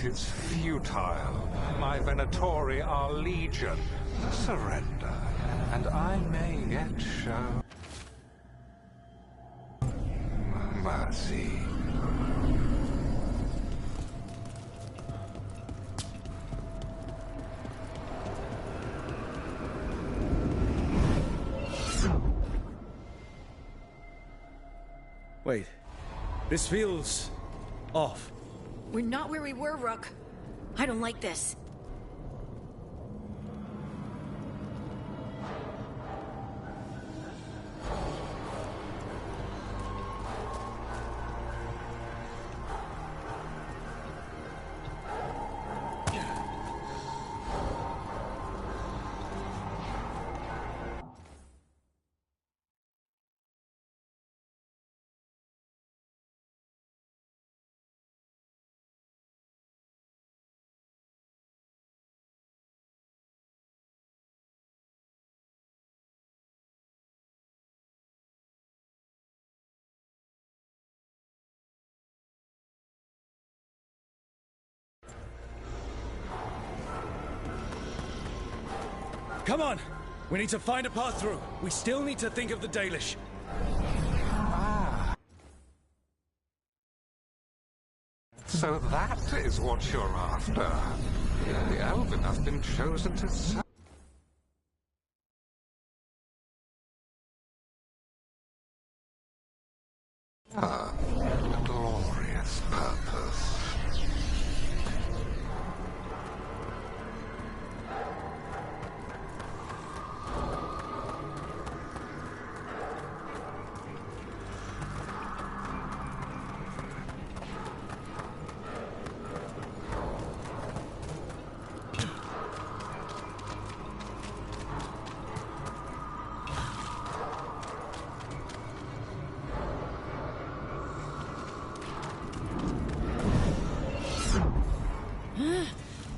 It is futile. My Venatori are legion. Surrender, and I may yet show mercy. Wait. This feels off. We're not where we were, Rook. I don't like this. Come on! We need to find a path through. We still need to think of the Dalish. Ah. So that is what you're after. The Elven have been chosen to serve. A glorious purpose.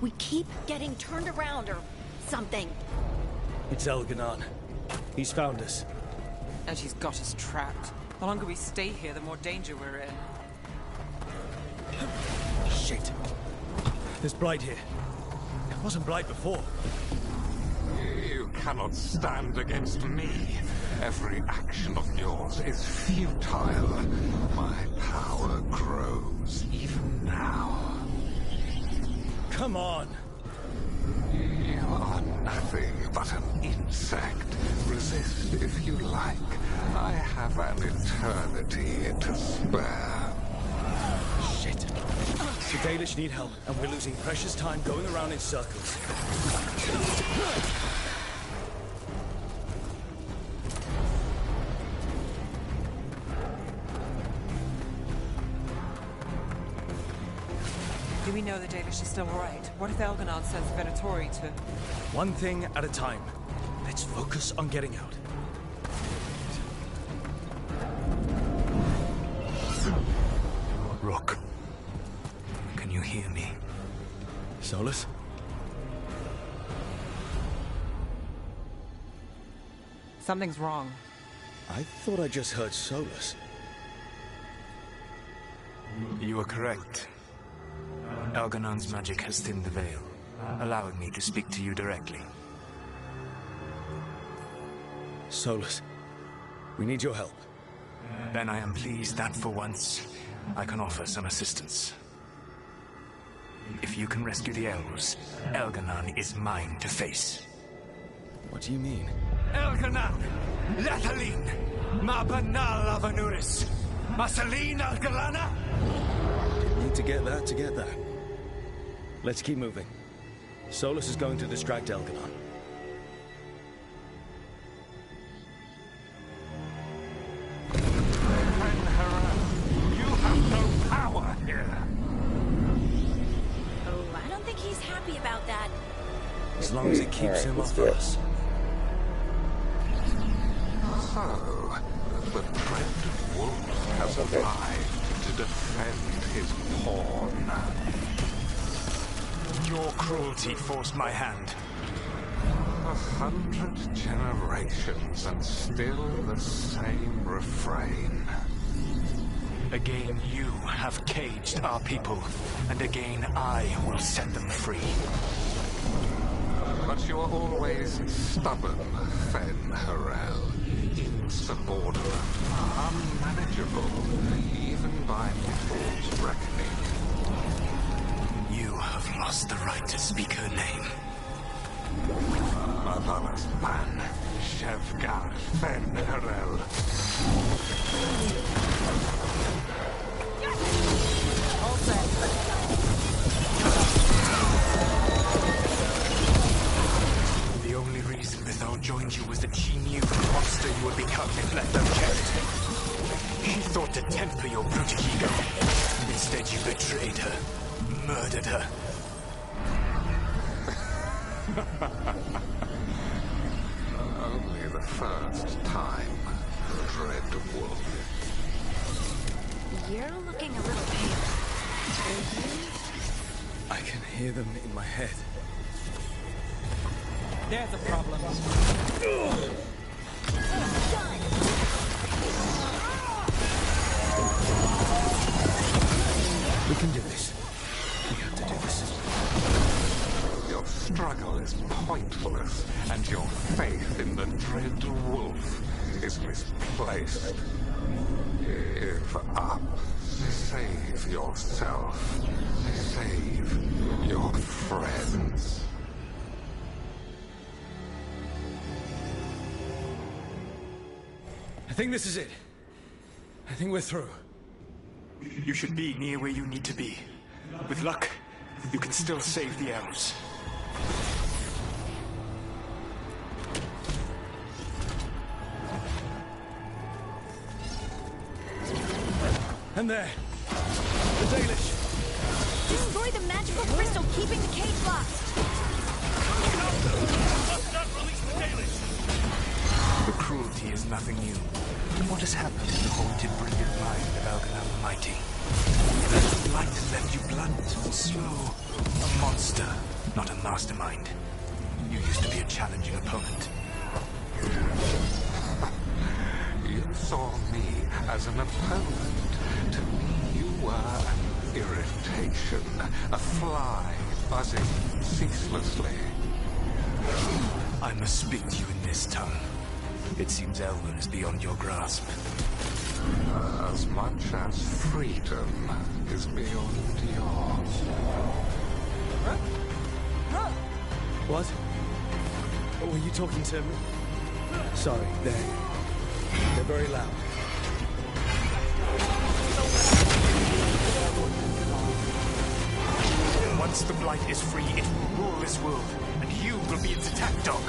We keep getting turned around or something. It's Elganon. He's found us. And he's got us trapped. The longer we stay here, the more danger we're in. Shit. There's Blight here. It wasn't Blight before. You cannot stand against me. Every action of yours is futile. My power grows even now. Come on! You are nothing but an insect. Resist if you like. I have an eternity to spare. Shit. The Dalish need help, and we're losing precious time going around in circles. Do we know the Dalish is still alright? What if Elganon sends Venatori to... One thing at a time. Let's focus on getting out. Rook, can you hear me? Solus? Something's wrong. I thought I just heard Solus. You are correct. Elganon's magic has thinned the veil, allowing me to speak to you directly. Solus, we need your help. Then I am pleased that for once, I can offer some assistance. If you can rescue the elves, Elganon is mine to face. What do you mean? Elganon! Lethalin! Ma banal avanuris! Masaline Algalana! Need to get that. Let's keep moving. Solus is going to distract Elganon. You have no power here. Oh, I don't think he's happy about that. As long as it keeps him off us. So, the dread wolf has arrived to defend his pawn. Your cruelty forced my hand. 100 generations and still the same refrain. Again, you have caged our people, and again I will set them free. But you are always stubborn, Fen Harel. Insubordinate, unmanageable, even by mortal's reckoning. You have lost the right to speak her name. Motherless man, Veilguard Fen Harel. All set. The only reason Bethel joined you was that she knew the monster you would become if left unchecked. She thought to temper your brutish ego. Instead, you betrayed her, murdered her. Only the first time, Dread Wolf. You're looking a little pale. I can hear them in my head. There's a problem. We can do this. We have to do this. Your struggle is pointless, and your faith in the Dread Wolf is misplaced. Give up. Save yourself. Save your friends. I think this is it. I think we're through. You should be near where you need to be. With luck, you can still save the elves. And there. The Dalish. Destroy the magical crystal keeping the cage locked. The cruelty is nothing new. What has happened in the haunted, brilliant mind of Elganon the Mighty? The light left you blunt and slow. A monster, not a mastermind. You used to be a challenging opponent. You saw me as an opponent. To me, you were an irritation, a fly buzzing ceaselessly. I must speak to you in this tongue. It seems Elwyn is beyond your grasp. As much as freedom is beyond yours. What? Were you talking to me? Sorry, they're very loud. Once the Blight is free, it will rule this world, and you will be its attack dog.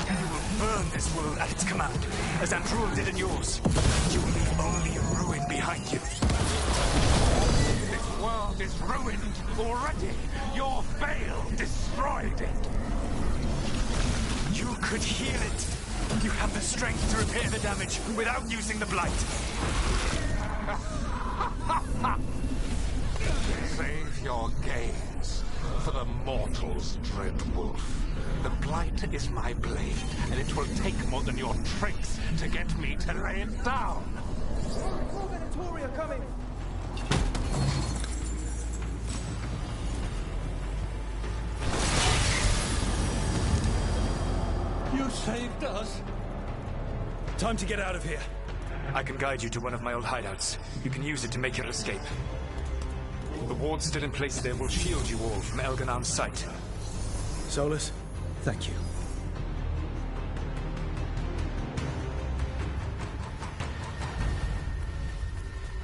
You will burn this world at its command, as Andrul did in yours. You will leave only ruin behind you. This world is ruined already. Your veil destroyed it. You could heal it. You have the strength to repair the damage without using the Blight. Save your gains for the mortal's Dread Wolf. The Blight is my blade, and it will take more than your tricks to get me to lay it down. Coming. You saved us. Time to get out of here. I can guide you to one of my old hideouts. You can use it to make your escape. The wards still in place there will shield you all from Elganon's sight. Solus, thank you.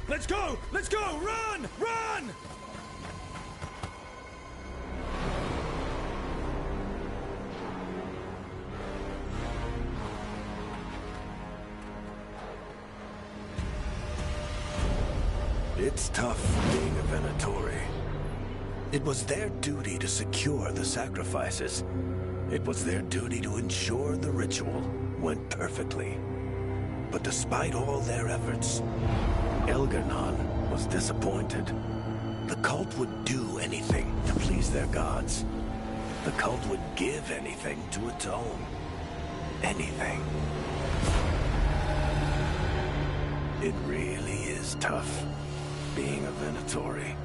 Let's go! Let's go! Run! Run! It's tough being a Venatori. It was their duty to secure the sacrifices. It was their duty to ensure the ritual went perfectly. But despite all their efforts, Elganon was disappointed. The cult would do anything to please their gods. The cult would give anything to atone. Anything. It really is is tough, being a Venatori.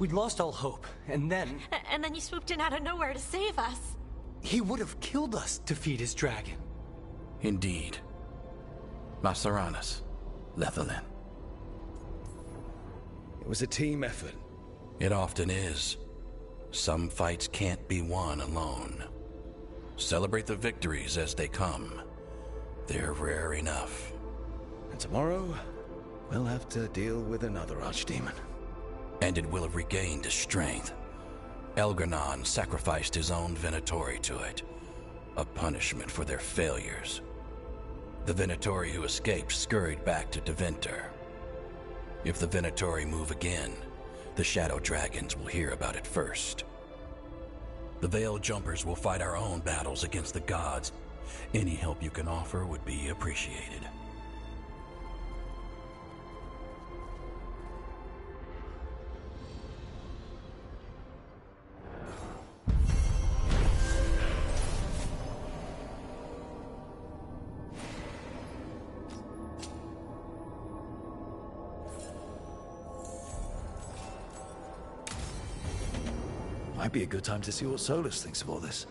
We'd lost all hope, and then... And then you swooped in out of nowhere to save us. he would have killed us to feed his dragon. Indeed. Masaranas, Lethalin. It was a team effort. It often is. Some fights can't be won alone. Celebrate the victories as they come. They're rare enough. And tomorrow, we'll have to deal with another archdemon. And it will have regained its strength. Elgar'nan sacrificed his own Venatori to it. A punishment for their failures. The Venatori who escaped scurried back to Deventer. If the Venatori move again, the Shadow Dragons will hear about it first. The Veil Jumpers will fight our own battles against the gods. Any help you can offer would be appreciated. Might be a good time to see what Solus thinks of all this.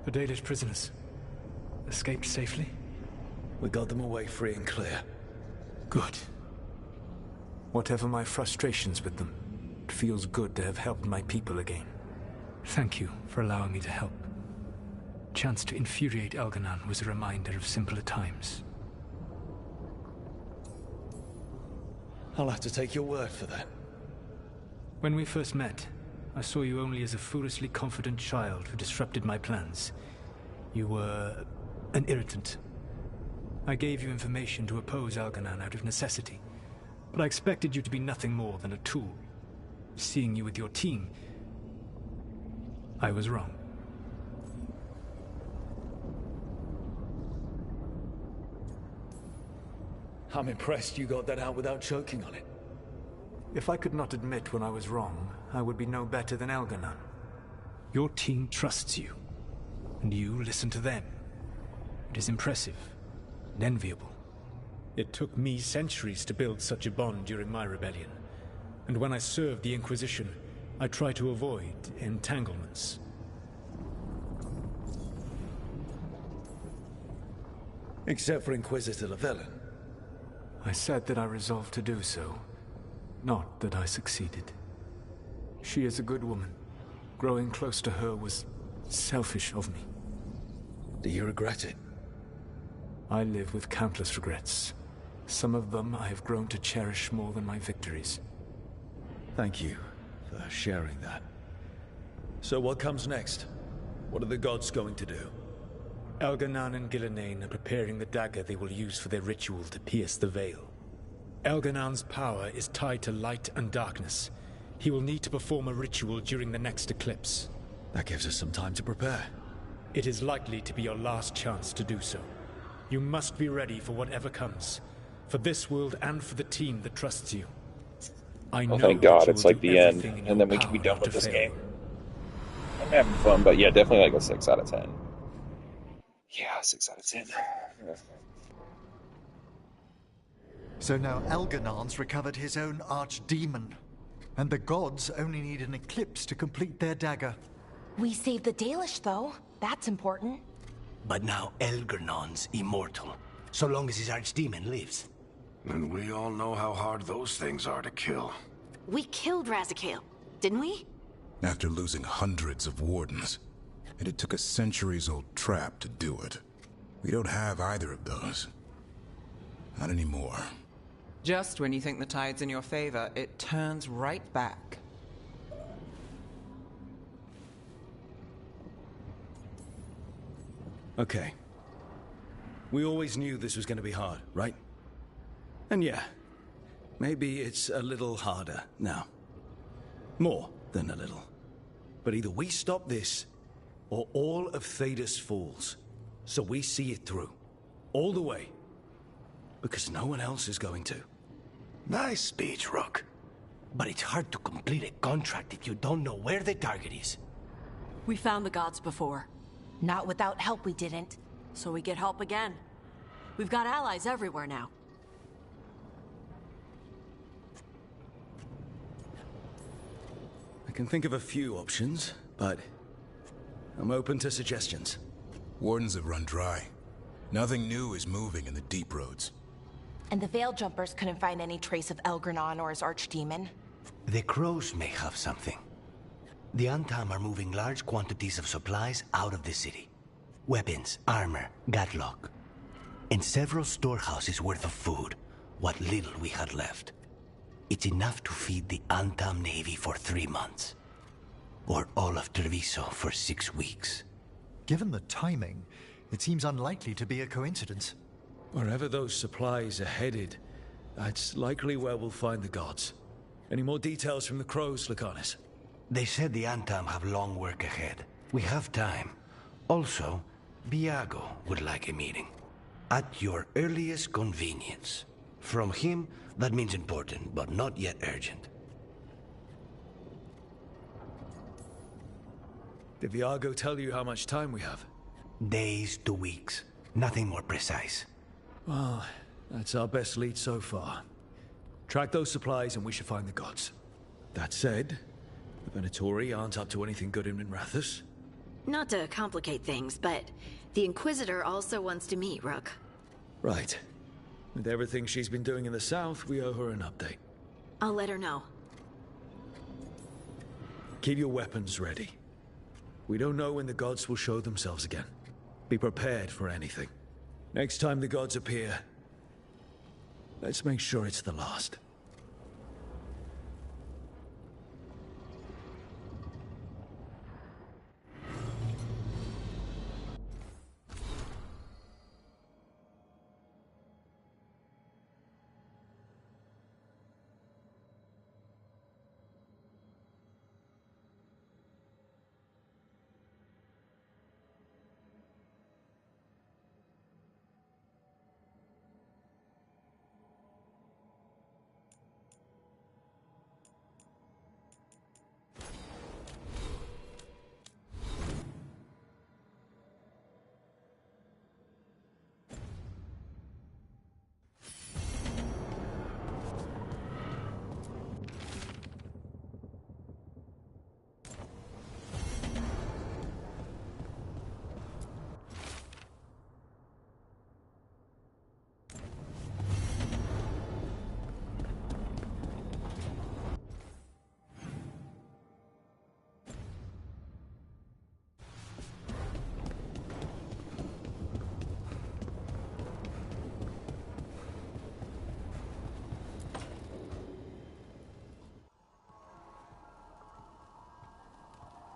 Adela's prisoners escaped safely? We got them away free and clear. Good. Whatever my frustrations with them, it feels good to have helped my people again. Thank you for allowing me to help. Chance to infuriate Elgar'nan was a reminder of simpler times. I'll have to take your word for that. When we first met, I saw you only as a foolishly confident child who disrupted my plans. You were an irritant. I gave you information to oppose Elgar'nan out of necessity, but I expected you to be nothing more than a tool. Seeing you with your team, I was wrong. I'm impressed you got that out without choking on it. If I could not admit when I was wrong, I would be no better than Elgar'nan. Your team trusts you, and you listen to them. It is impressive and enviable. It took me centuries to build such a bond during my rebellion. And when I served the Inquisition, I tried to avoid entanglements. Except for Inquisitor Llewellyn. I said that I resolved to do so, not that I succeeded. She is a good woman. Growing close to her was selfish of me. Do you regret it? I live with countless regrets. Some of them I have grown to cherish more than my victories. Thank you for sharing that. So what comes next? What are the gods going to do? Elganon and Gillenane are preparing the dagger they will use for their ritual to pierce the veil. Elganon's power is tied to light and darkness. He will need to perform a ritual during the next eclipse. That gives us some time to prepare. It is likely to be your last chance to do so. You must be ready for whatever comes. For this world and for the team that trusts you. I know thank God, that you it's will like do the end, everything in and your then we can be power done not with to this fail. game. I'm having fun, but yeah, definitely like a 6 out of 10. Yeah, 6 out of 10. So now Elganon's recovered his own archdemon, and the gods only need an eclipse to complete their dagger. We saved the Dalish, though. That's important. But now Elganon's immortal, so long as his archdemon lives. And we all know how hard those things are to kill. We killed Razikale, didn't we? After losing hundreds of wardens. And it took a centuries-old trap to do it. We don't have either of those. Not anymore. Just when you think the tide's in your favor, it turns right back. Okay. We always knew this was going to be hard, right? And yeah, maybe it's a little harder now. More than a little. But either we stop this, or all of Thedas falls. So we see it through. All the way. Because no one else is going to. Nice speech, Rook. But it's hard to complete a contract if you don't know where the target is. We found the gods before. Not without help, we didn't. So we get help again. We've got allies everywhere now. I can think of a few options, but I'm open to suggestions. Wardens have run dry. Nothing new is moving in the deep roads. And the Veil Jumpers couldn't find any trace of Elgranon or his archdemon. The crows may have something. The Antam are moving large quantities of supplies out of the city. Weapons, armor, gatlock. And several storehouses worth of food, what little we had left. It's enough to feed the Antam Navy for 3 months. Or all of Treviso for 6 weeks. Given the timing, it seems unlikely to be a coincidence. Wherever those supplies are headed, that's likely where we'll find the gods. Any more details from the crows, Lycanis? They said the Antam have long work ahead. We have time. Also, Viago would like a meeting. At your earliest convenience. From him, that means important, but not yet urgent. Did Viago tell you how much time we have? Days to weeks. Nothing more precise. Well, that's our best lead so far. Track those supplies and we should find the gods. That said, the Venatori aren't up to anything good in Minrathous. Not to complicate things, but the Inquisitor also wants to meet Rook. Right. With everything she's been doing in the south, we owe her an update. I'll let her know. Keep your weapons ready. We don't know when the gods will show themselves again. Be prepared for anything. Next time the gods appear, let's make sure it's the last.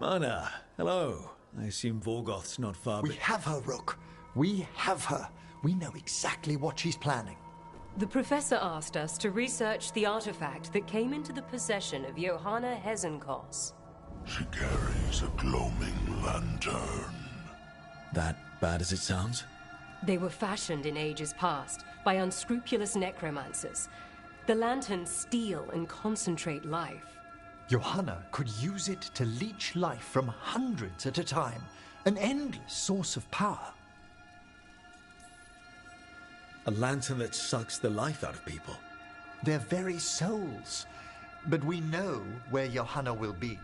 Mana, hello. I assume Vorgoth's not far. We have her, Rook. We have her. We know exactly what she's planning. The Professor asked us to research the artifact that came into the possession of Johanna Hezenkos. She carries a gloaming lantern. That bad as it sounds? They were fashioned in ages past by unscrupulous necromancers. The lanterns steal and concentrate life. Johanna could use it to leech life from hundreds at a time. An endless source of power. A lantern that sucks the life out of people. Their very souls. But we know where Johanna will be.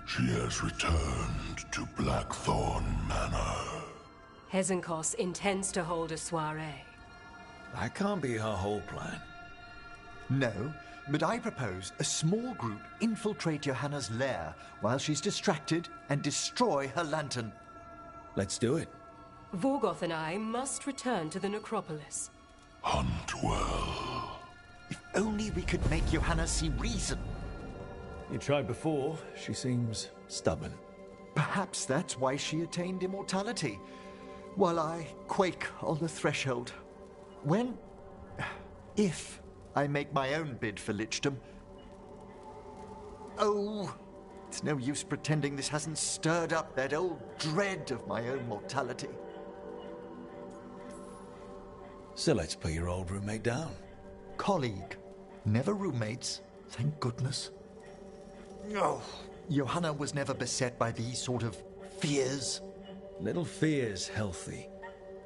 She has returned to Blackthorn Manor. Hezenkos intends to hold a soiree. That can't be her whole plan. No, but I propose a small group infiltrate Johanna's lair while she's distracted and destroy her lantern. Let's do it. Vorgoth and I must return to the necropolis. Hunt well. If only we could make Johanna see reason. You tried before. She seems stubborn. Perhaps that's why she attained immortality, while I quake on the threshold. If I make my own bid for lichdom. Oh, it's no use pretending this hasn't stirred up that old dread of my own mortality. So let's put your old roommate down. Colleague. Never roommates, thank goodness. No, Johanna was never beset by these sort of fears. Little fear's healthy.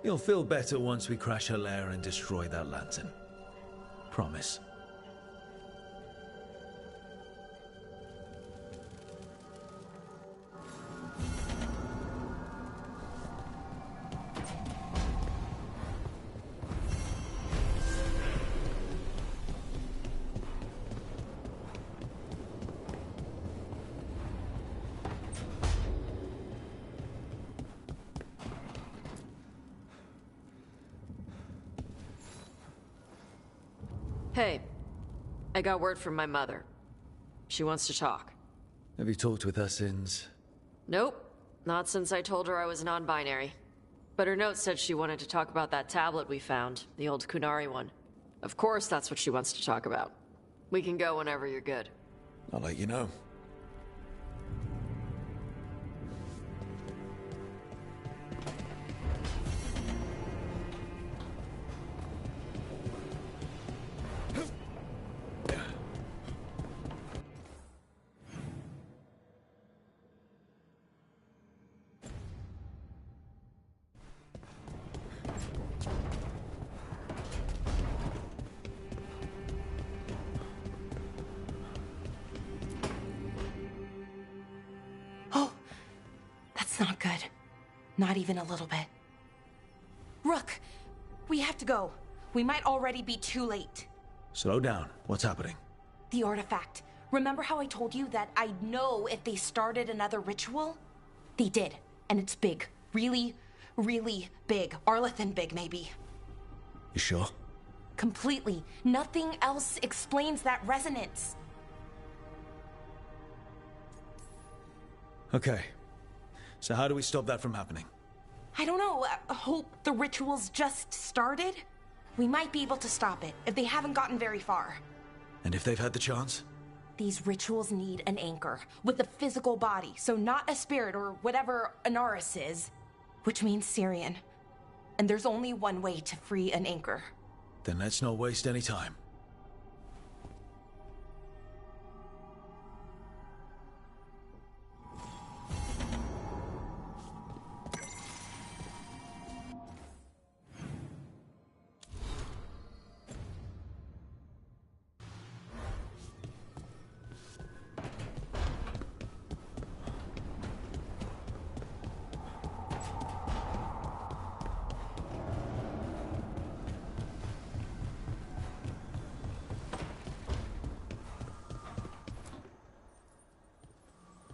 You'll feel better once we crash her lair and destroy that lantern. Promise. Hey, I got word from my mother. She wants to talk. Have you talked with her since? Nope, not since I told her I was non-binary. But her note said she wanted to talk about that tablet we found, the old Kunari one. Of course that's what she wants to talk about. We can go whenever you're good. I'll let you know. Not good. Not even a little bit. Rook, we have to go. We might already be too late. Slow down. What's happening? The artifact. Remember how I told you that I'd know if they started another ritual? They did, and it's big. Really, really big. Arlathan big, maybe. You sure? Completely. Nothing else explains that resonance. Okay. So how do we stop that from happening? I don't know. I hope the ritual's just started. We might be able to stop it if they haven't gotten very far. And if they've had the chance? These rituals need an anchor with a physical body, so not a spirit or whatever Anaris is, which means Syrian. And there's only one way to free an anchor. Then let's not waste any time.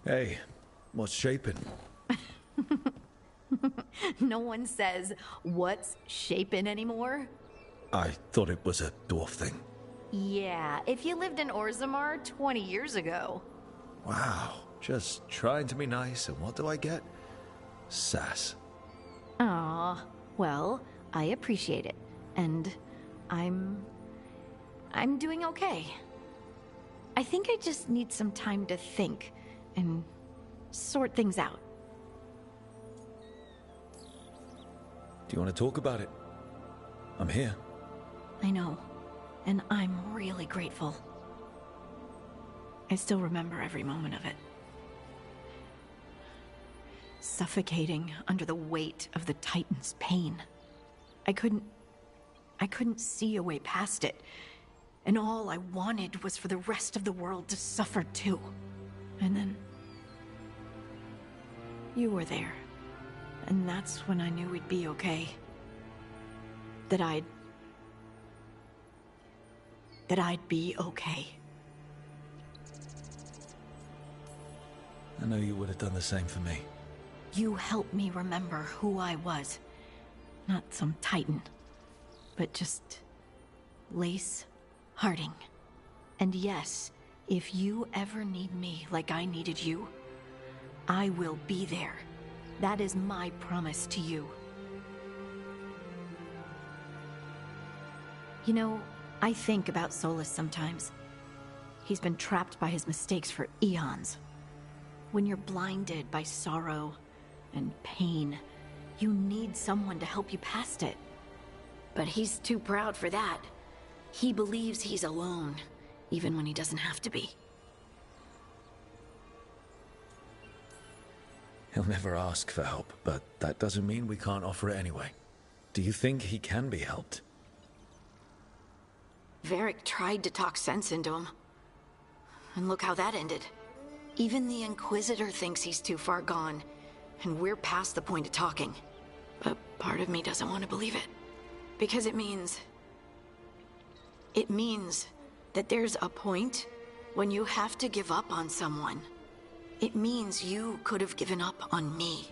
Hey, what's shaping? No one says what's shaping anymore. I thought it was a dwarf thing. Yeah, if you lived in Orzammar 20 years ago. Wow. Just trying to be nice, and what do I get? Sass. Aw, well, I appreciate it. And I'm doing okay. I think I just need some time to think and sort things out. Do you want to talk about it? I'm here. I know, and I'm really grateful. I still remember every moment of it. Suffocating under the weight of the Titan's pain. I couldn't see a way past it. And all I wanted was for the rest of the world to suffer too. And then you were there. And that's when I knew we'd be okay. That I'd be okay. I know you would have done the same for me. You helped me remember who I was. Not some Titan, but just Lace Harding. And yes, if you ever need me like I needed you, I will be there. That is my promise to you. You know, I think about Solus sometimes. He's been trapped by his mistakes for eons. When you're blinded by sorrow and pain, you need someone to help you past it. But he's too proud for that. He believes he's alone, even when he doesn't have to be. He'll never ask for help, but that doesn't mean we can't offer it anyway. Do you think he can be helped? Varric tried to talk sense into him. And look how that ended. Even the Inquisitor thinks he's too far gone, and we're past the point of talking. But part of me doesn't want to believe it. Because it means that there's a point when you have to give up on someone. It means you could have given up on me.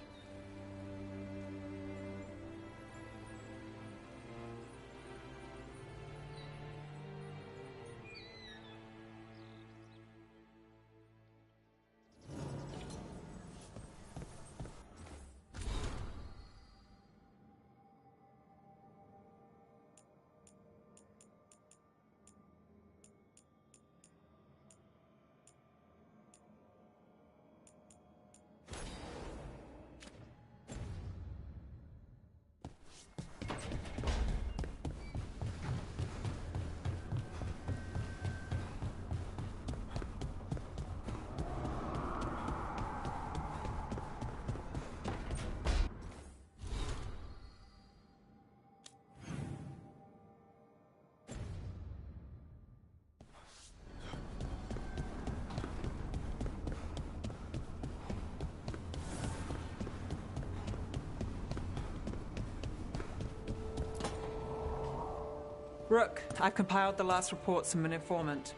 Rook, I've compiled the last reports from an informant.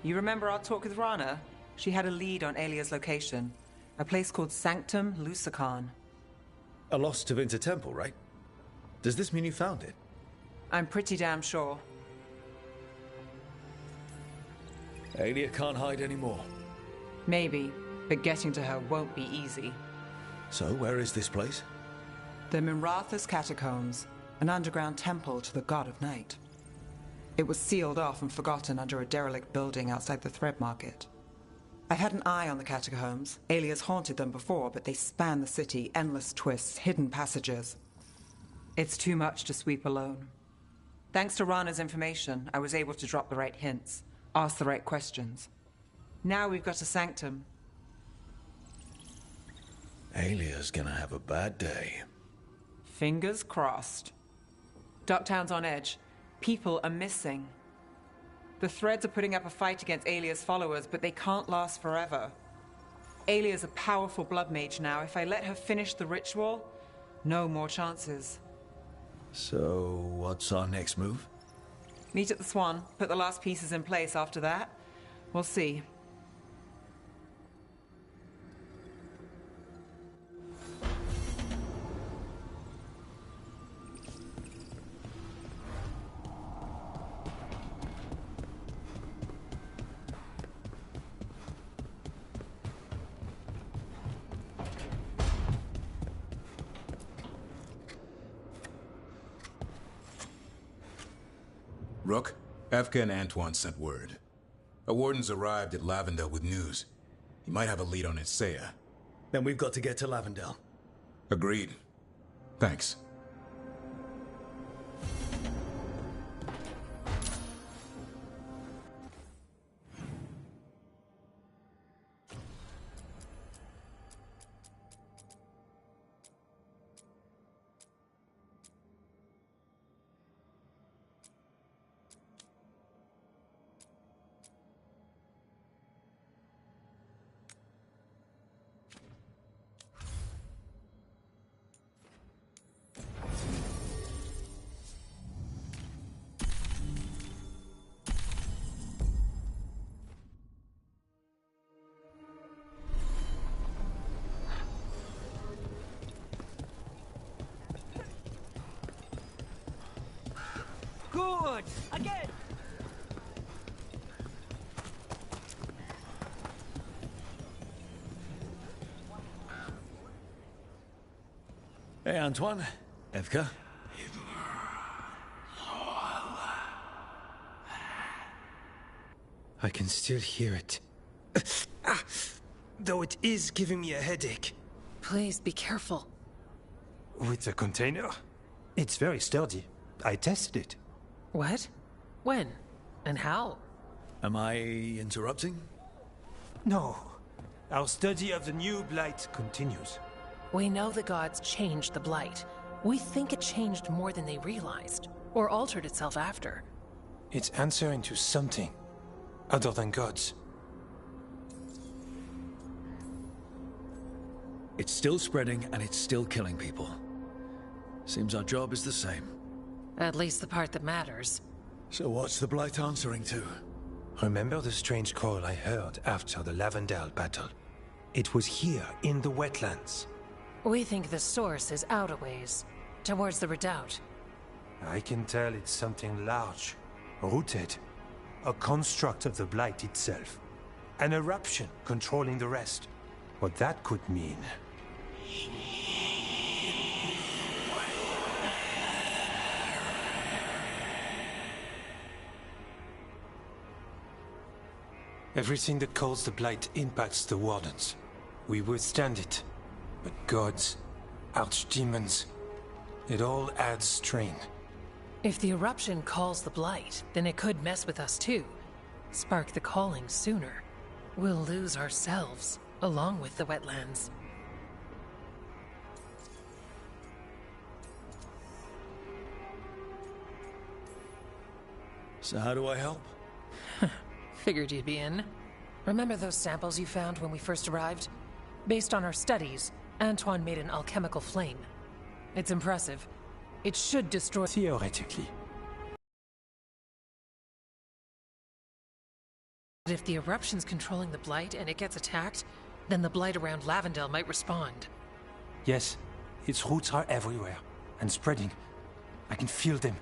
You remember our talk with Rana? She had a lead on Alia's location. A place called Sanctum Lucican. A lost Tevinter temple, right? Does this mean you found it? I'm pretty damn sure. Alia can't hide anymore. Maybe, but getting to her won't be easy. So, where is this place? The Miratha's Catacombs, an underground temple to the god of night. It was sealed off and forgotten under a derelict building outside the Thread Market. I've had an eye on the catacombs. Alia's haunted them before, but they span the city, endless twists, hidden passages. It's too much to sweep alone. Thanks to Rana's information, I was able to drop the right hints, ask the right questions. Now we've got a sanctum. Alia's gonna have a bad day. Fingers crossed. Ducktown's on edge. People are missing. The Threads are putting up a fight against Alia's followers, but they can't last forever. Alia's a powerful blood mage now. If I let her finish the ritual, no more chances. So, what's our next move? Meet at the Swan, put the last pieces in place after that. We'll see. Rook, Evka and Antoine sent word. A warden's arrived at Lavendel with news. He might have a lead on Isaiah. Then we've got to get to Lavendel. Agreed. Thanks. Good! Again! Hey, Antoine. Evka. I can still hear it. Though it is giving me a headache. Please be careful. With the container? It's very sturdy. I tested it. What? When? And how? Am I interrupting? No. Our study of the new Blight continues. We know the gods changed the Blight. We think it changed more than they realized, or altered itself after. It's answering to something other than gods. It's still spreading and it's still killing people. Seems our job is the same. At least the part that matters. So what's the Blight answering to? Remember the strange call I heard after the Lavendel battle? It was here, in the wetlands. We think the source is out a ways, towards the redoubt. I can tell it's something large, rooted. A construct of the Blight itself. An eruption controlling the rest. What that could mean... Everything that calls the Blight impacts the Wardens. We withstand it. But gods, archdemons, it all adds strain. If the eruption calls the Blight, then it could mess with us too. Spark the calling sooner. We'll lose ourselves, along with the wetlands. So how do I help? Figured you'd be in. Remember those samples you found when we first arrived? Based on our studies, Antoine made an alchemical flame. It's impressive. It should destroy... Theoretically. But if the eruption's controlling the Blight and it gets attacked, then the Blight around Lavendel might respond. Yes, its roots are everywhere, and spreading. I can feel them.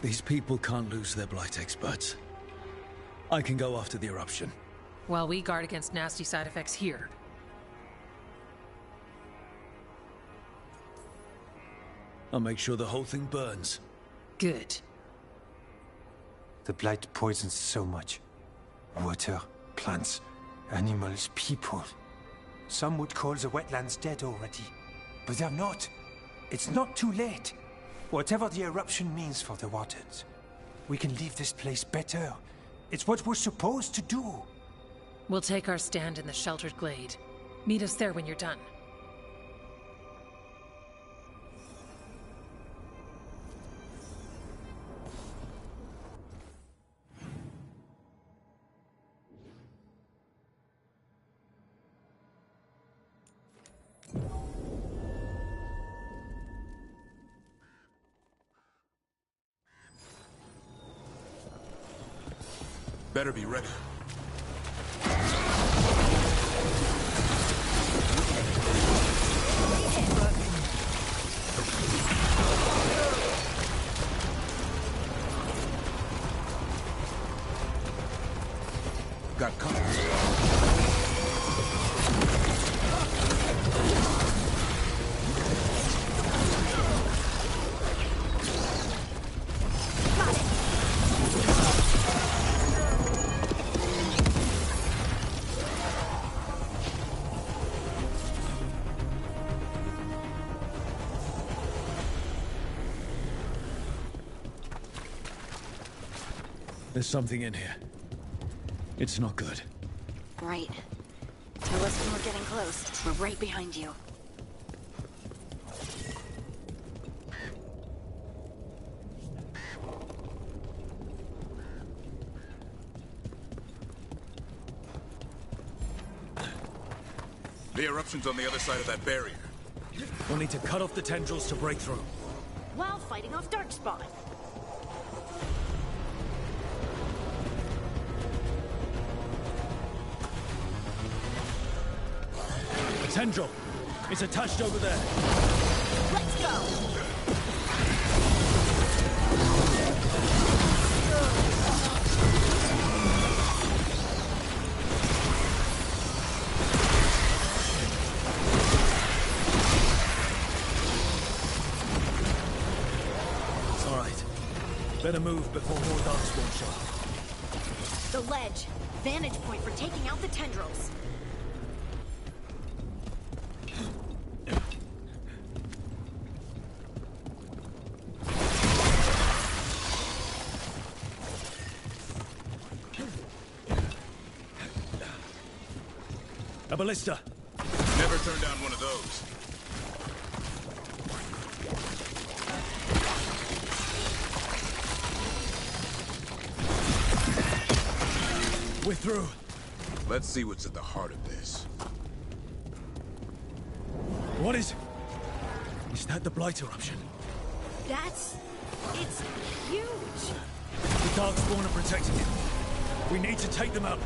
These people can't lose their Blight experts. I can go after the eruption. While we guard against nasty side effects here. I'll make sure the whole thing burns. Good. The Blight poisons so much. Water, plants, animals, people. Some would call the wetlands dead already. But they're not. It's not too late. Whatever the eruption means for the Wardens, we can leave this place better. It's what we're supposed to do. We'll take our stand in the sheltered glade. Meet us there when you're done. Better be ready. Got company. There's something in here. It's not good. Right. Tell us when we're getting close. We're right behind you. The eruption's on the other side of that barrier. We'll need to cut off the tendrils to break through. While fighting off Darkspawn. A tendril! It's attached over there. Let's go! Better move before more Darkspawn show up. The ledge. Vantage point for taking out the tendrils. A ballista. Never turn down one of those. We're through. Let's see what's at the heart of this. What is... Is that the Blight eruption? It's huge. The Darkspawn are protecting it. We need to take them out.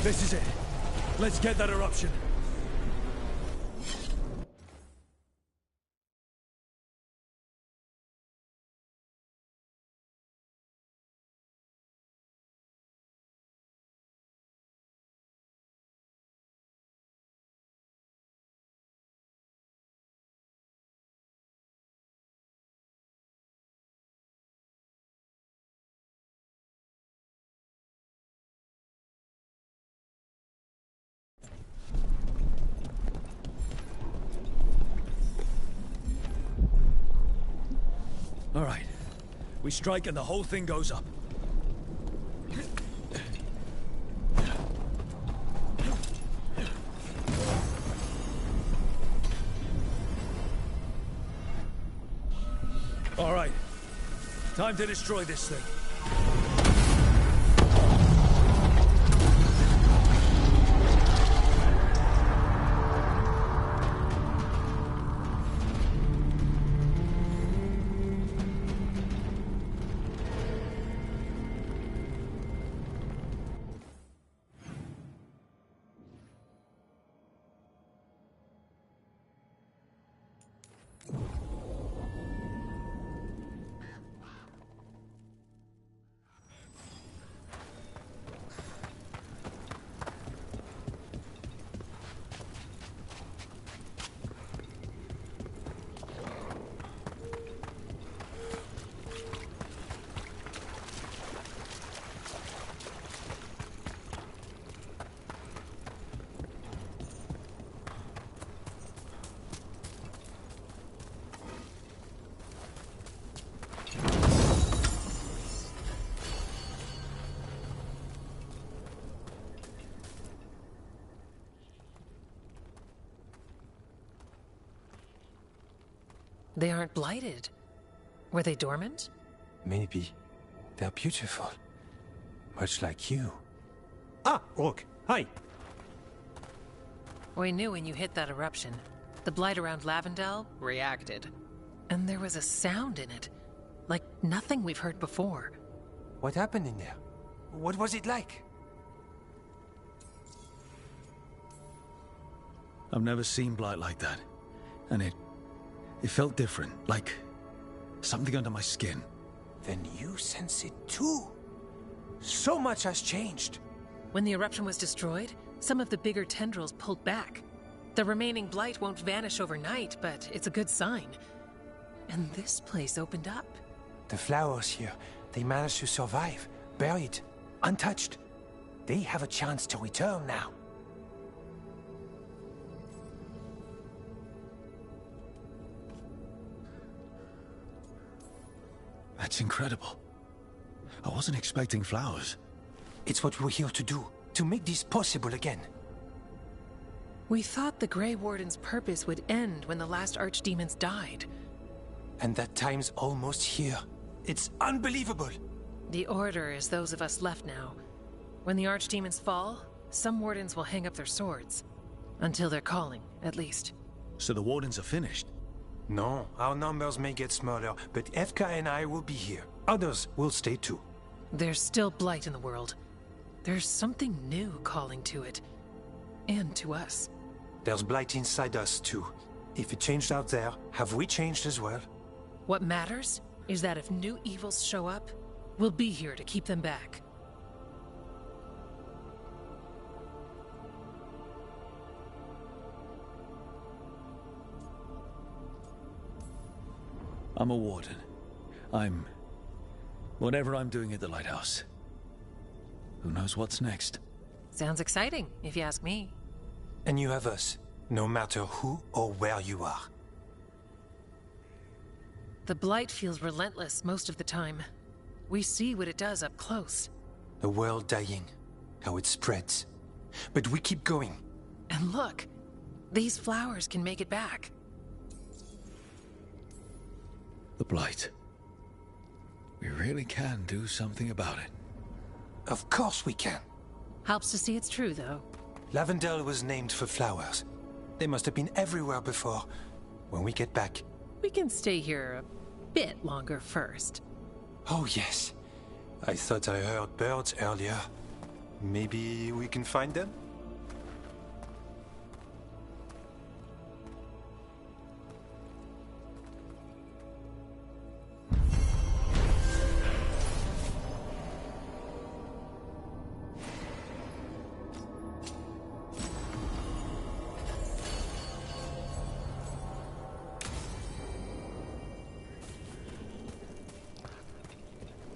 This is it. Let's get that eruption. All right. We strike and the whole thing goes up. All right. Time to destroy this thing. They aren't blighted. Were they dormant? Maybe. They're beautiful. Much like you. Ah, Rook. Hi. We knew when you hit that eruption. The blight around Lavendel reacted. And there was a sound in it. Like nothing we've heard before. What happened in there? What was it like? I've never seen blight like that. And it felt different, like something under my skin. Then you sense it too. So much has changed. When the eruption was destroyed, some of the bigger tendrils pulled back. The remaining blight won't vanish overnight, but it's a good sign. And this place opened up. The flowers here, they managed to survive, buried, untouched. They have a chance to return now. That's incredible. I wasn't expecting flowers. It's what we're here to do, to make this possible again. We thought the Grey Warden's purpose would end when the last archdemons died. And that time's almost here. It's unbelievable. The Order is those of us left now. When the archdemons fall, some wardens will hang up their swords. Until they're calling, at least. So the wardens are finished? No, our numbers may get smaller, but Efka and I will be here. Others will stay too. There's still blight in the world. There's something new calling to it. And to us. There's blight inside us too. If it changed out there, have we changed as well? What matters is that if new evils show up, we'll be here to keep them back. I'm a warden. Whatever I'm doing at the lighthouse. Who knows what's next? Sounds exciting, if you ask me. And you have us, no matter who or where you are. The blight feels relentless most of the time. We see what it does up close. The world dying, how it spreads. But we keep going. And look, these flowers can make it back. The blight. We really can do something about it. Of course we can. Helps to see it's true, though. Lavendel was named for flowers. They must have been everywhere before. When we get back... We can stay here a bit longer first. Oh, yes. I thought I heard birds earlier. Maybe we can find them?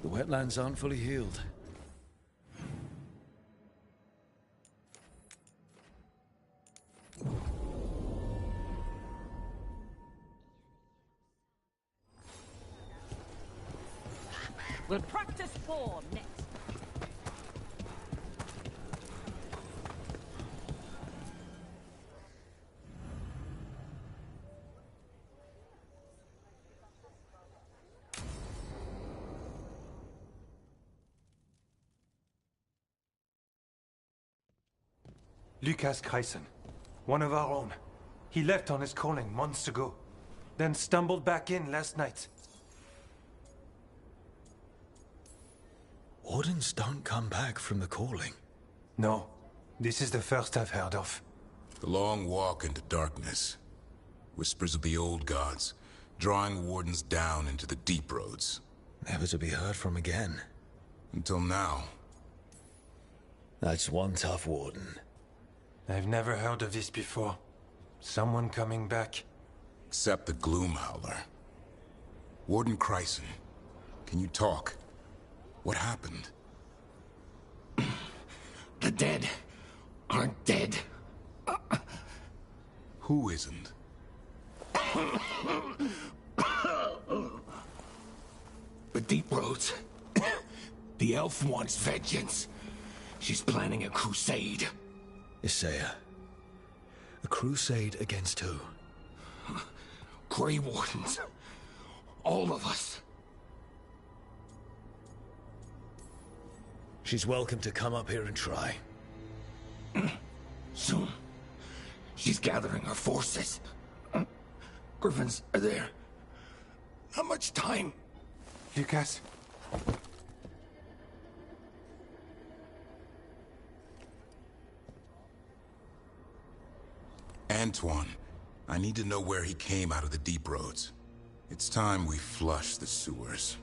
The wetlands aren't fully healed. We'll practice form next. Lucas Grayson, one of our own. He left on his calling months ago, then stumbled back in last night. Wardens don't come back from the calling. No, this is the first I've heard of. The long walk into darkness. Whispers of the old gods, drawing wardens down into the deep roads. Never to be heard from again. Until now. That's one tough warden. I've never heard of this before. Someone coming back. Except the Gloom Howler. Warden Chryson, can you talk? What happened? The dead aren't dead. Who isn't? The Deep Roads. The elf wants vengeance. She's planning a crusade. Isaiah. A crusade against who? Grey Wardens. All of us. She's welcome to come up here and try. Soon. She's gathering her forces. Griffins are there. Not much time. Lucas. Antoine, I need to know where he came out of the deep roads. It's time we flush the sewers.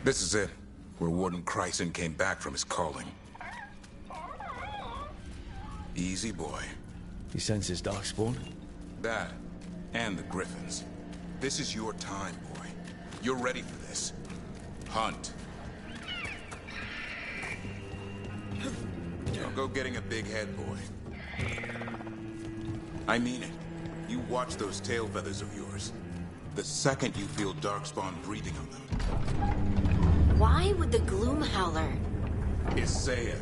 This is it, where Warden Chryson came back from his calling. Easy, boy. He senses Darkspawn? That, and the Griffins. This is your time, boy. You're ready for this. Hunt. Don't go getting a big head, boy. I mean it. You watch those tail feathers of yours. The second you feel Darkspawn breathing on them. Why would the Gloom Howler... Isaiah.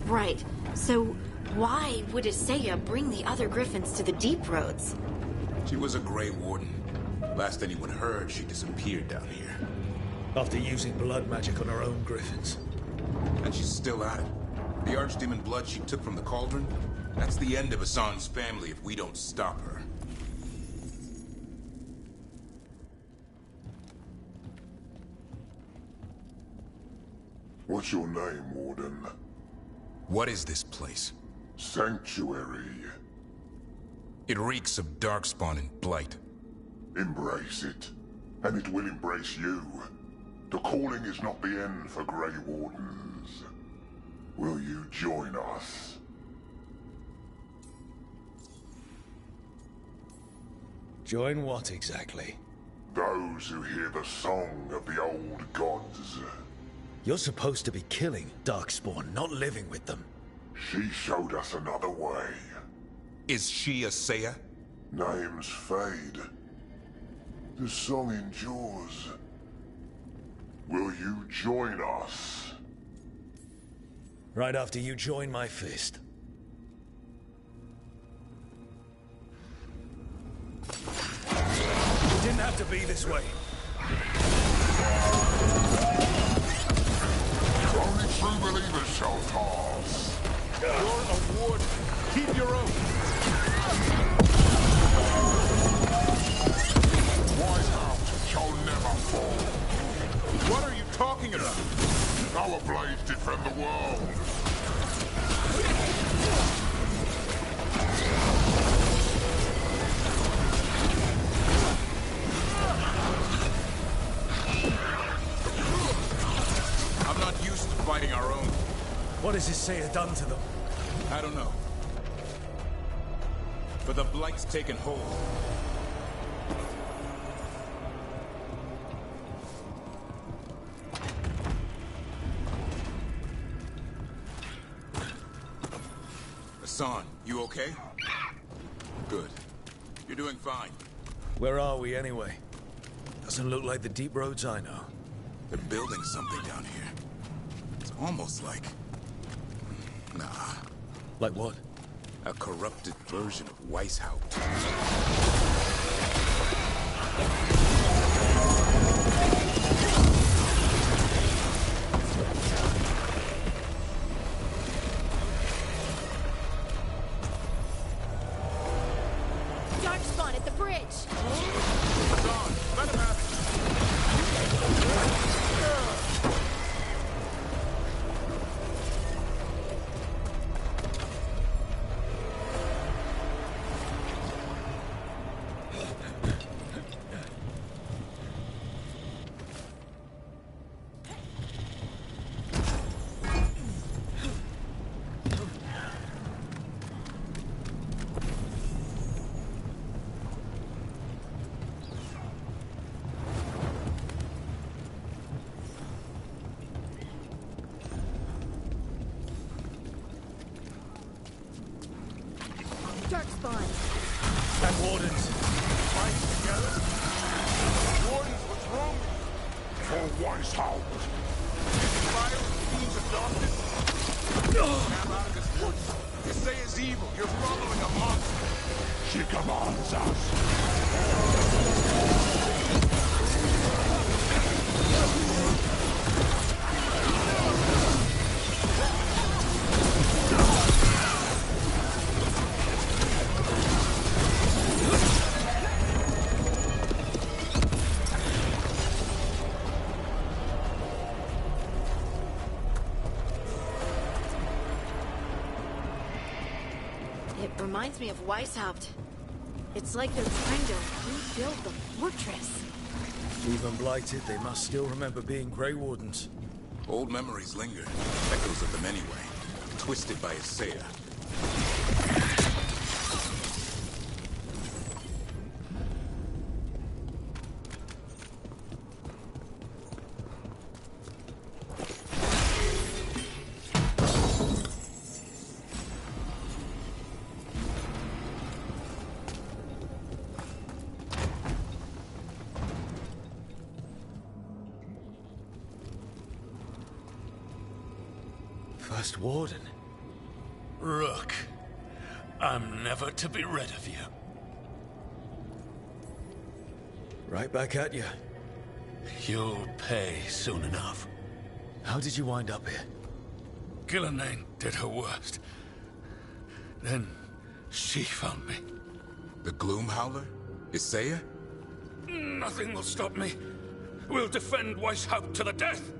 Right. So, why would Isaiah bring the other Griffins to the Deep Roads? She was a Grey Warden. Last anyone heard, she disappeared down here. After using blood magic on her own Griffins. And she's still at it. The Archdemon blood she took from the cauldron, that's the end of Hassan's family if we don't stop her. What's your name, Warden? What is this place? Sanctuary. It reeks of Darkspawn and Blight. Embrace it, and it will embrace you. The calling is not the end for Grey Wardens. Will you join us? Join what exactly? Those who hear the song of the old gods. You're supposed to be killing Darkspawn, not living with them. She showed us another way. Is she a Saya? Names fade. The song endures. Will you join us? Right after you join my fist. It didn't have to be this way. Only true believers shall pass. You're a warden. Keep your oath. White House shall never fall. What are you talking about? Our blades defend the world. I'm not used to fighting our own. What has Isaiah done to them? I don't know. But the Blight's taken hold. Hassan, you okay? Good. You're doing fine. Where are we anyway? Doesn't look like the deep roads I know. They're building something down here. It's almost like... Nah. Like what? A corrupted version of Weishaupt. Darkspawn at the bridge! Hassan, let him have it! Darkspawn! And Wardens. Fight together? Wardens, what's wrong? For Weishaupt. Fire fiends of darkness. Snap out of this woods. You say it's evil. You're following a monster. She commands us. It reminds me of Weishaupt. It's like they're trying to rebuild the fortress. Even blighted, they must still remember being Grey Wardens. Old memories linger, echoes of them anyway, twisted by Isaiah. First Warden. Rook, I'm never to be rid of you. Right back at you. You'll pay soon enough. How did you wind up here? Gillenane did her worst. Then she found me. The Gloom Howler? Isaiah? Nothing will stop me. We'll defend Weishaupt to the death.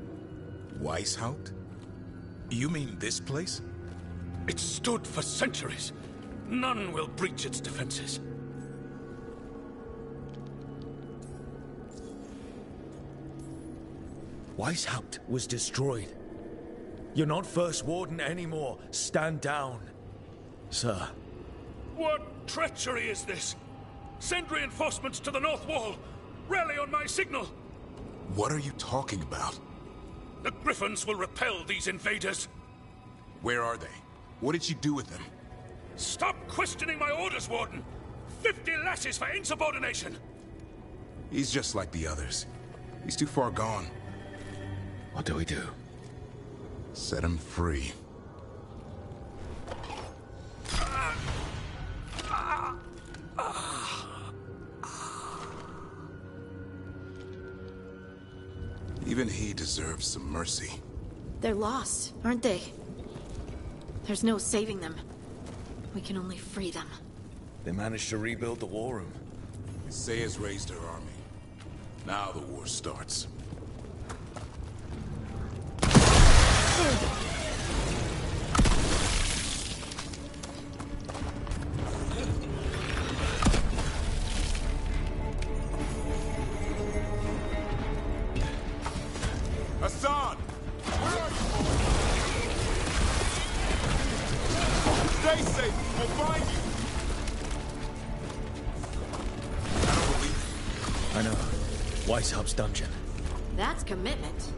Weishaupt? You mean this place? It stood for centuries. None will breach its defenses. Weishaupt was destroyed. You're not First Warden anymore. Stand down, sir. What treachery is this? Send reinforcements to the North Wall. Rally on my signal. What are you talking about? The Griffins will repel these invaders. Where are they? What did you do with them? Stop questioning my orders, Warden! 50 lashes for insubordination! He's just like the others. He's too far gone. What do we do? Set him free. Even he deserves some mercy. They're lost, aren't they? There's no saving them. We can only free them. They managed to rebuild the war room. Isaiah's raised her army. Now the war starts. Hassan! Where are you? Stay safe! We'll find you! I don't believe it. I know. Weishaupt's dungeon. That's commitment.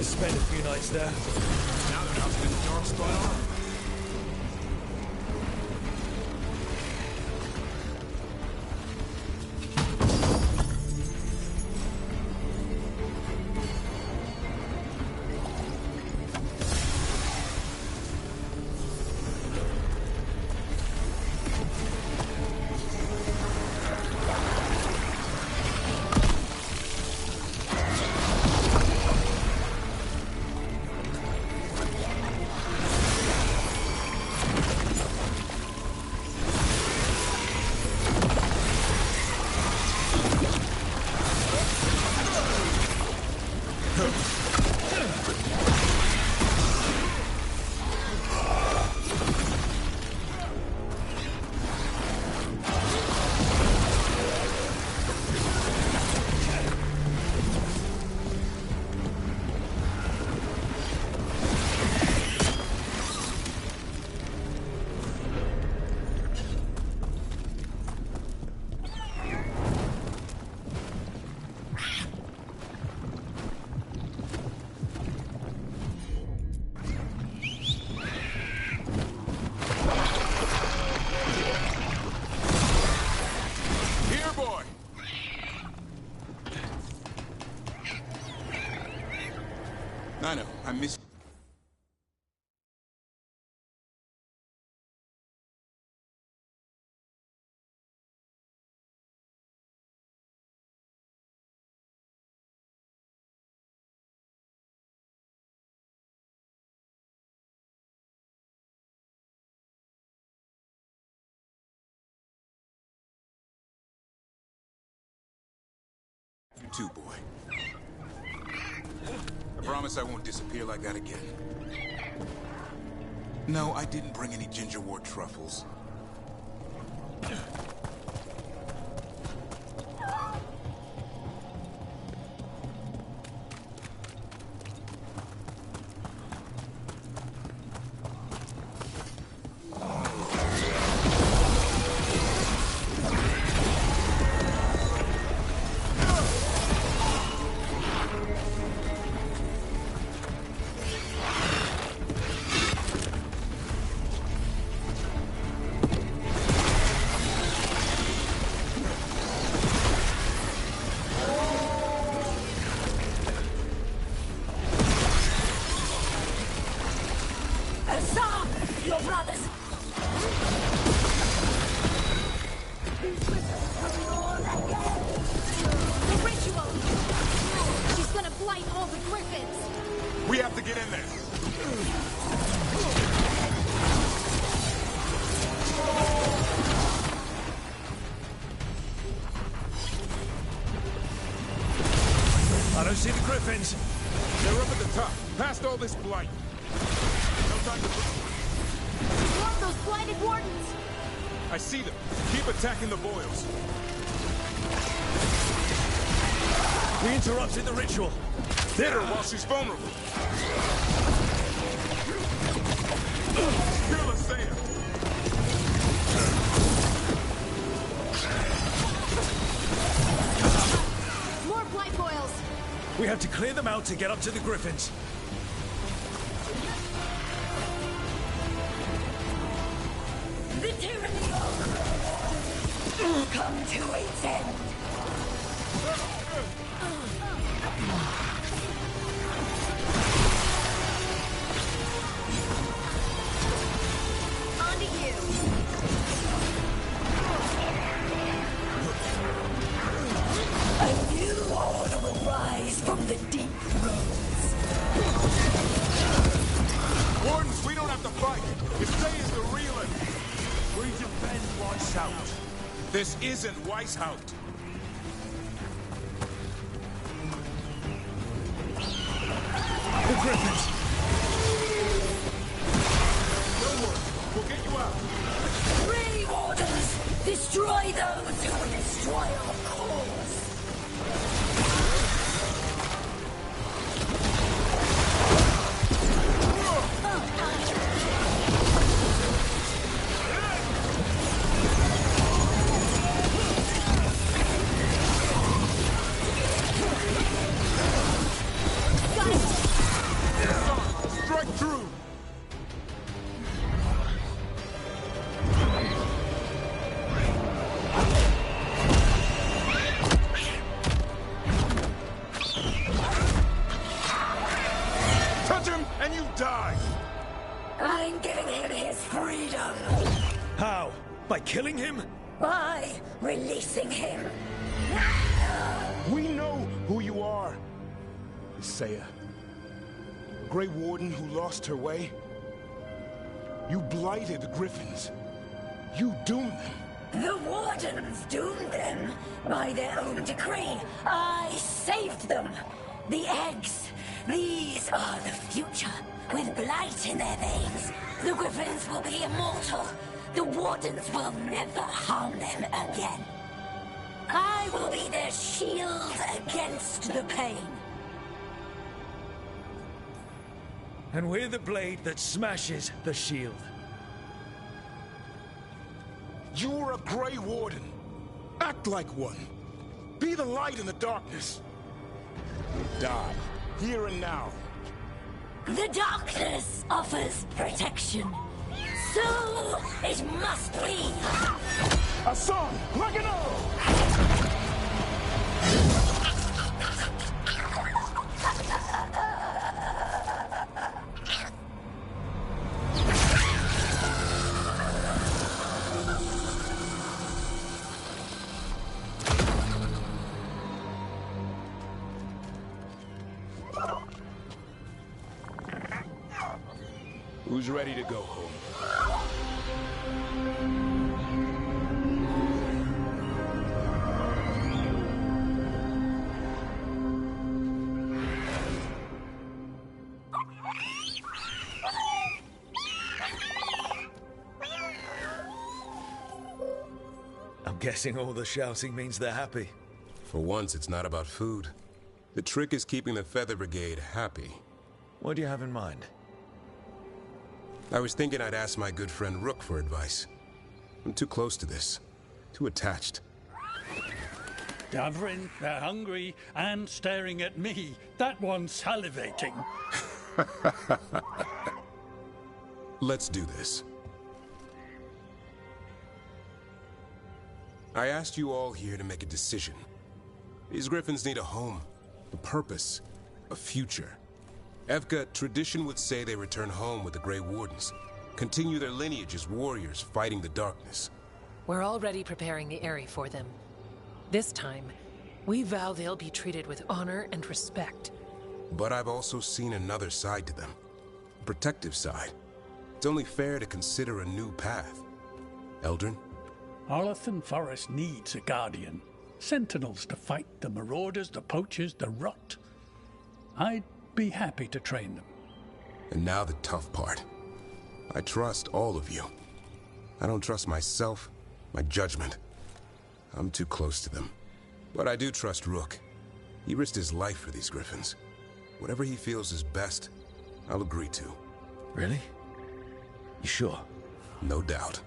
Spent a few nights there. Now they're out in the dark spot. I know, I miss... You too, boy. I promise I won't disappear like that again. No, I didn't bring any gingerwort truffles. See the griffins? They're up at the top, past all this blight. No time to... Warn those blighted wardens! I see them. Keep attacking the boils. We interrupted the ritual. Hit her while she's vulnerable. Kill Asaya. More blight boils! We have to clear them out to get up to the griffins. The tyranny come to its end. On to you. A new order will rise from the deep roads. Wardens, we don't have to fight. Asaya is the real enemy. We defend Weishaupt. This isn't Weishaupt. The griffins! Don't worry, we'll get you out. Grey Wardens, destroy those who will destroy our cause. Strike through! Touch him and you die! I'm giving him his freedom How? By killing him? by releasing him. We know who you are. Asaya. Grey Warden who lost her way. You blighted the Griffins. You doomed them. The Wardens doomed them by their own decree. I saved them. The eggs. These are the future. With blight in their veins, the Griffins will be immortal. The Wardens will never harm them again. I will be their shield against the pain. And we're the blade that smashes the shield. You're a Grey Warden. Act like one. Be the light in the darkness. Die, here and now. The darkness offers protection. So it must be. A song, like an arrow! Who's ready to go home? I'm guessing all the shouting means they're happy. For once, it's not about food. The trick is keeping the Feather Brigade happy. What do you have in mind? I was thinking I'd ask my good friend Rook for advice. I'm too close to this. Too attached. Davrin, they're hungry and staring at me. That one's salivating. Let's do this. I asked you all here to make a decision. These griffins need a home, a purpose, a future. Evka, tradition would say they return home with the Grey Wardens, continue their lineage as warriors fighting the darkness. We're already preparing the Eyrie for them. This time, we vow they'll be treated with honor and respect. But I've also seen another side to them, a protective side. It's only fair to consider a new path. Eldrin? Arlathan Forest needs a guardian. Sentinels to fight the marauders, the poachers, the rot. I'd be happy to train them. And now the tough part. I trust all of you. I don't trust myself, my judgment. I'm too close to them. But I do trust Rook. He risked his life for these griffins. Whatever he feels is best, I'll agree to. Really? You sure? No doubt.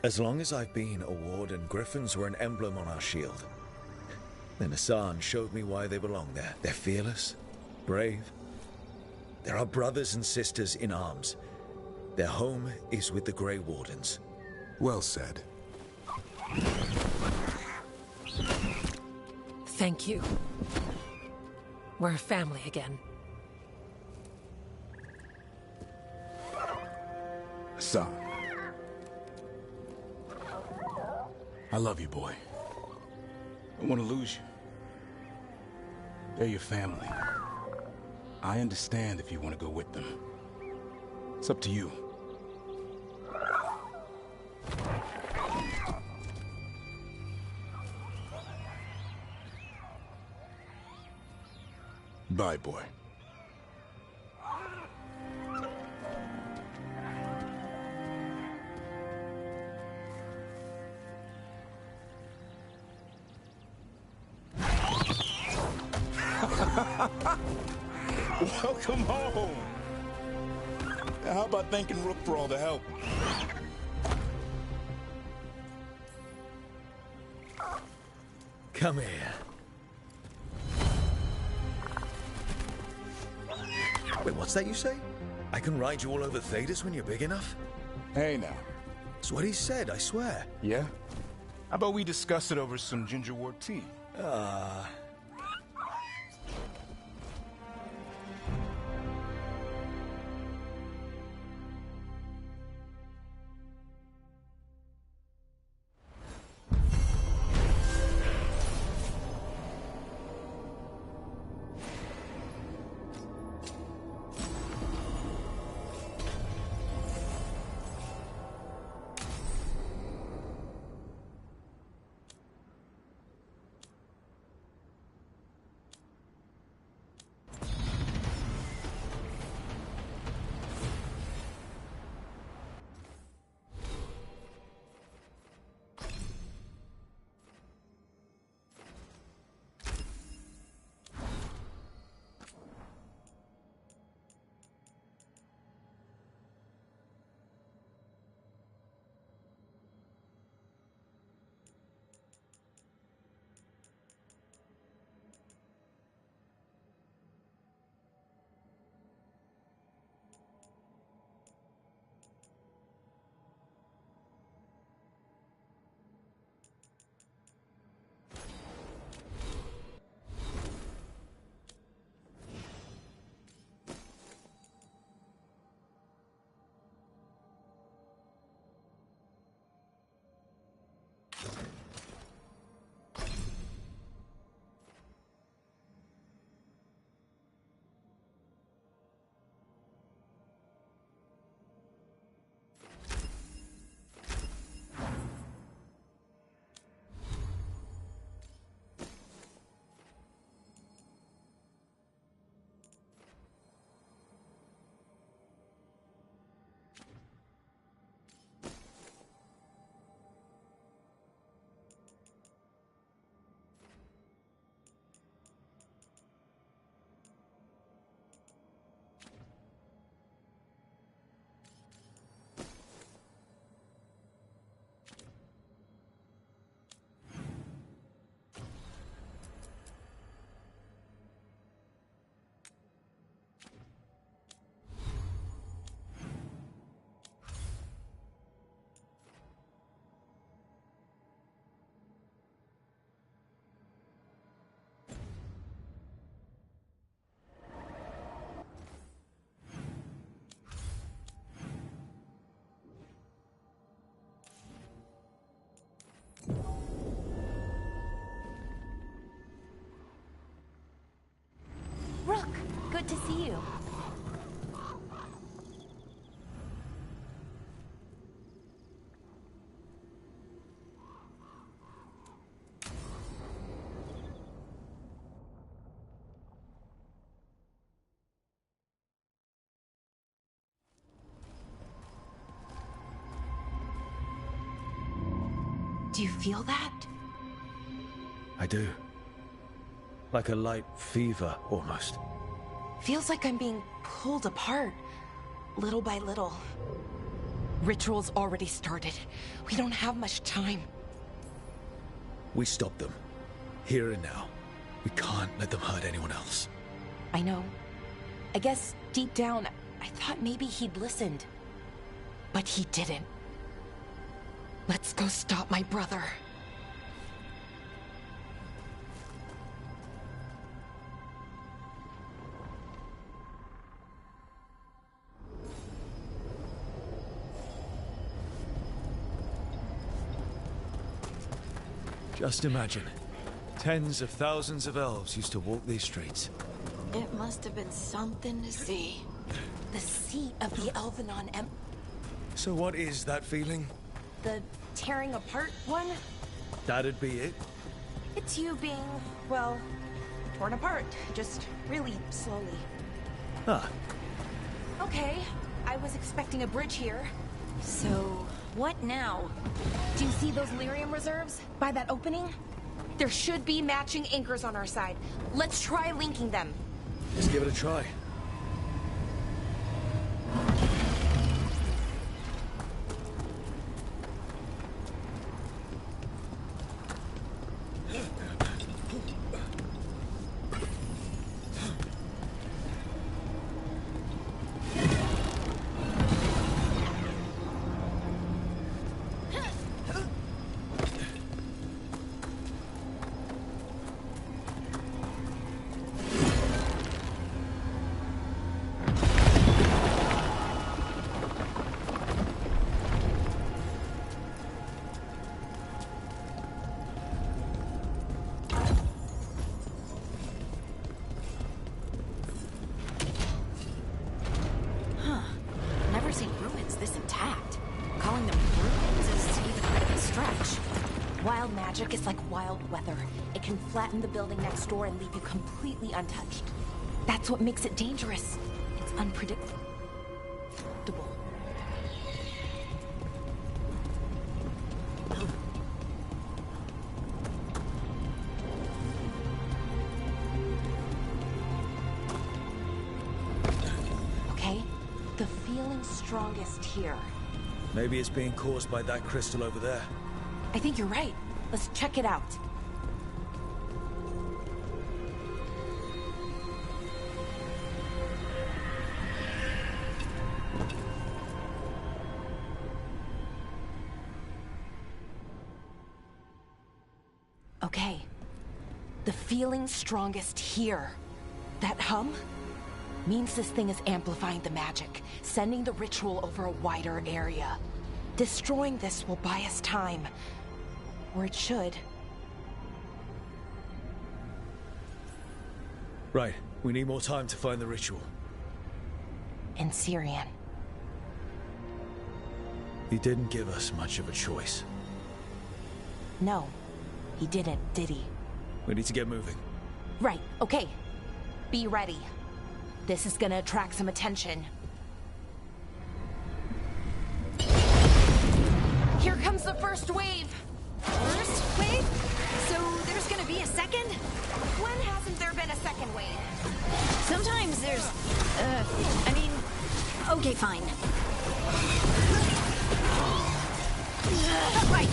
As long as I've been a warden, griffins were an emblem on our shield. Then Hassan showed me why they belong there. They're fearless, brave. They're our brothers and sisters in arms. Their home is with the Grey Wardens. Well said. Thank you. We're a family again. Hassan. I love you, boy. I want to lose you. They're your family. I understand if you want to go with them. It's up to you. Bye, boy. Welcome home. How about thanking Rook for all the help? Come here. Wait, what's that you say? I can ride you all over Thedas when you're big enough? Hey, now. That's what he said, I swear. Yeah? How about we discuss it over some gingerwort tea? see you. Do you feel that? I do. Like a light fever, almost. Feels like I'm being pulled apart, little by little. Ritual's already started. We don't have much time. We stop them. Here and now. We can't let them hurt anyone else. I know. I guess deep down, I thought maybe he'd listened. But he didn't. Let's go stop my brother. Just imagine. Tens of thousands of elves used to walk these streets. It must have been something to see. The seat of the Elvenon So what is that feeling? The tearing apart one? That'd be it? It's you being, well, torn apart. Just really slowly. Ah. Okay, I was expecting a bridge here. So, what now? Do you see those lyrium reserves by that opening? There should be matching anchors on our side. Let's try linking them. Let's give it a try. Magic is like wild weather. It can flatten the building next door and leave you completely untouched. That's what makes it dangerous. It's unpredictable. Okay, the feeling's strongest here. Maybe it's being caused by that crystal over there. I think you're right. Let's check it out. Okay. The feeling's strongest here. That hum means this thing is amplifying the magic, sending the ritual over a wider area. Destroying this will buy us time. Or it should. Right. We need more time to find the ritual. And Syrian. He didn't give us much of a choice. No, he didn't, did he? We need to get moving. Right, okay. Be ready. This is gonna attract some attention. Here comes the first wave! First wave? So there's gonna be a second? When hasn't there been a second wave? Sometimes there's, okay, fine. Right.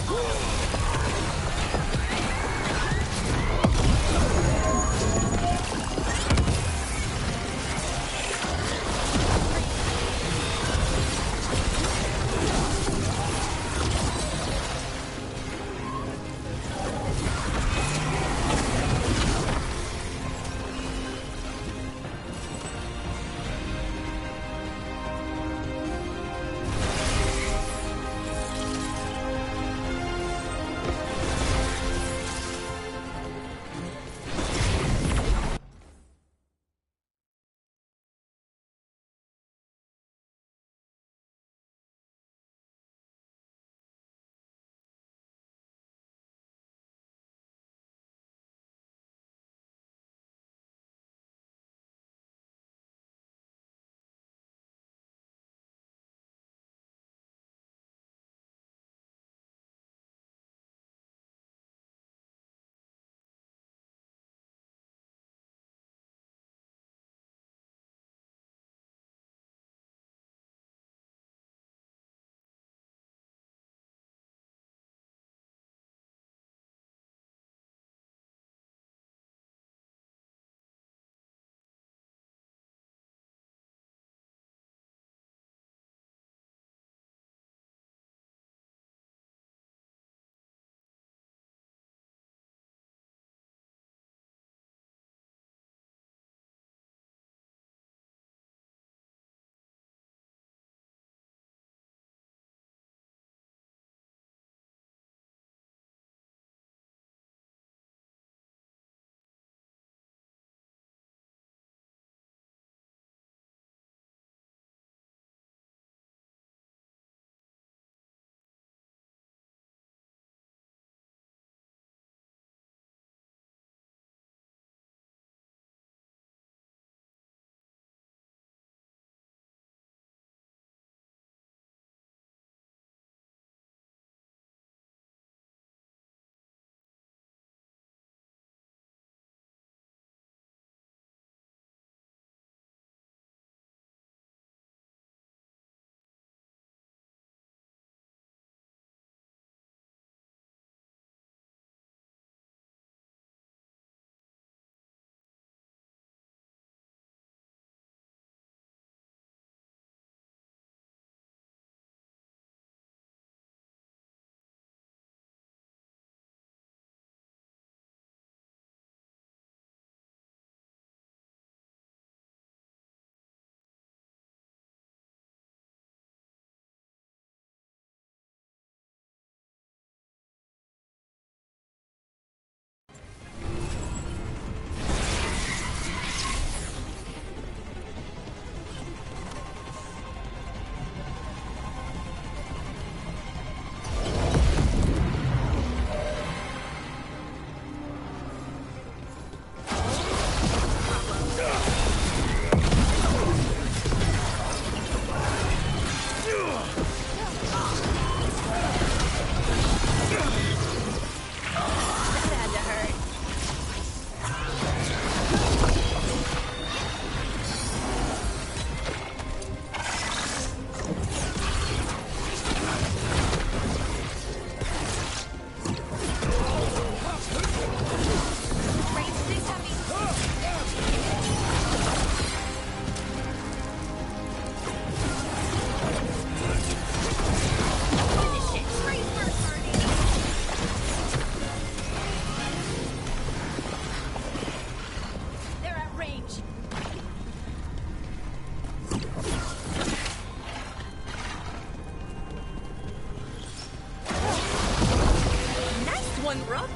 one, Rook?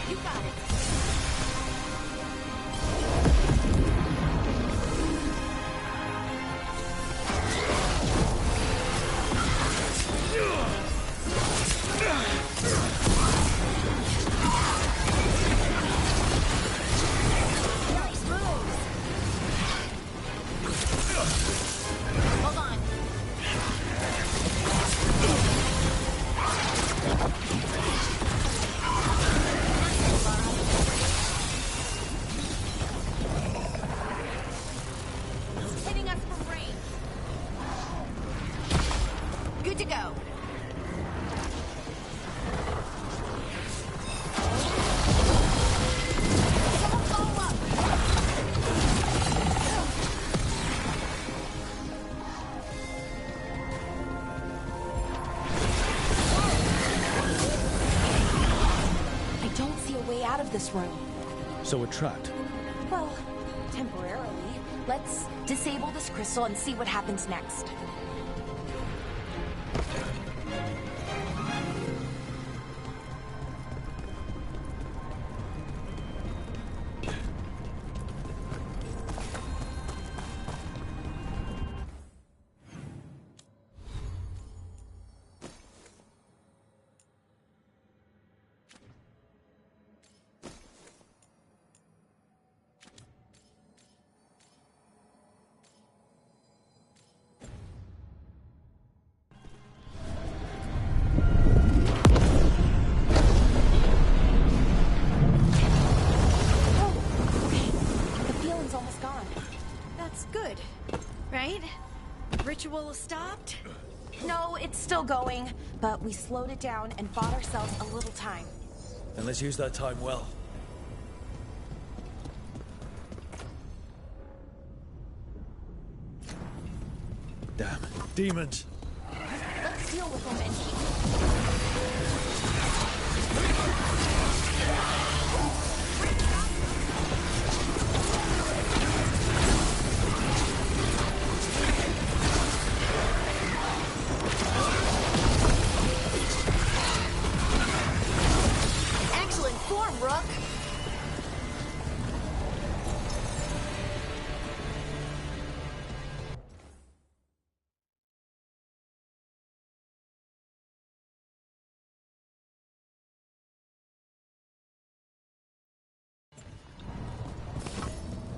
You got it. Nice moves. Hold on. Hitting us from range. Good to go. Someone follow up. I don't see a way out of this room. So we're trapped. Well, temporarily. Let's disable this crystal and see what happens next. The feeling's almost gone. That's good, right? Ritual stopped? No, it's still going, but we slowed it down and bought ourselves a little time. Then let's use that time well. Damn, demons! Let's deal with them and keep... Excellent form, Rook.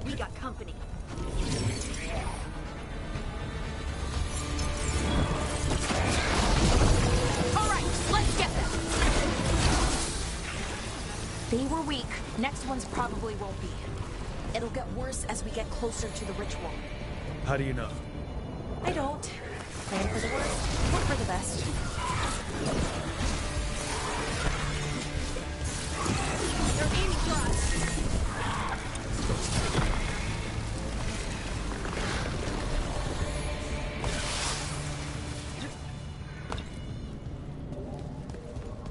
We got company. All right, let's get them. They were weak. Next ones probably won't be. It'll get worse as we get closer to the ritual. How do you know? I don't. Plan for the worst, hope for the best. They're aiming for us.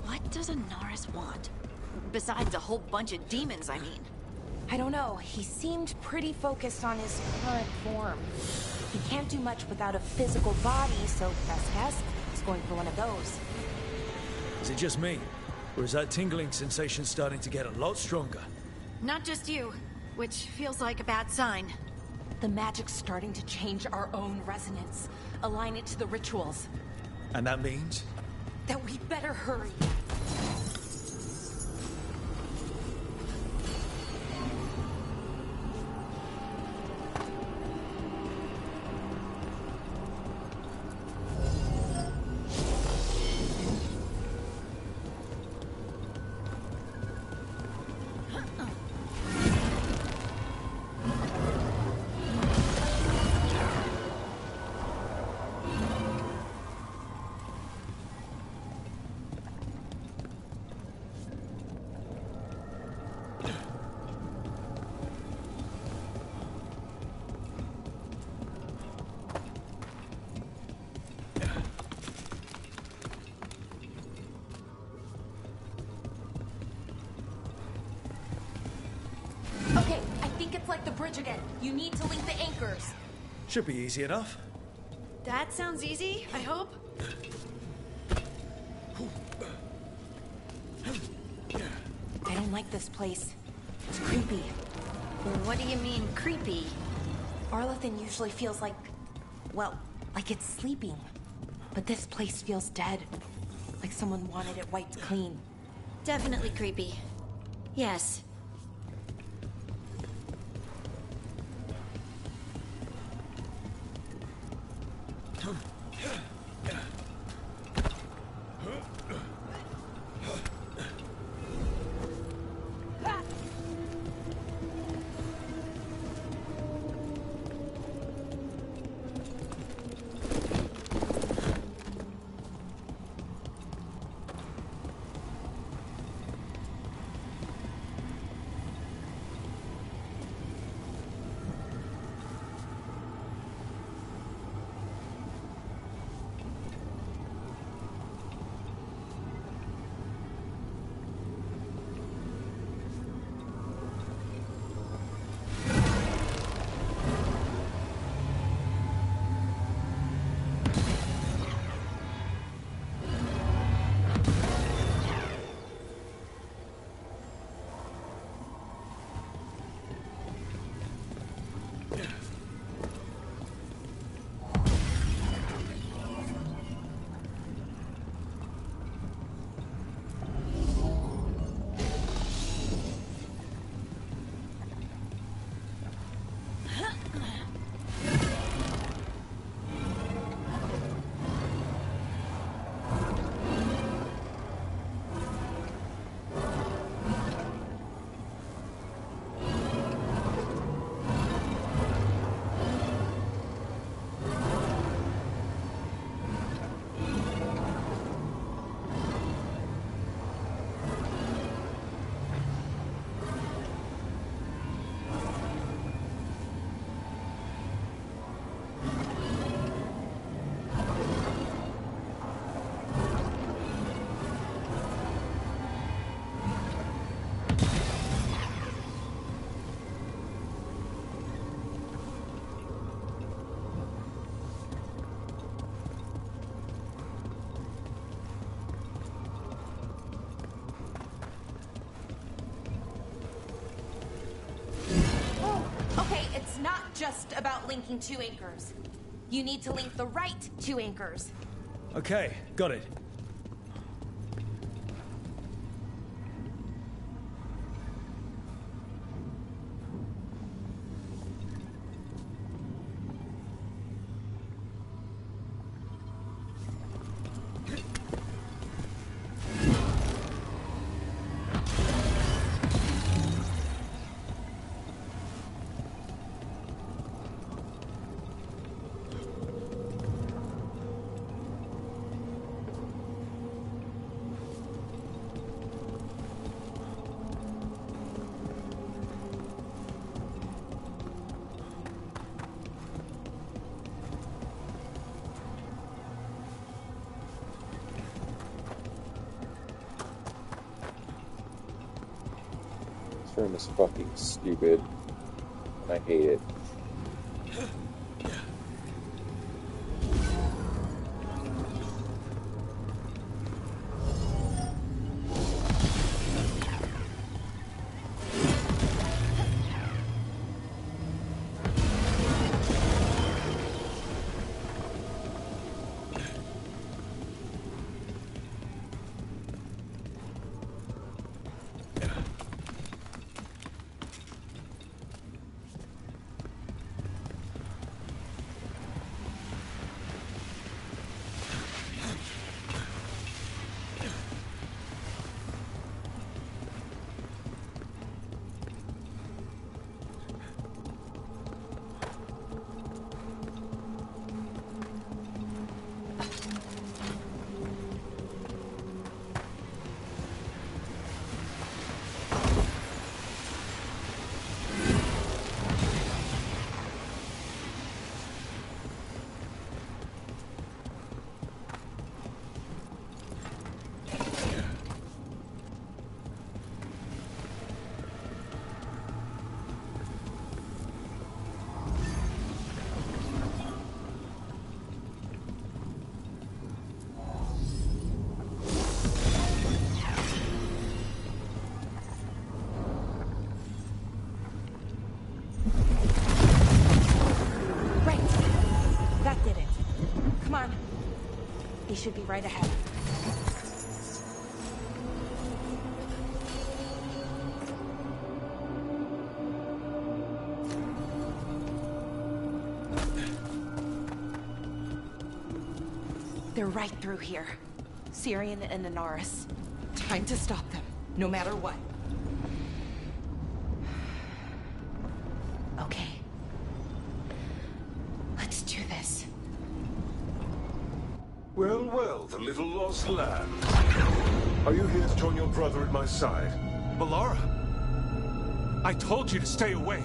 What does Anaris want? Besides a whole bunch of demons, I mean. I don't know. He seemed pretty focused on his current form. He can't do much without a physical body, so best guess, he's going for one of those. Is it just me? Or is that tingling sensation starting to get a lot stronger? Not just you, which feels like a bad sign. The magic's starting to change our own resonance, align it to the rituals. And that means? That we'd better hurry. start the bridge again. You need to link the anchors. Should be easy enough. That sounds easy, I hope. I don't like this place. It's creepy. What do you mean, creepy? Arlathan usually feels like... well, like it's sleeping. But this place feels dead. Like someone wanted it wiped clean. Definitely creepy. Yes. Not just about linking two anchors. You need to link the right two anchors. Okay, got it. This room is fucking stupid, and I hate it. They should be right ahead. They're right through here. Syrian and Inaris. Time to stop them, no matter what. Okay. Let's do this. Well, well, the little lost lamb. Are you here to join your brother at my side? Melara! I told you to stay away.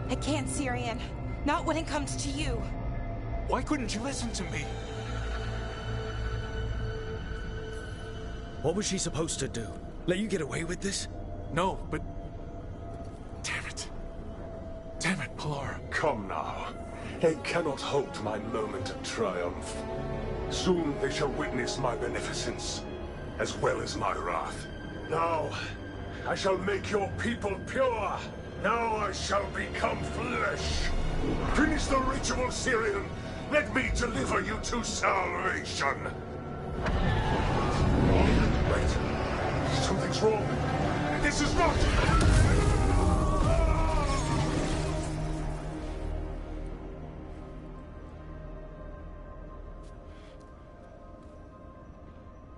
I can't, Syrian. Not when it comes to you. Why couldn't you listen to me? What was she supposed to do? Let you get away with this? No, but... Damn it. Damn it, Melara. Come now. They cannot halt my moment of triumph. Soon they shall witness my beneficence, as well as my wrath. Now, I shall make your people pure. Now I shall become flesh. Finish the ritual, Syrian. Let me deliver you to salvation. Wait. Something's wrong. This is not...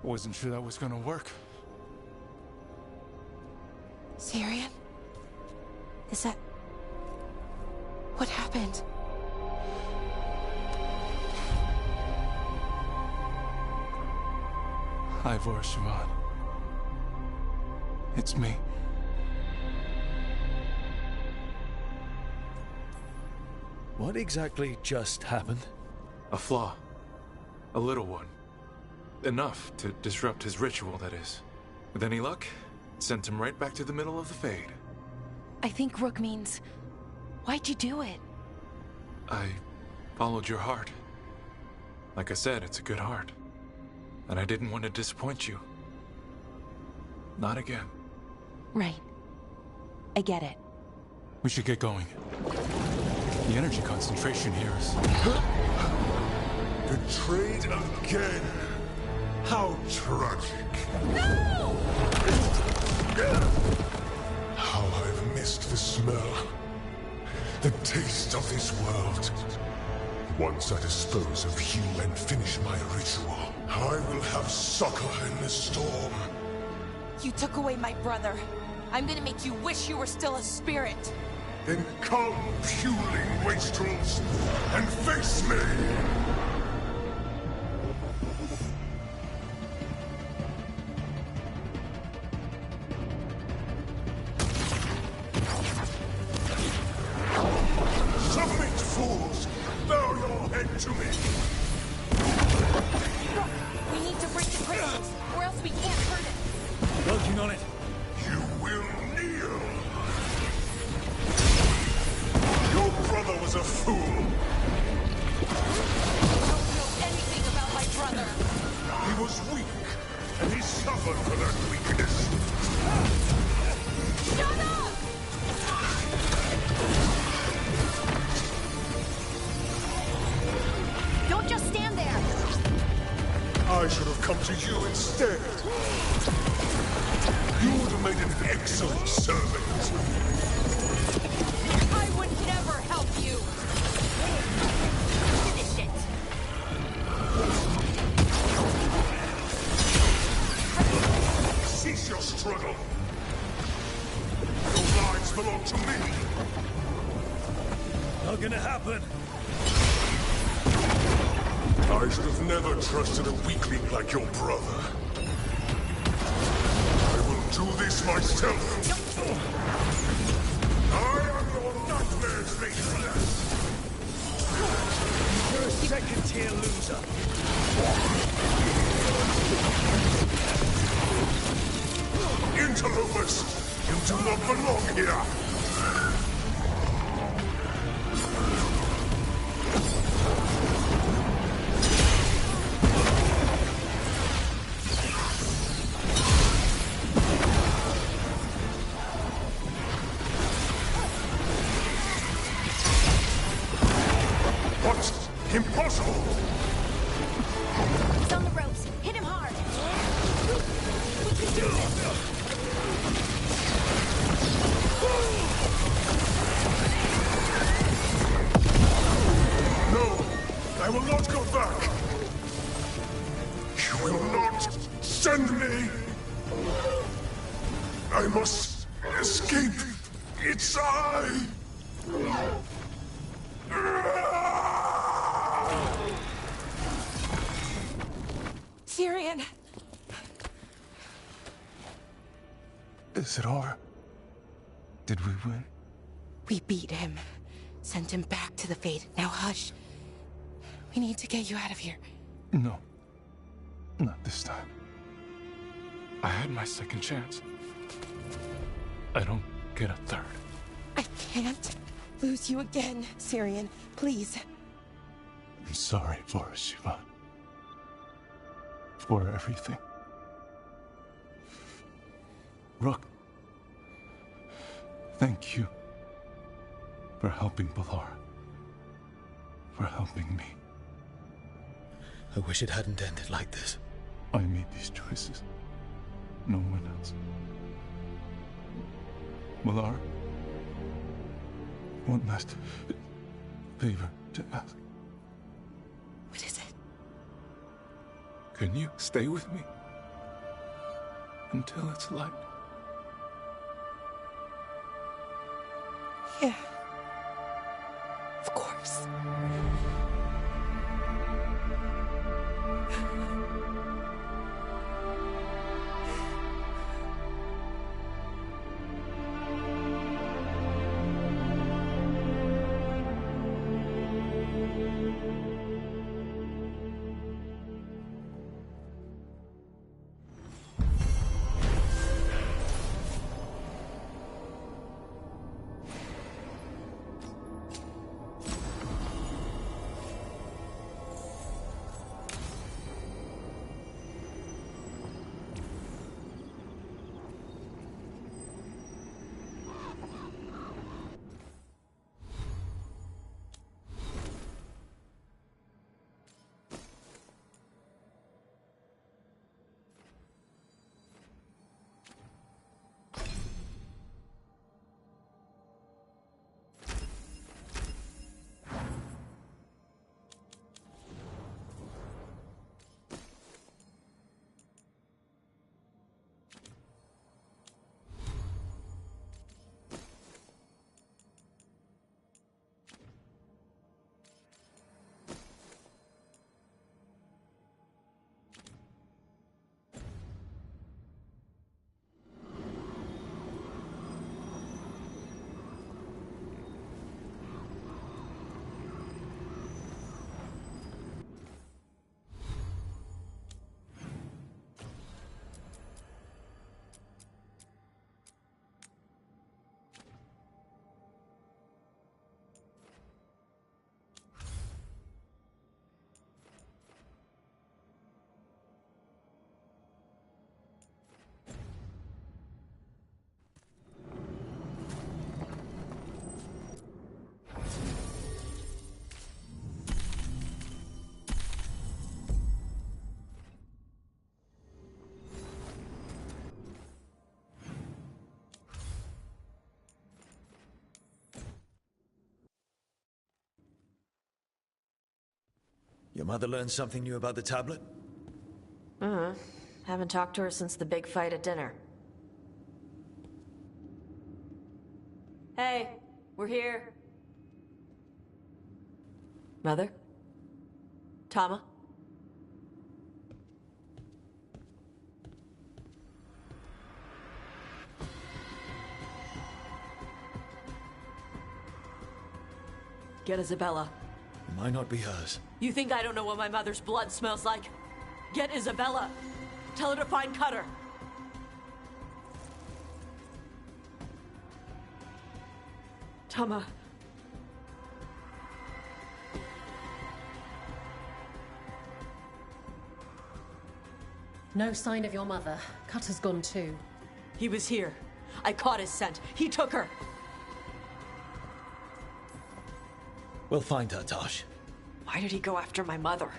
Wasn't sure that was gonna work. Syrian? Is that... What happened? Ivor Siobhan. It's me. What exactly just happened? A flaw. A little one. Enough to disrupt his ritual, that is. With any luck, it sent him right back to the middle of the Fade. I think Rook means... Why'd you do it? I followed your heart. Like I said, it's a good heart. And I didn't want to disappoint you. Not again. Right. I get it. We should get going. The energy concentration here is... Betrayed again. How tragic. No! How I've missed the smell. The taste of this world. Once I dispose of you and finish my ritual, I will have succor in the storm. You took away my brother. I'm gonna make you wish you were still a spirit. Then come, puling wastrels, and face me! Submit, fools! Bow your head to me! We need to break the crystals, or else we can't hurt it. Working on it. You will kneel! Your brother was a fool! You don't know anything about my brother. He was weak, and he suffered for that weakness. Shut up! Don't just stand there! I should have come to you instead. You would have made an excellent servant. I would never help you! Finish it! Cease your struggle. Your lives belong to me. Not gonna happen. I should have never trusted a weakling like your brother. I will do this myself. I am your nightmares made flesh. You're a second-tier loser. Interlopers, you do not belong here. What? Impossible! He's on the ropes. Hit him hard. We can do this. No! I will not go back! You will not send me! I must escape its eye! Tyrion! Is it over? Did we win? We beat him. Sent him back to the Fade. Now hush. We need to get you out of here. No. Not this time. I had my second chance. I don't get a third. I can't lose you again, Tyrion. Please. I'm sorry for Siobhan. For everything. Rook. Thank you. For helping Balara. For helping me. I wish it hadn't ended like this. I made these choices. No one else. Balara, one last favor to ask. What is it? Can you stay with me? Until it's light? Yeah. Of course. Your mother learned something new about the tablet? Haven't talked to her since the big fight at dinner. Hey, we're here. Mother? Tama? Get Isabella. It might not be hers. You think I don't know what my mother's blood smells like? Get Isabella. Tell her to find Cutter. Tama. No sign of your mother. Cutter's gone too. He was here. I caught his scent. He took her. We'll find her, Tosh. Why did he go after my mother?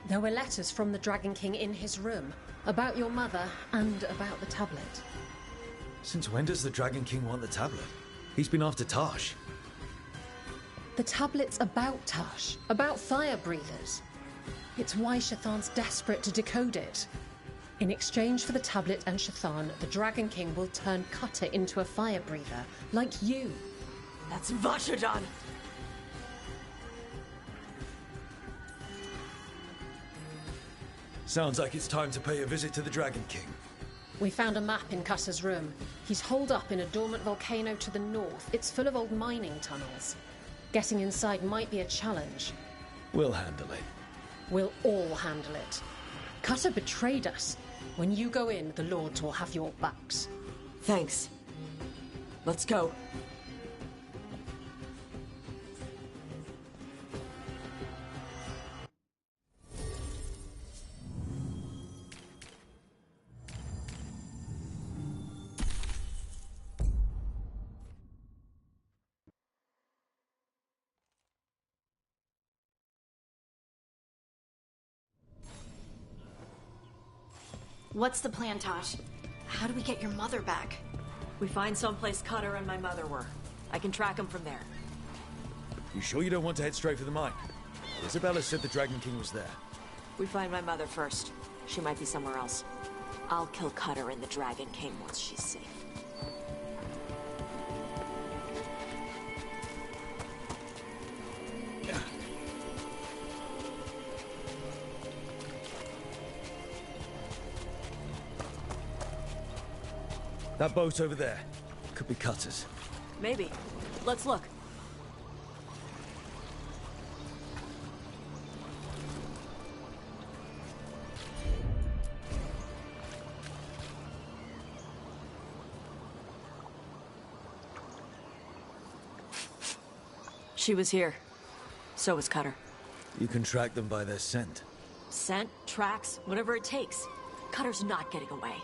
There were letters from the Dragon King in his room, about your mother and about the tablet. Since when does the Dragon King want the tablet? He's been after Tosh. The tablet's about Tosh, about fire breathers. It's why Shathan's desperate to decode it. In exchange for the tablet and Shathan, the Dragon King will turn Cutter into a fire breather, like you. That's Vashadan! Sounds like it's time to pay a visit to the Dragon King. We found a map in Cutter's room. He's holed up in a dormant volcano to the north. It's full of old mining tunnels. Getting inside might be a challenge. We'll handle it. We'll all handle it. Cutter betrayed us. When you go in, the Lords will have your backs. Thanks. Let's go. What's the plan, Tosh? How do we get your mother back? We find someplace Cutter and my mother were. I can track them from there. You sure you don't want to head straight for the mine? Isabella said the Dragon King was there. We find my mother first. She might be somewhere else. I'll kill Cutter and the Dragon King once she's safe. That boat over there. Could be Cutter's. Maybe. Let's look. She was here. So was Cutter. You can track them by their scent. Scent, tracks, whatever it takes. Cutter's not getting away.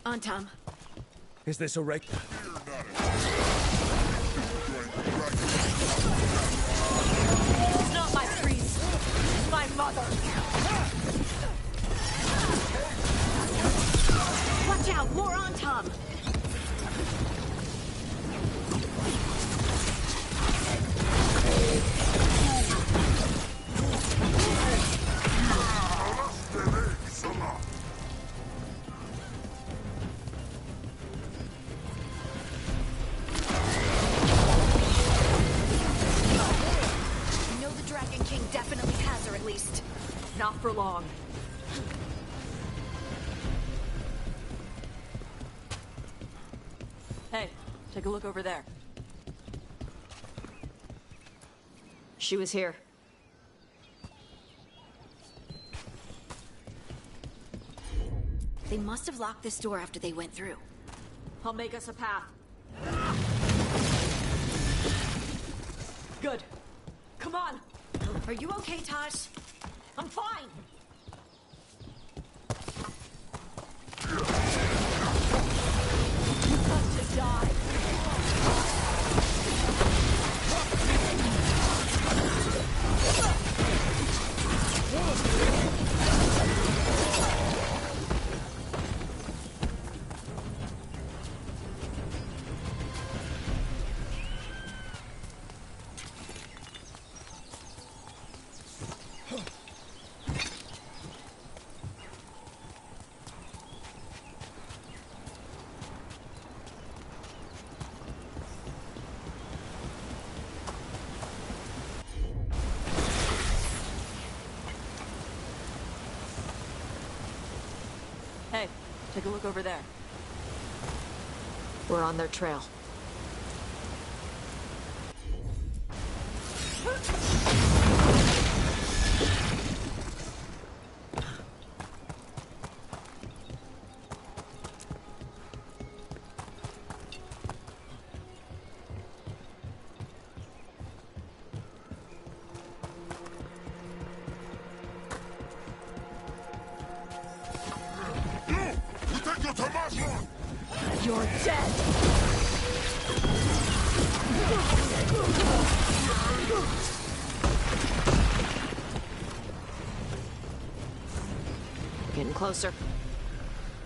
On, Tom. Is this a wreck? It's not my priest. It's my mother. Watch out! More on, Tom! Not for long. Hey, take a look over there. She was here. They must have locked this door after they went through. I'll make us a path. Good. Come on. Are you okay, Tosh? I'm fine. You have to die. Hey, take a look over there. We're on their trail. You're dead! Getting closer.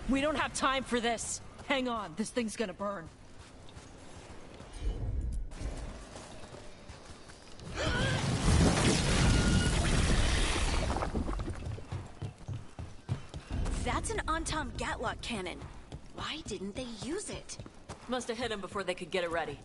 We don't have time for this. Hang on, this thing's gonna burn. That's an Antam Gatlock cannon. Why didn't they use it? Must have hit him before they could get it ready.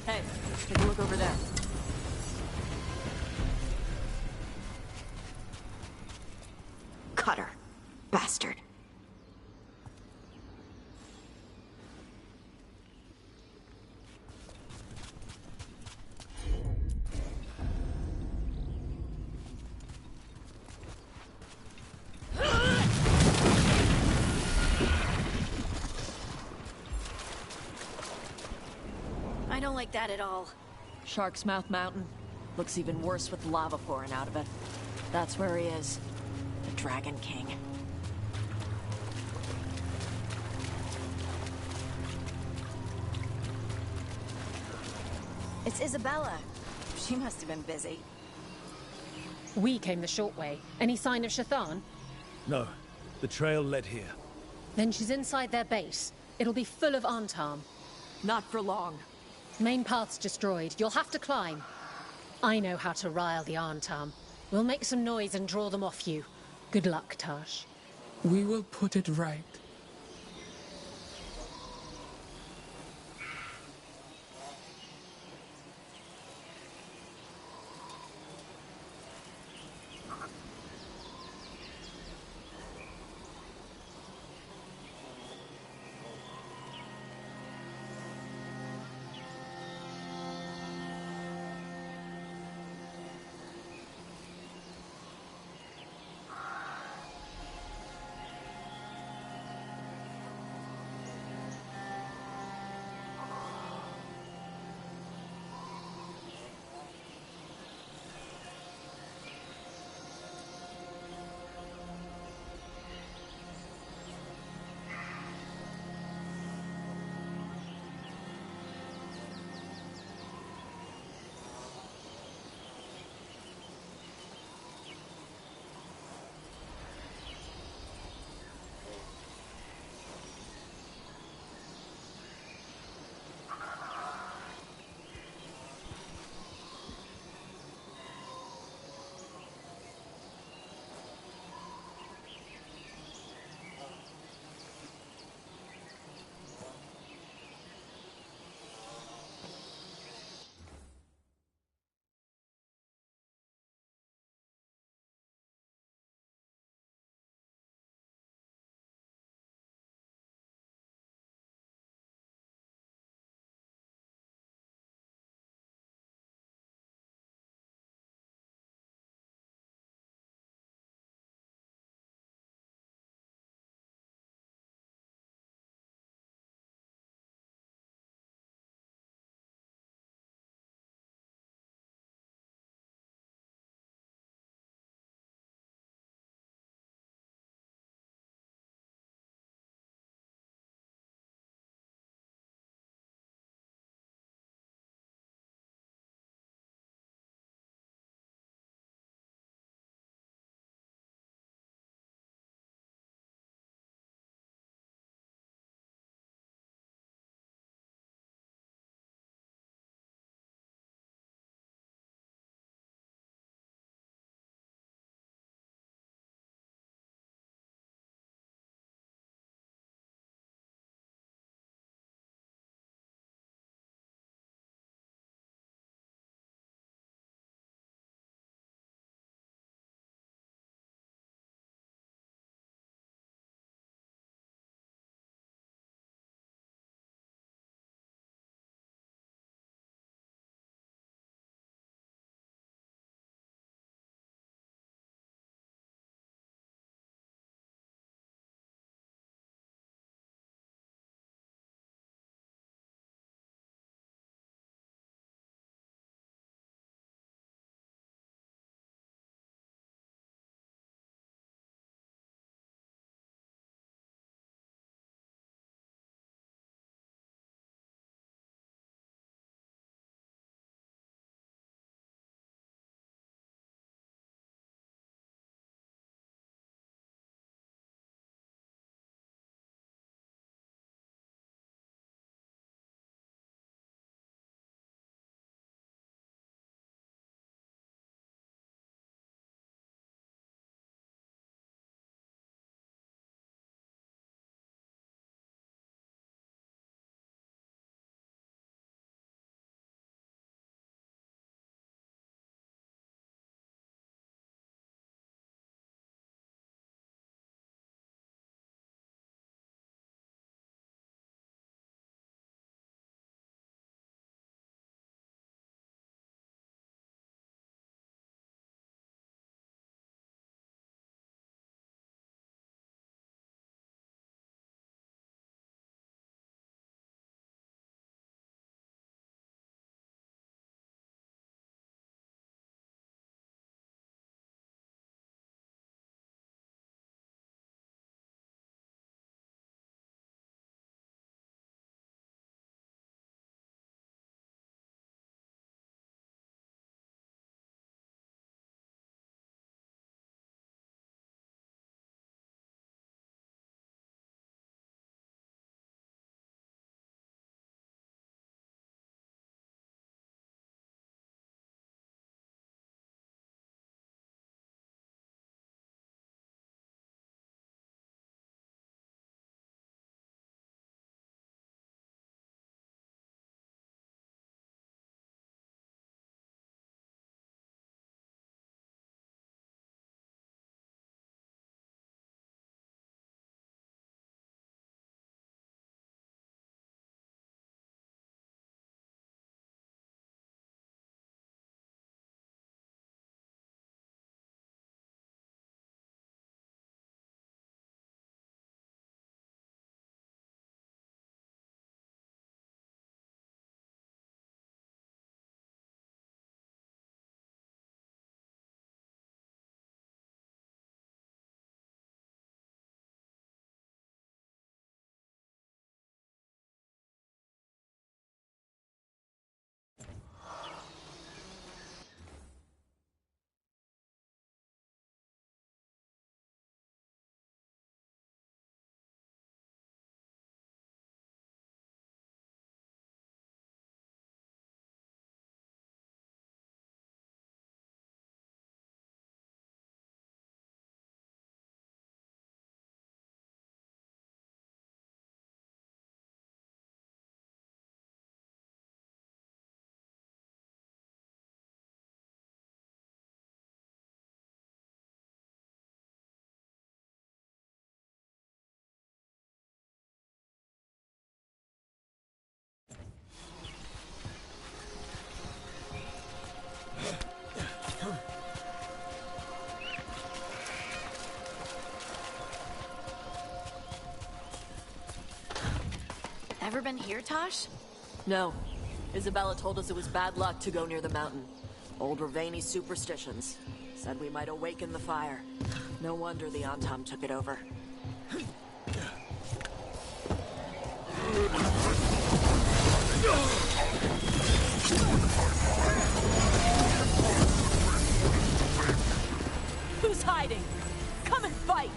Hey, take a look over there. Cutter. Bastard. I don't like that at all. Shark's Mouth Mountain. Looks even worse with lava pouring out of it. That's where he is. The Dragon King. It's Isabella. She must have been busy. We came the short way. Any sign of Shathan? No. The trail led here. Then she's inside their base. It'll be full of Antam. Not for long. Main path's destroyed. You'll have to climb. I know how to rile the Antam. We'll make some noise and draw them off you. Good luck, Tash. We will put it right. ever been here, Tosh? No. Isabella told us it was bad luck to go near the mountain. Old Ravani superstitions. Said we might awaken the fire. No wonder the Antam took it over. Who's hiding? Come and fight!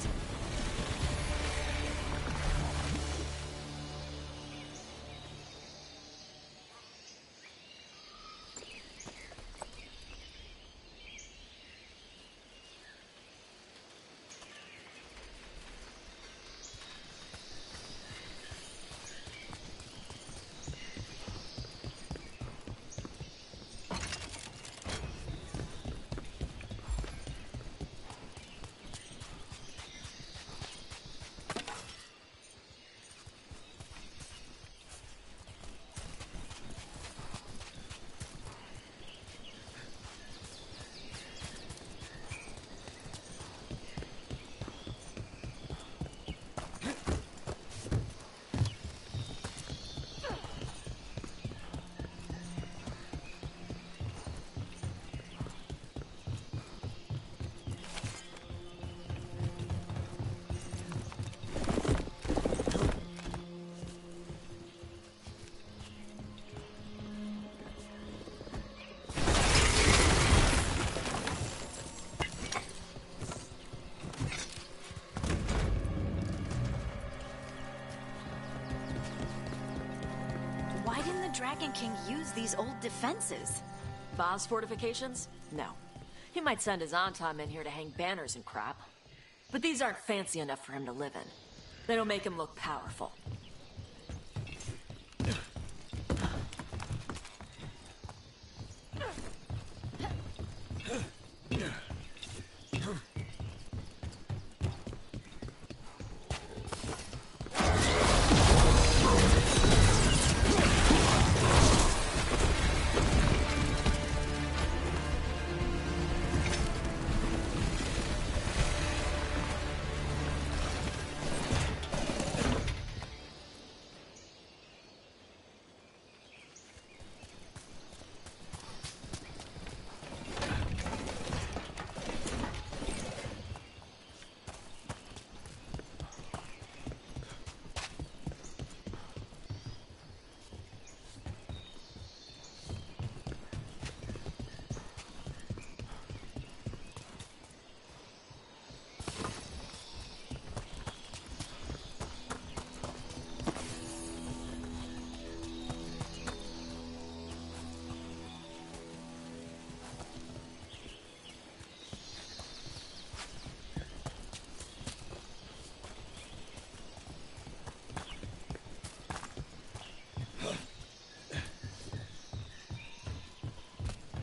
Dragon King use these old defenses? Vaz fortifications? No. He might send his Antam in here to hang banners and crap. But these aren't fancy enough for him to live in. They don't make him look powerful.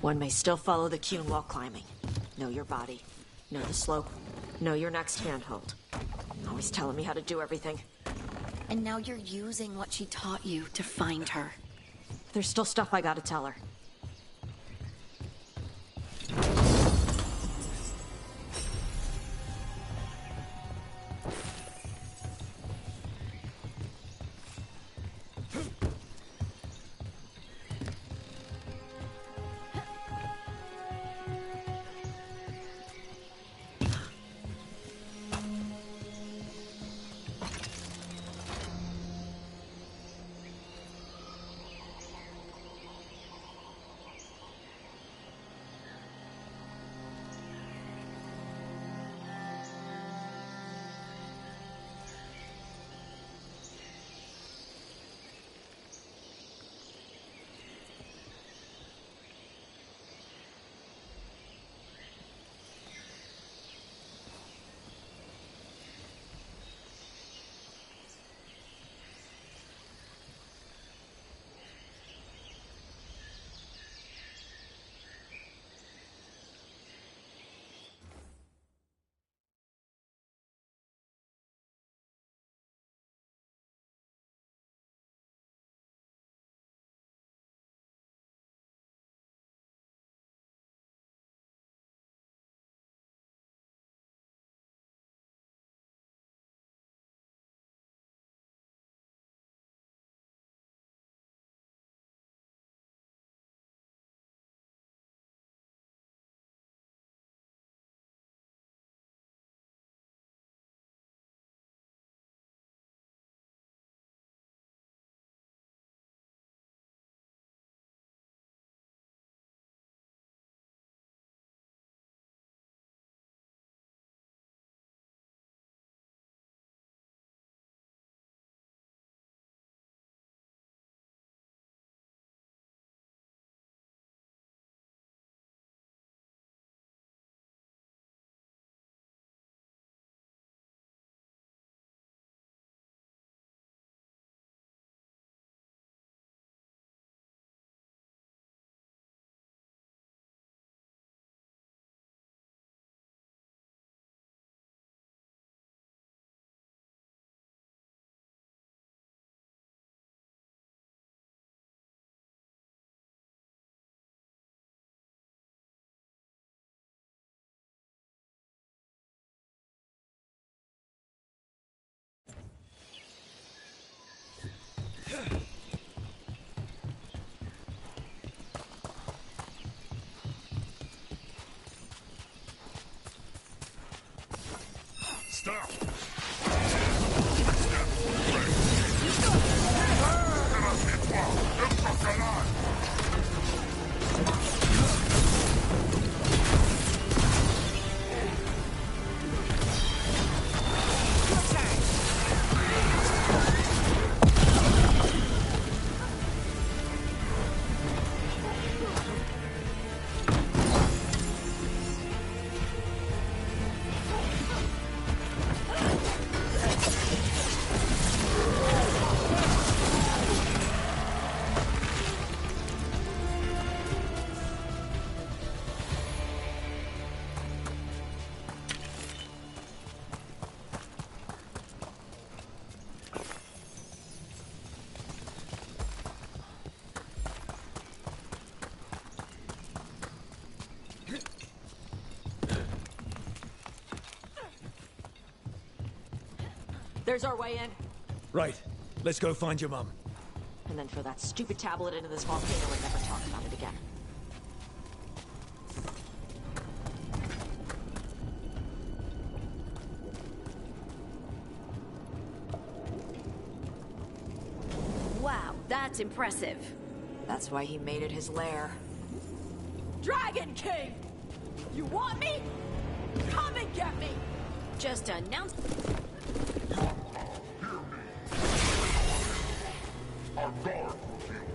One may still follow the Qun while climbing. Know your body. Know the slope. Know your next handhold. Always telling me how to do everything. And now you're using what she taught you to find her. There's still stuff I gotta tell her. Here's our way in. Right. Let's go find your mum. And then throw that stupid tablet into this volcano and never talk about it again. Wow, that's impressive. That's why he made it his lair. Dragon King! You want me? Come and get me! Just announce... Our guard will heal.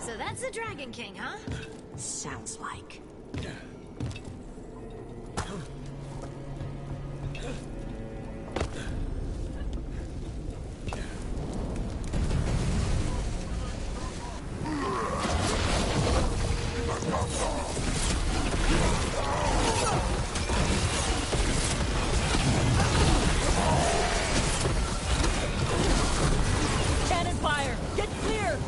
So that's the Dragon King, huh? Sounds like. Cannon fire! Get clear!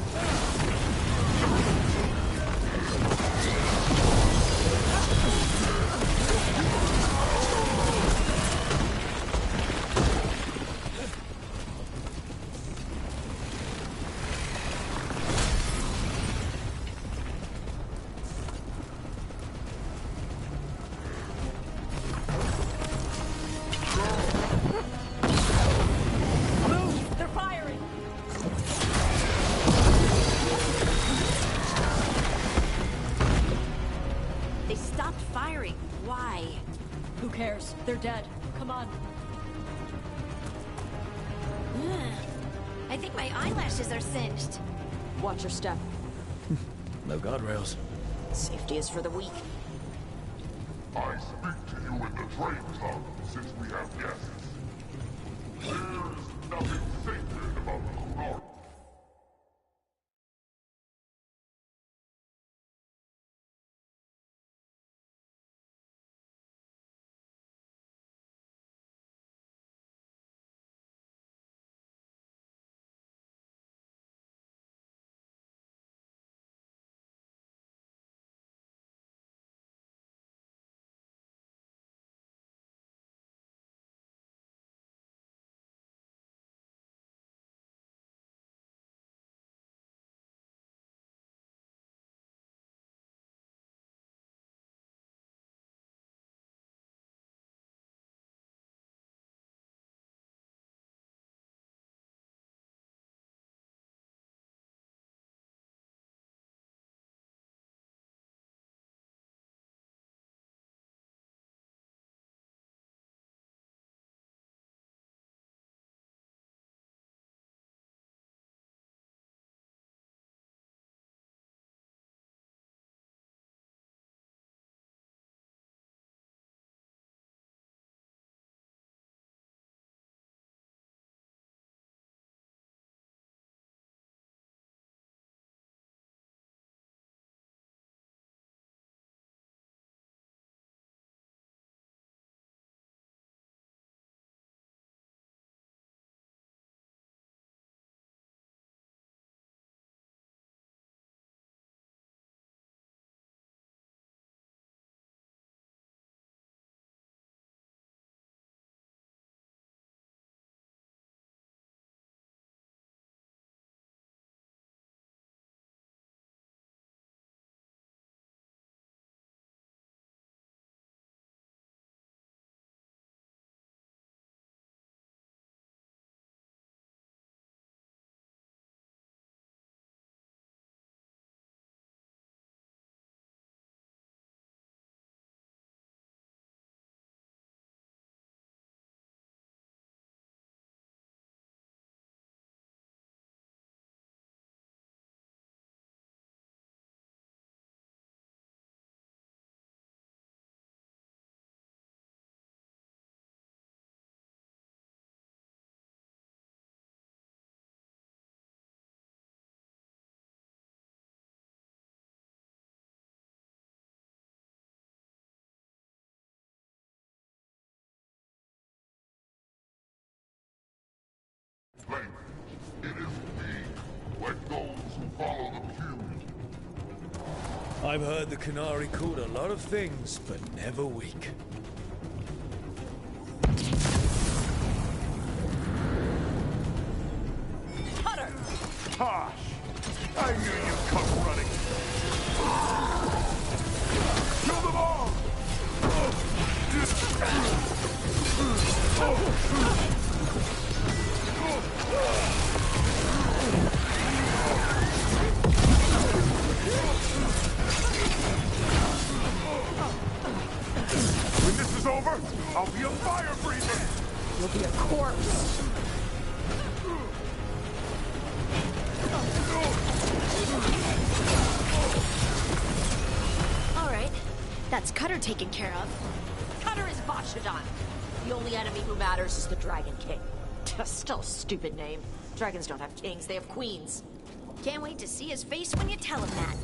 Move! They're firing! They stopped firing. Why? Who cares? They're dead. Come on. I think my eyelashes are singed. Watch your step. No guardrails. Safety is for the weak. I speak to you in the train tongue, since we have guests. There's nothing sacred about the Kunari. Blake, it is weak, like those who follow the cube. I've heard the Kunari called a lot of things, but never weak. Tosh! I knew you'd come running. Kill them all! When this is over, I'll be a fire breather! You'll be a corpse. All right. That's Cutter taken care of. Cutter is Vashadan. The only enemy who matters is the Dragon King. Still a stupid name. Dragons don't have kings, they have queens. Can't wait to see his face when you tell him that.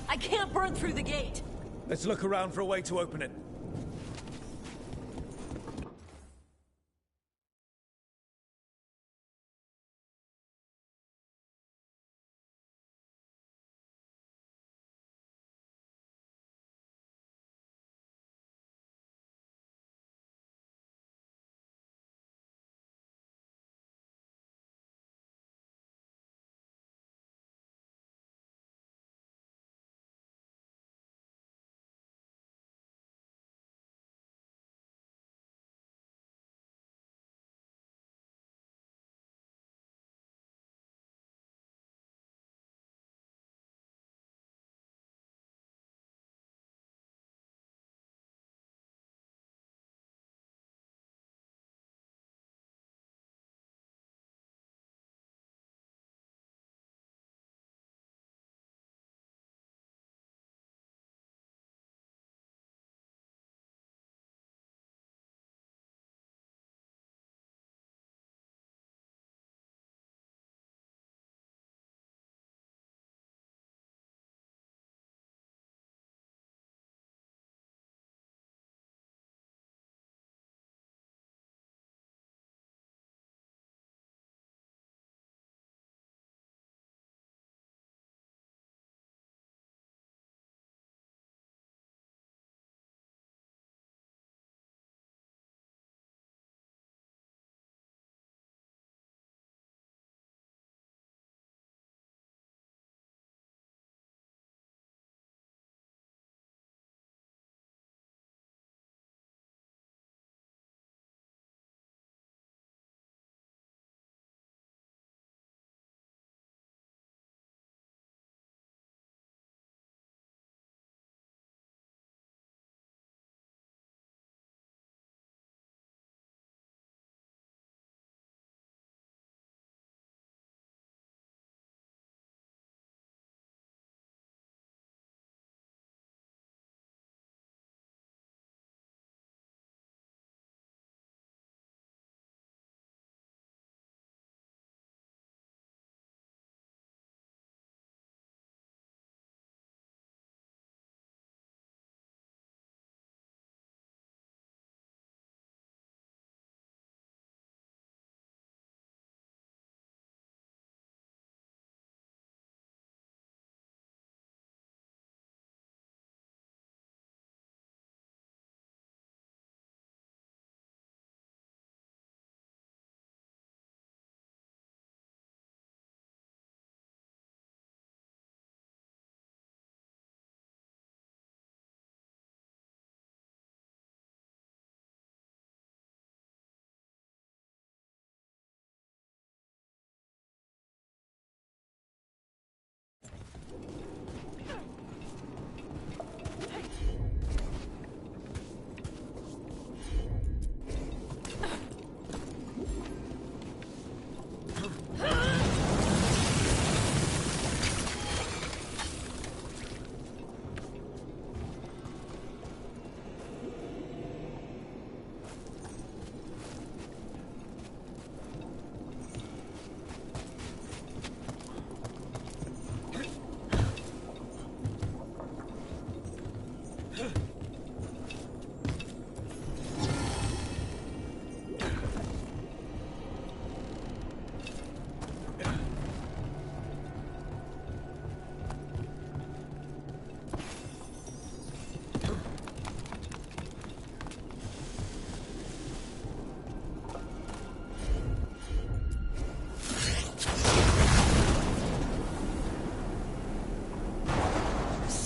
I can't burn through the gate. Let's look around for a way to open it.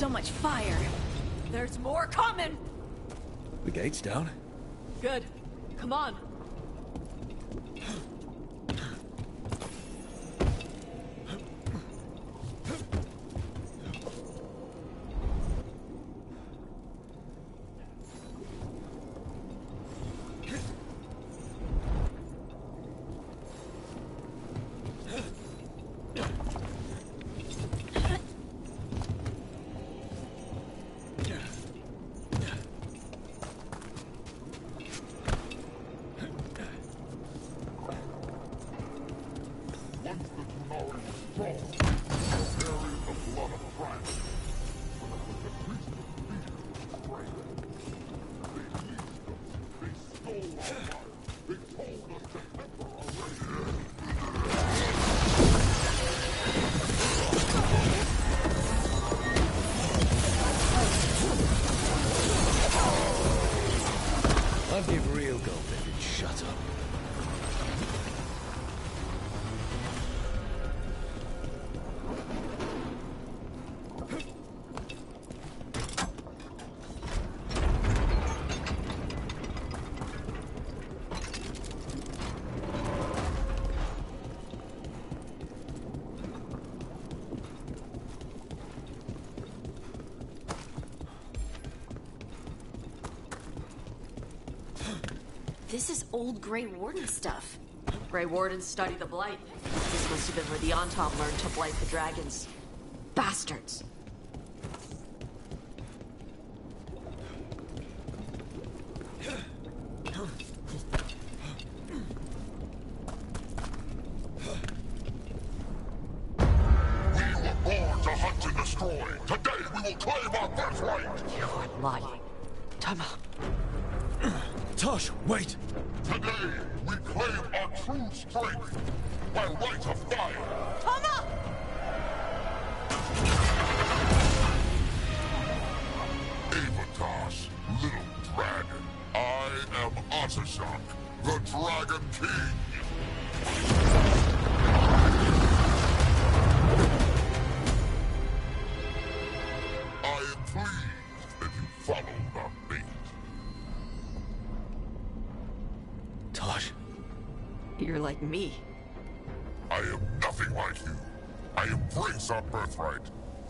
so much fire. There's more coming! The gate's down. Good. Come on. I'll give real gold if it shut up. This is old Grey Warden stuff. Grey Wardens study the Blight. This must have been where the Antom learned to blight the dragons. Bastards. We were born to hunt and destroy. Today we will claim our birthright. You are lying. Tama. Tosh, wait! Today we claim our true strength by right of fire. Tama! Avatosh, little dragon. I am Ottershok, the Dragon King. I am pleased that you followed our fate. Tosh. You're like me. I am nothing like you. I embrace our birthright.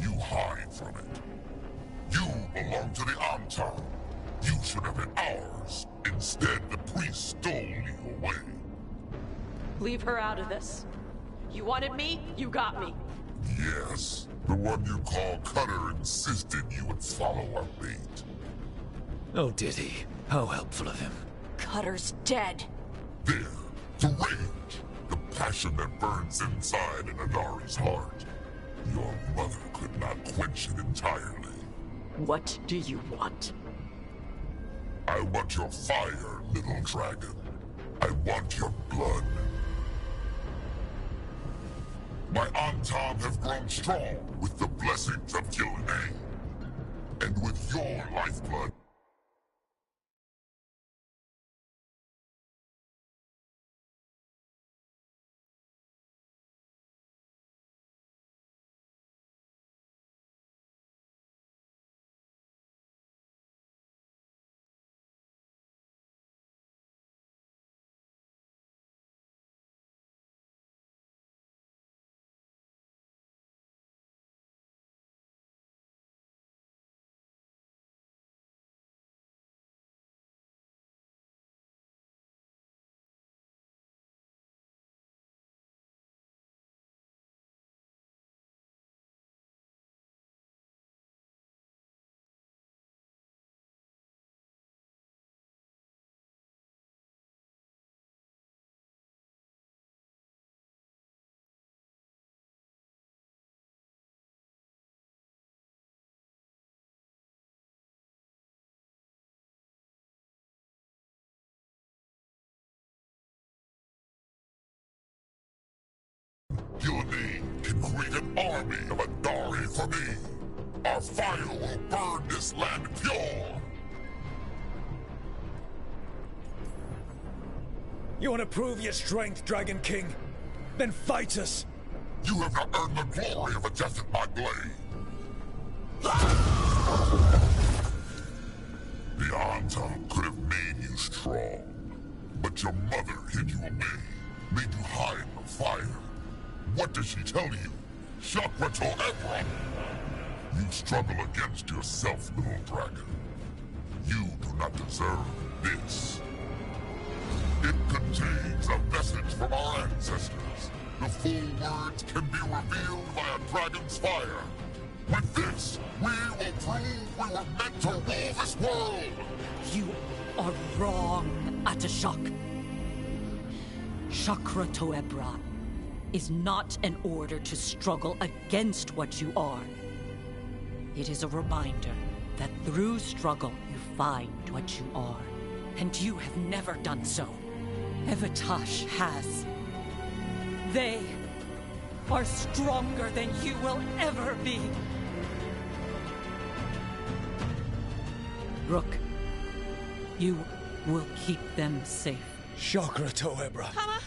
You hide from it. You belong to the Antom. You should have been ours. Instead, the priest stole you away. Leave her out of this. You wanted me, you got me. Yes, the one you call Cutter insisted you would follow our bait. Oh, did he? How helpful of him. Cutter's dead. There, the rage, the passion that burns inside an Adari's heart. Your mother could not quench it entirely. What do you want? I want your fire, little dragon. I want your blood. My Antom have grown strong with the blessings of Gilnean. And with your lifeblood, Gilnean can create an army of Adari for me. Our fire will burn this land pure. You want to prove your strength, Dragon King? Then fight us! You have not earned the glory of a death at my blade. The Anton could have made you strong, but your mother hid you away, made you hide in the fire. What does she tell you? Chakra to Ebra! You struggle against yourself, little dragon. You do not deserve this. It contains a message from our ancestors. The full words can be revealed by a dragon's fire. With this, we will prove we were meant to rule this world! You are wrong, Atashak. Chakra Toebra is not an order to struggle against what you are. It is a reminder that through struggle you find what you are. And you have never done so. Evatash has. They are stronger than you will ever be. Rook, you will keep them safe. Chakra Toebra. Tama!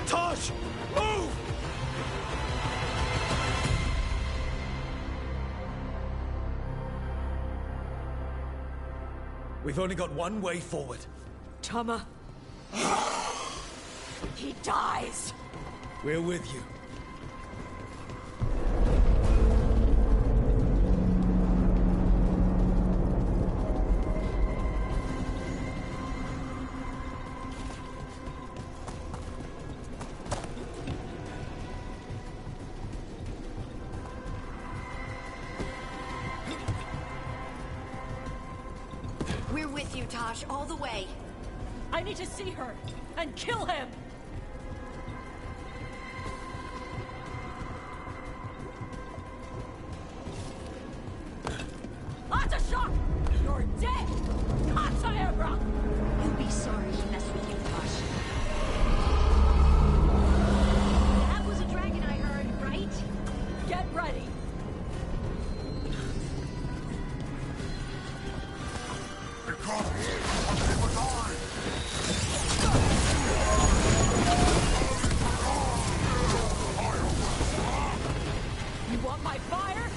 Tosh! Move! We've only got one way forward. Tama. He dies. We're with you. We're with you, Tosh, all the way. I need to see her and kill him. Atashak! You're dead! Kataebra! You'll be sorry he messed with you, Tosh. That was a dragon I heard, right? Get ready! You want my fire?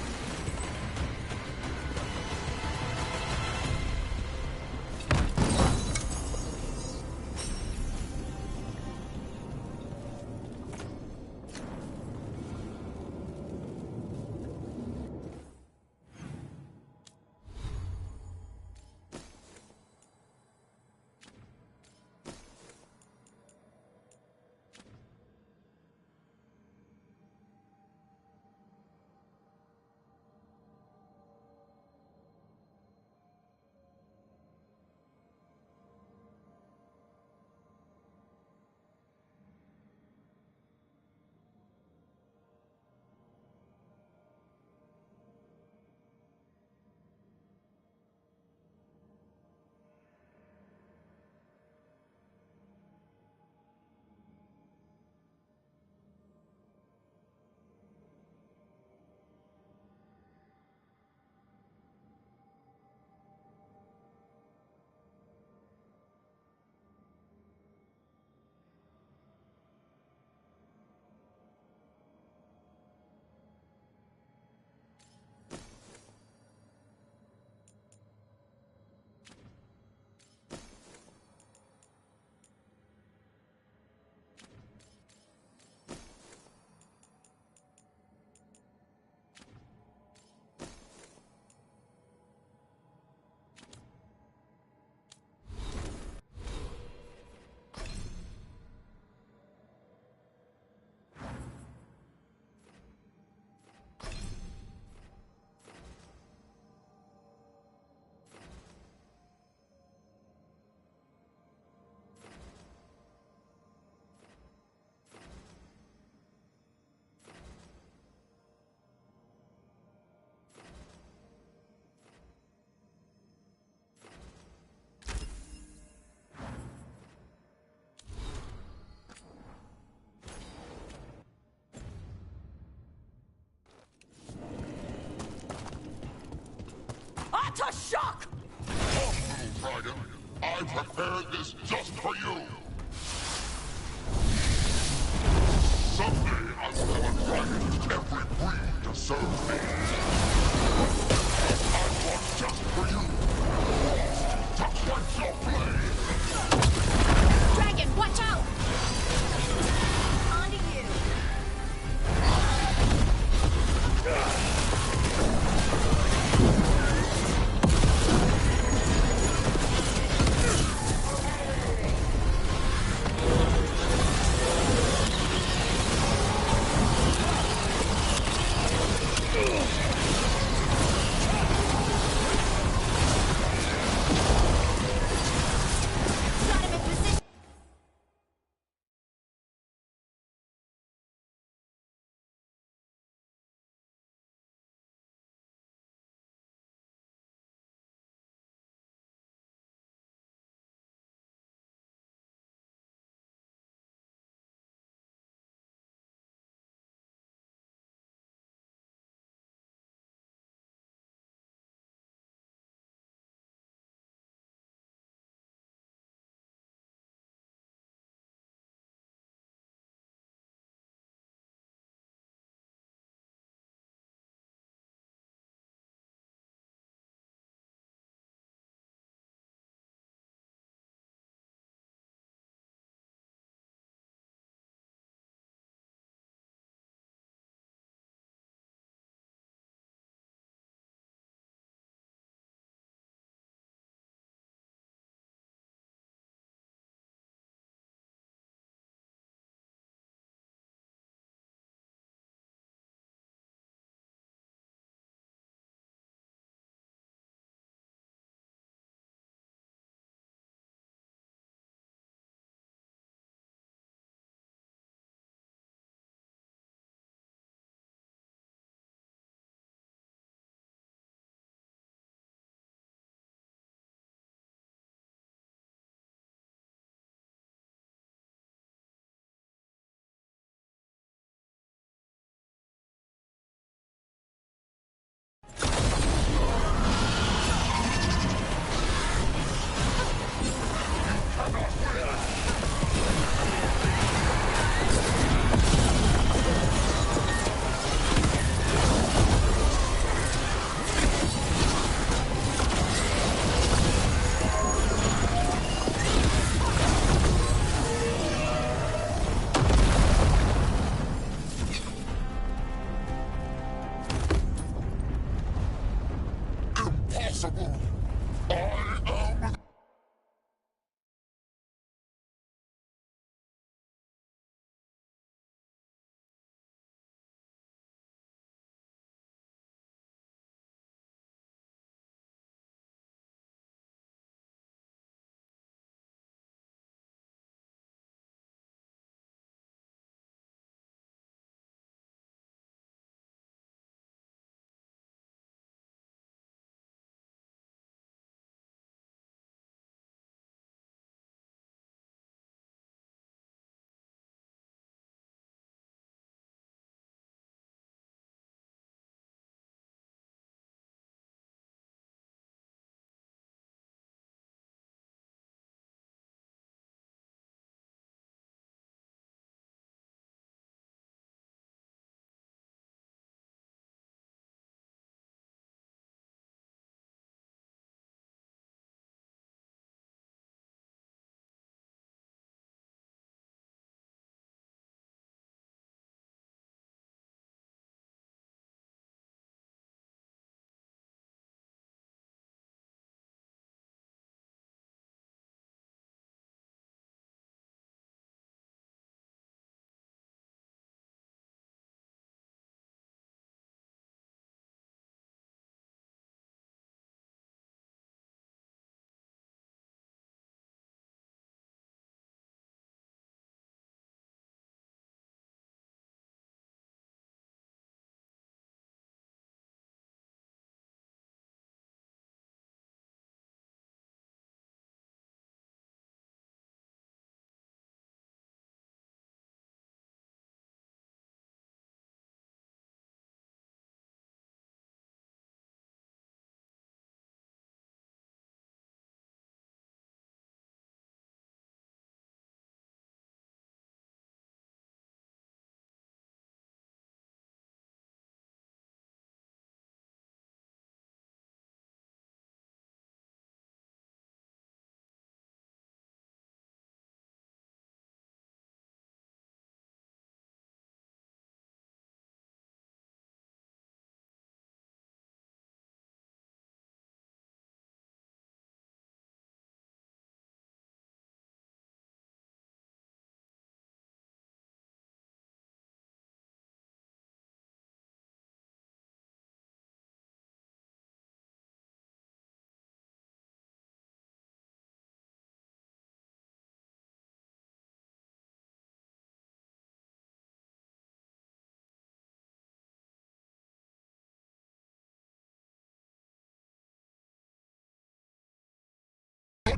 Atashak! Dragon, I prepared this just for you! Every breed deserves me. I want just for you to quench your flame. Dragon, watch out! Onto you. Impossible!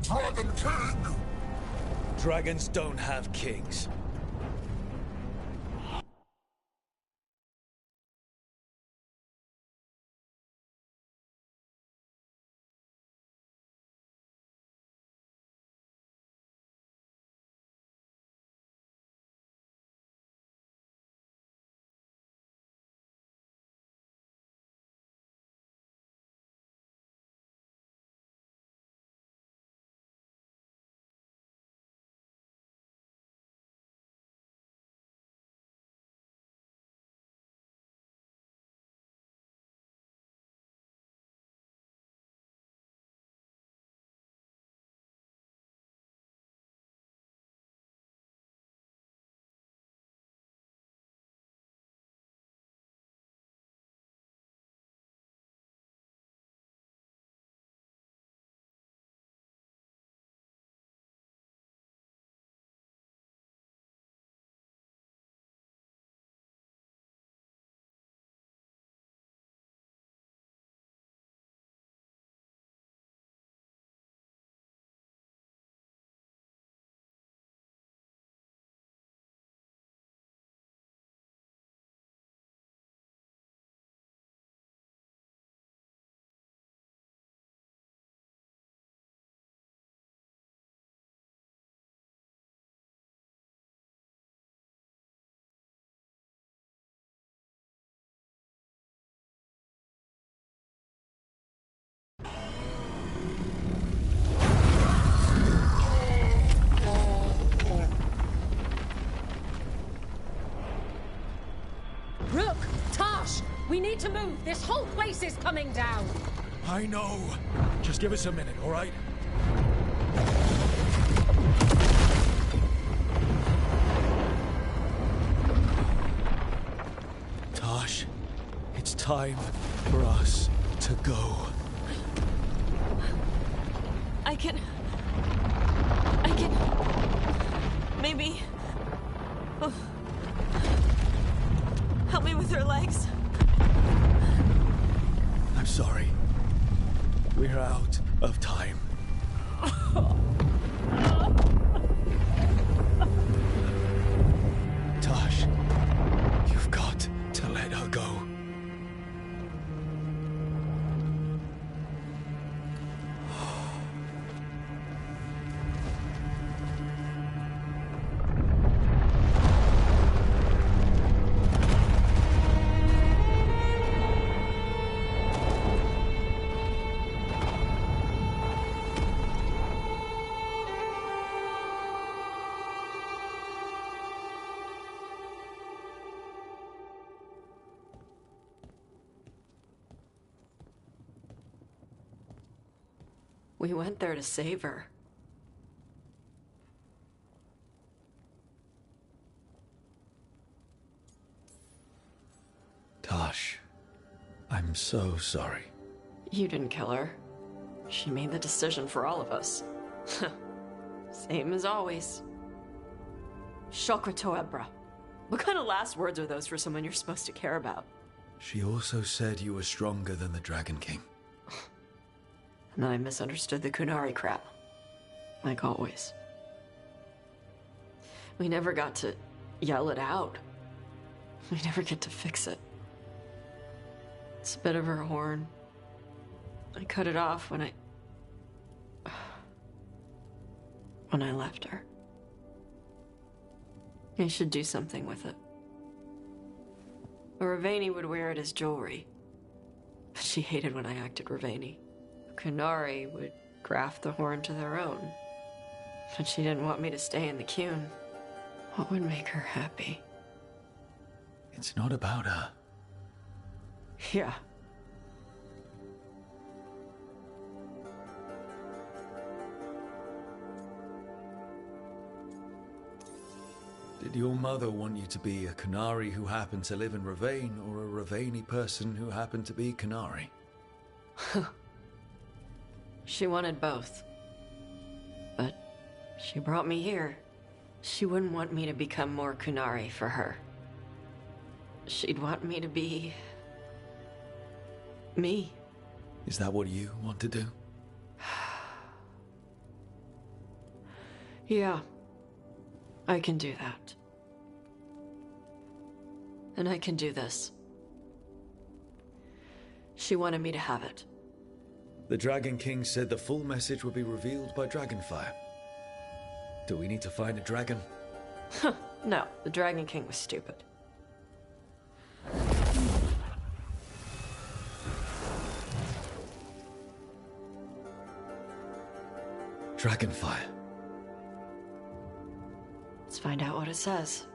Dragon King! Dragons don't have kings. Rook! Tash! We need to move! This whole place is coming down! I know. Just give us a minute, all right? Tosh, it's time for us to go. I can... Maybe... Oh. Help me with her legs. I'm sorry. We're out of time. Tosh, you've got to let her go. We went there to save her. Tosh, I'm so sorry. You didn't kill her. She made the decision for all of us. Same as always. Shokrato Ebra. What kind of last words are those for someone you're supposed to care about? She also said you were stronger than the Dragon King. And then I misunderstood the Kunari crap. Like always. We never got to yell it out. We never get to fix it. It's a bit of her horn. I cut it off when I left her. I should do something with it. Ravani would wear it as jewelry. But she hated when I acted Ravani. Kunari would graft the horn to their own. But she didn't want me to stay in the Qun. What would make her happy? It's not about her. Yeah. Did your mother want you to be a Kunari who happened to live in Ravane, or a Ravani person who happened to be Kunari? She wanted both. But she brought me here. She wouldn't want me to become more Kunari for her. She'd want me to be... me. Is that what you want to do? Yeah. I can do that. And I can do this. She wanted me to have it. The Dragon King said the full message would be revealed by Dragonfire. Do we need to find a dragon? No, the Dragon King was stupid. Dragonfire. Let's find out what it says.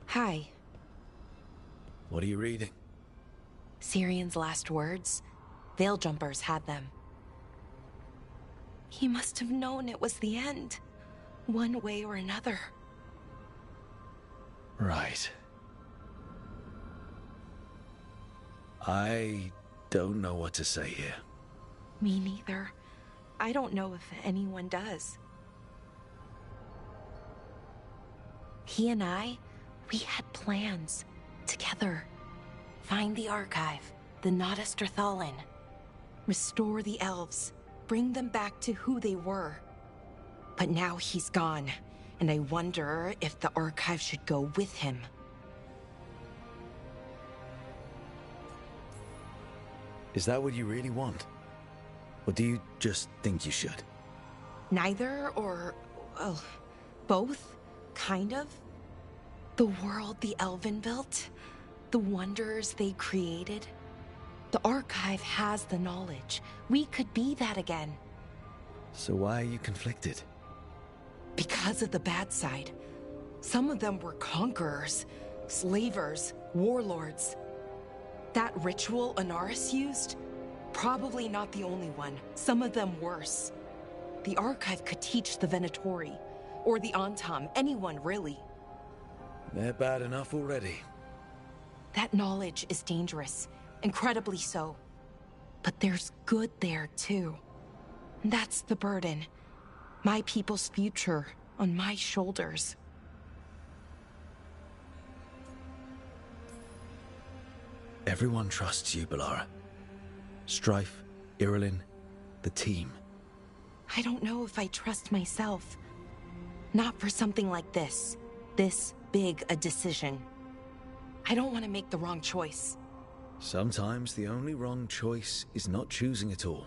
Hi. What are you reading? Syrion's last words? Veil Jumpers had them. He must have known it was the end, one way or another. Right. I don't know what to say here. Me neither. I don't know if anyone does. He and I, we had plans. Together. Find the archive, the Nodasterthalin. Restore the elves. Bring them back to who they were. But now he's gone, and I wonder if the archive should go with him. Is that what you really want? Or do you just think you should? Neither, or, well, both, kind of. The world the Elven built, the wonders they created. The archive has the knowledge. We could be that again. So why are you conflicted? Because of the bad side. Some of them were conquerors, slavers, warlords. That ritual Anaris used? Probably not the only one. Some of them worse. The archive could teach the Venatori, or the Antam, anyone really. They're bad enough already. That knowledge is dangerous, incredibly so. But there's good there, too. That's the burden. My people's future on my shoulders. Everyone trusts you, Balara. Strife, Irilyn, the team. I don't know if I trust myself. Not for something like this. This big a decision. I don't want to make the wrong choice. Sometimes the only wrong choice is not choosing at all.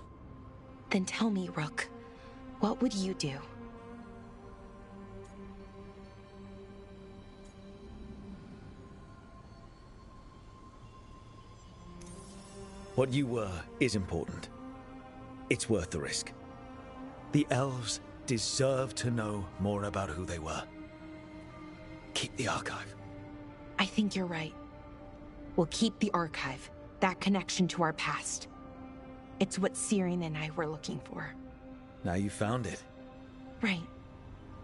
Then tell me, Rook, what would you do? What you were is important. It's worth the risk. The elves deserve to know more about who they were. Keep the archive. I think you're right. We'll keep the archive, that connection to our past. It's what Syrian and I were looking for. Now you found it. Right.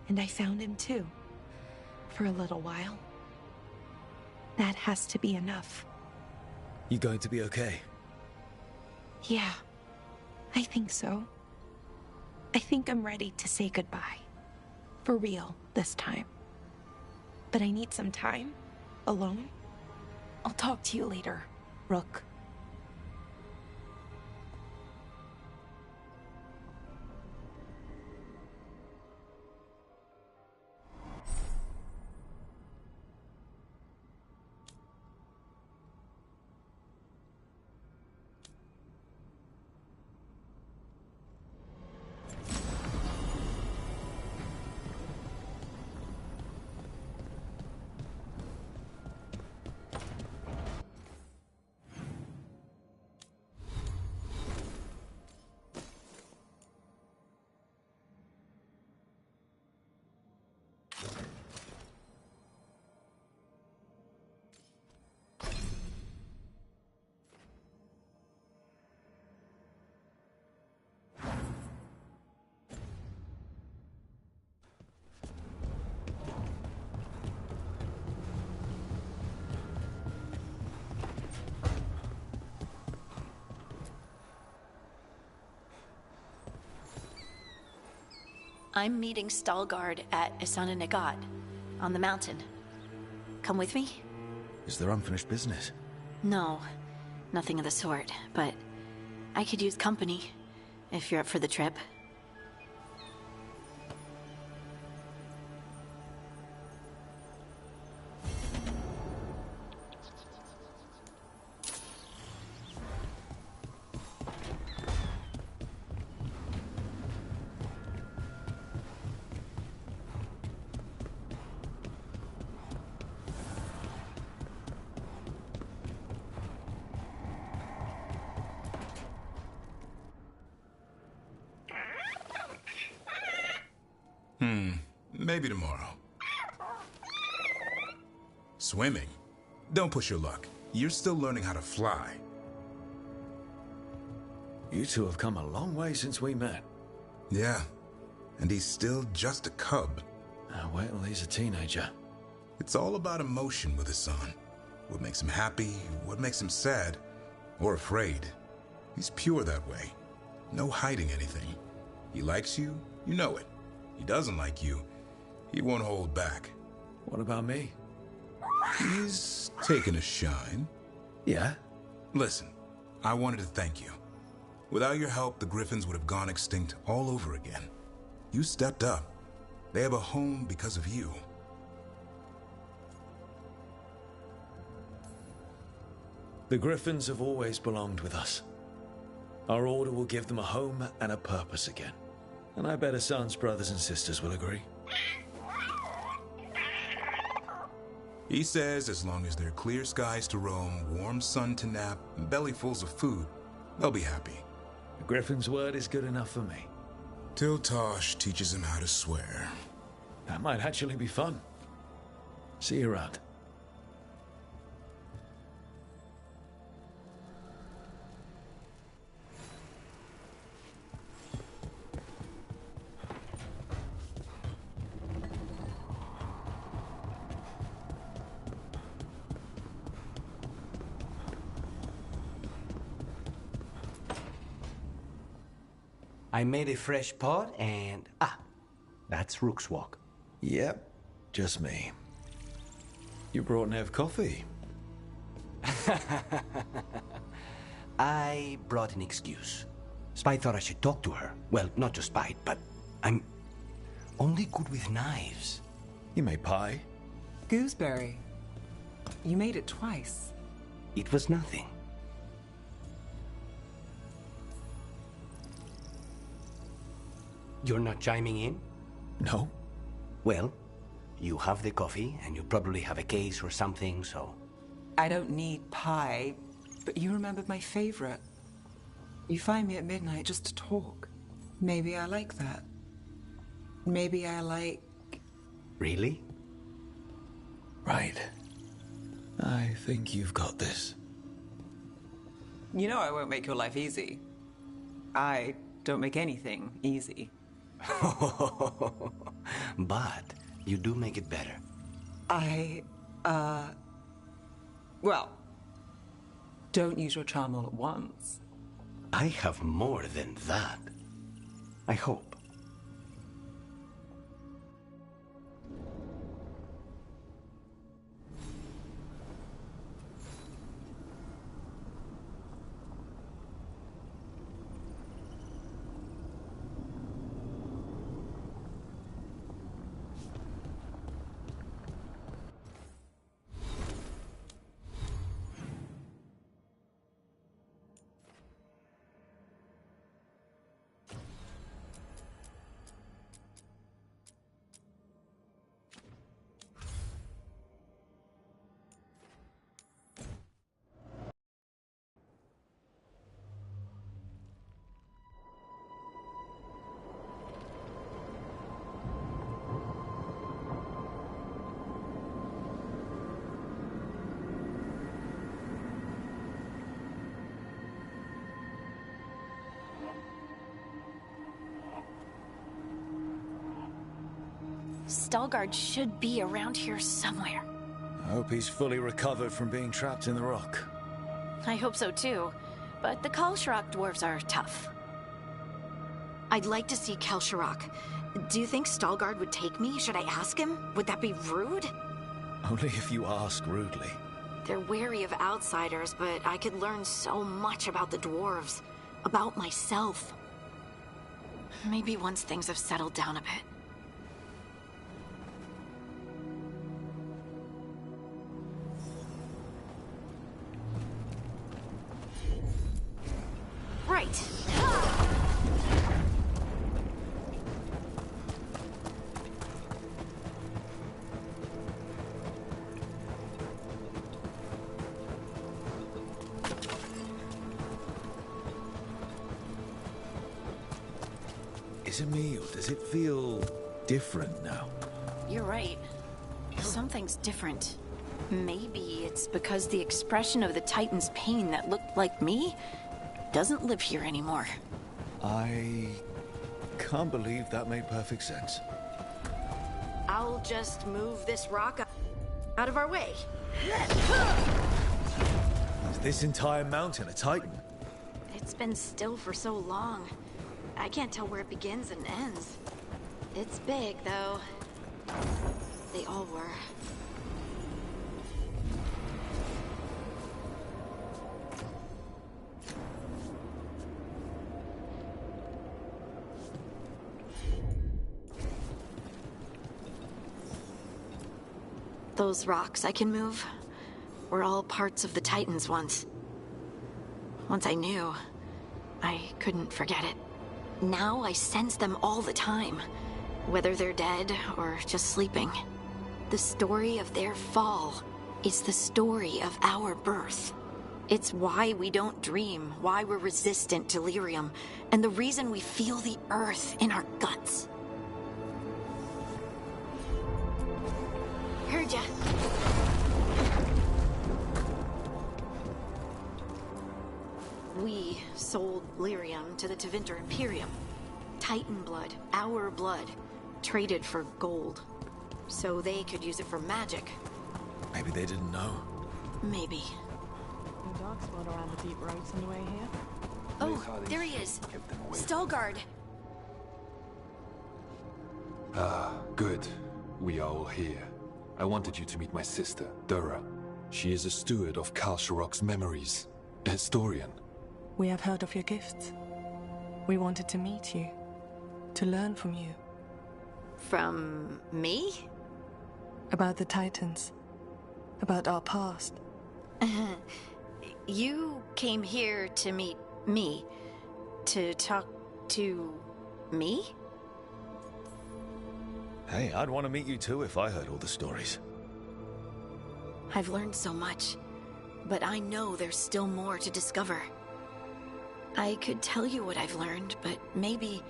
And I found him too. For a little while. That has to be enough. You going to be okay? Yeah. I think so. I think I'm ready to say goodbye. For real, this time. But I need some time. Alone. I'll talk to you later, Rook. I'm meeting Veilguard at Isana Nagat, on the mountain. Come with me? Is there unfinished business? No, nothing of the sort, but I could use company, if you're up for the trip. Maybe tomorrow. Swimming? Don't push your luck. You're still learning how to fly. You two have come a long way since we met. Yeah, and he's still just a cub. Wait till he's a teenager. It's all about emotion with his son. What makes him happy, what makes him sad, or afraid. He's pure that way. No hiding anything. He likes you, you know it. He doesn't like you, he won't hold back. What about me? He's taken a shine. Yeah? Listen, I wanted to thank you. Without your help, the Griffins would have gone extinct all over again. You stepped up. They have a home because of you. The Griffins have always belonged with us. Our order will give them a home and a purpose again. And I bet Hassan's brothers and sisters will agree. He says as long as there are clear skies to roam, warm sun to nap, and bellyfuls of food, they'll be happy. The Griffin's word is good enough for me. Till Tosh teaches him how to swear. That might actually be fun. See you around. I made a fresh pot and... that's Rook's walk. Yep, just me. You brought Nev coffee. I brought an excuse. Spite thought I should talk to her. Well, not just Spite, but I'm only good with knives. You made pie? Gooseberry. You made it twice. It was nothing. You're not chiming in? No. Well, you have the coffee, and you probably have a case or something, so... I don't need pie, but you remembered my favorite. You find me at midnight just to talk. Maybe I like that. Maybe I like... Really? Right. I think you've got this. You know I won't make your life easy. I don't make anything easy. But you do make it better. Well, don't use your charm all at once. I have more than that. I hope. Veilguard should be around here somewhere. I hope he's fully recovered from being trapped in the rock. I hope so too, but the Kalsharok dwarves are tough. I'd like to see Kalsharok. Do you think Veilguard would take me? Should I ask him? Would that be rude? Only if you ask rudely. They're wary of outsiders, but I could learn so much about the dwarves. About myself. Maybe once things have settled down a bit. Right. Is it me, or does it feel different now? You're right. Something's different. Maybe it's because the expression of the Titan's pain that looked like me doesn't live here anymore. I can't believe that made perfect sense. I'll just move this rock out of our way. Is this entire mountain a Titan? It's been still for so long. I can't tell where it begins and ends. It's big, though. They all were. Those rocks I can move were all parts of the Titans once. Once I knew, I couldn't forget it. Now I sense them all the time, whether they're dead or just sleeping. The story of their fall is the story of our birth. It's why we don't dream, why we're resistant to lyrium, and the reason we feel the earth in our guts. Heard ya. We sold lyrium to the Tevinter Imperium. Titan blood, our blood, traded for gold. So they could use it for magic. Maybe they didn't know. Maybe. No dark spot around the deep roads on the way here. Oh, there he is. Veilguard. Ah, good. We are all here. I wanted you to meet my sister, Dura. She is a steward of Kalsharok's memories. A historian. We have heard of your gifts. We wanted to meet you. To learn from you. From me? About the Titans. About our past. You came here to meet me. To talk to me? Hey, I'd want to meet you too if I heard all the stories. I've learned so much, but I know there's still more to discover. I could tell you what I've learned, but maybe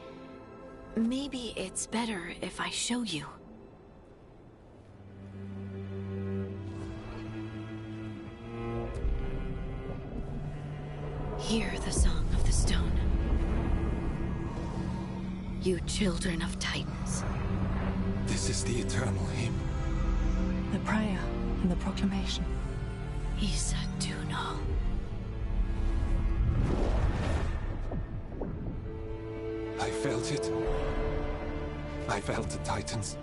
it's better if I show you. Hear the song of the stone. You children of Titans. This is the eternal hymn. The prayer and the proclamation. Isa Duno. I felt it. I felt the Titans.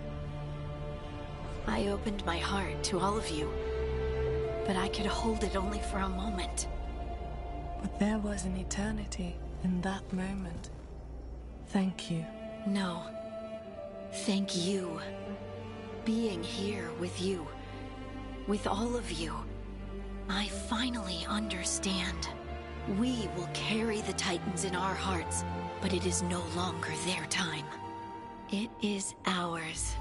I opened my heart to all of you, but I could hold it only for a moment. But there was an eternity in that moment. Thank you. No. Thank you. Being here with you. With all of you. I finally understand. We will carry the Titans in our hearts, but it is no longer their time. It is ours.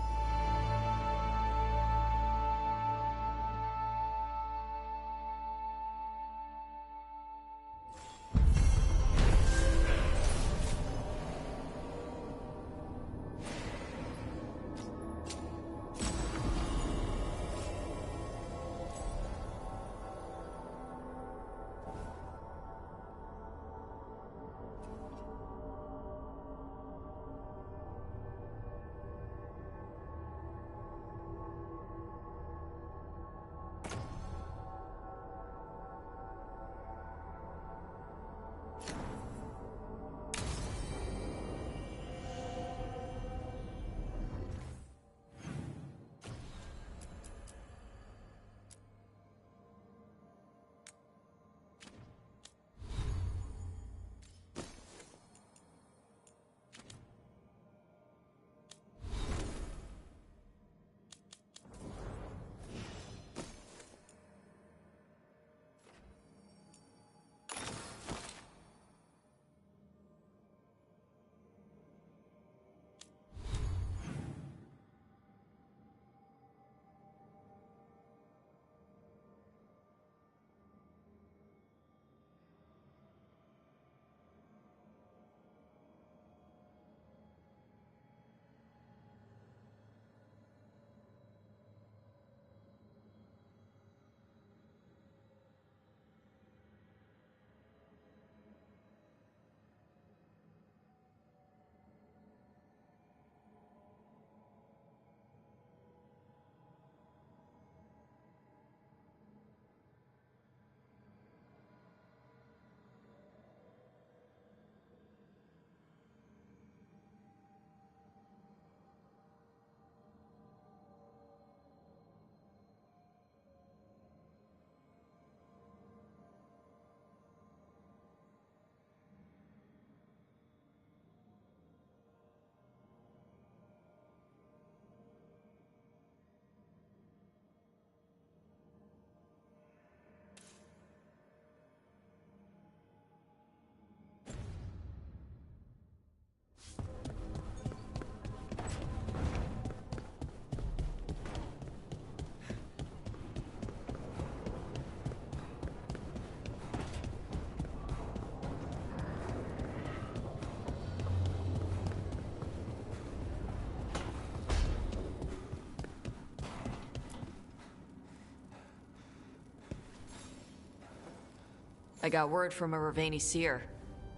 I got word from a Ravani seer.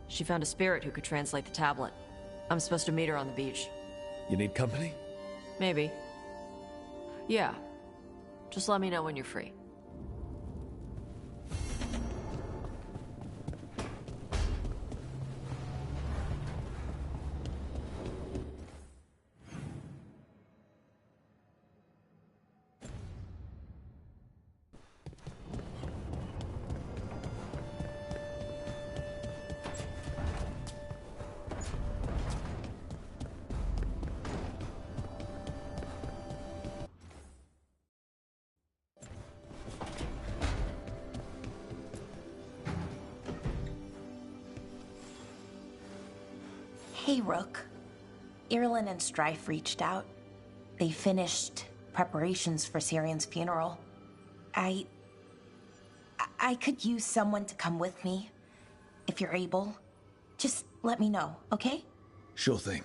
She found a spirit who could translate the tablet. I'm supposed to meet her on the beach. You need company? Maybe. Yeah. Just let me know when you're free. Hey, Rook. Irulan and Strife reached out. They finished preparations for Syrian's funeral. I could use someone to come with me. If you're able, just let me know, okay? Sure thing.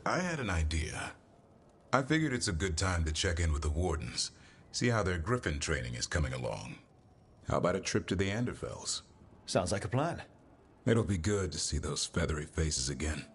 I had an idea. I figured it's a good time to check in with the Wardens, see how their Griffin training is coming along. How about a trip to the Anderfells? Sounds like a plan. It'll be good to see those feathery faces again.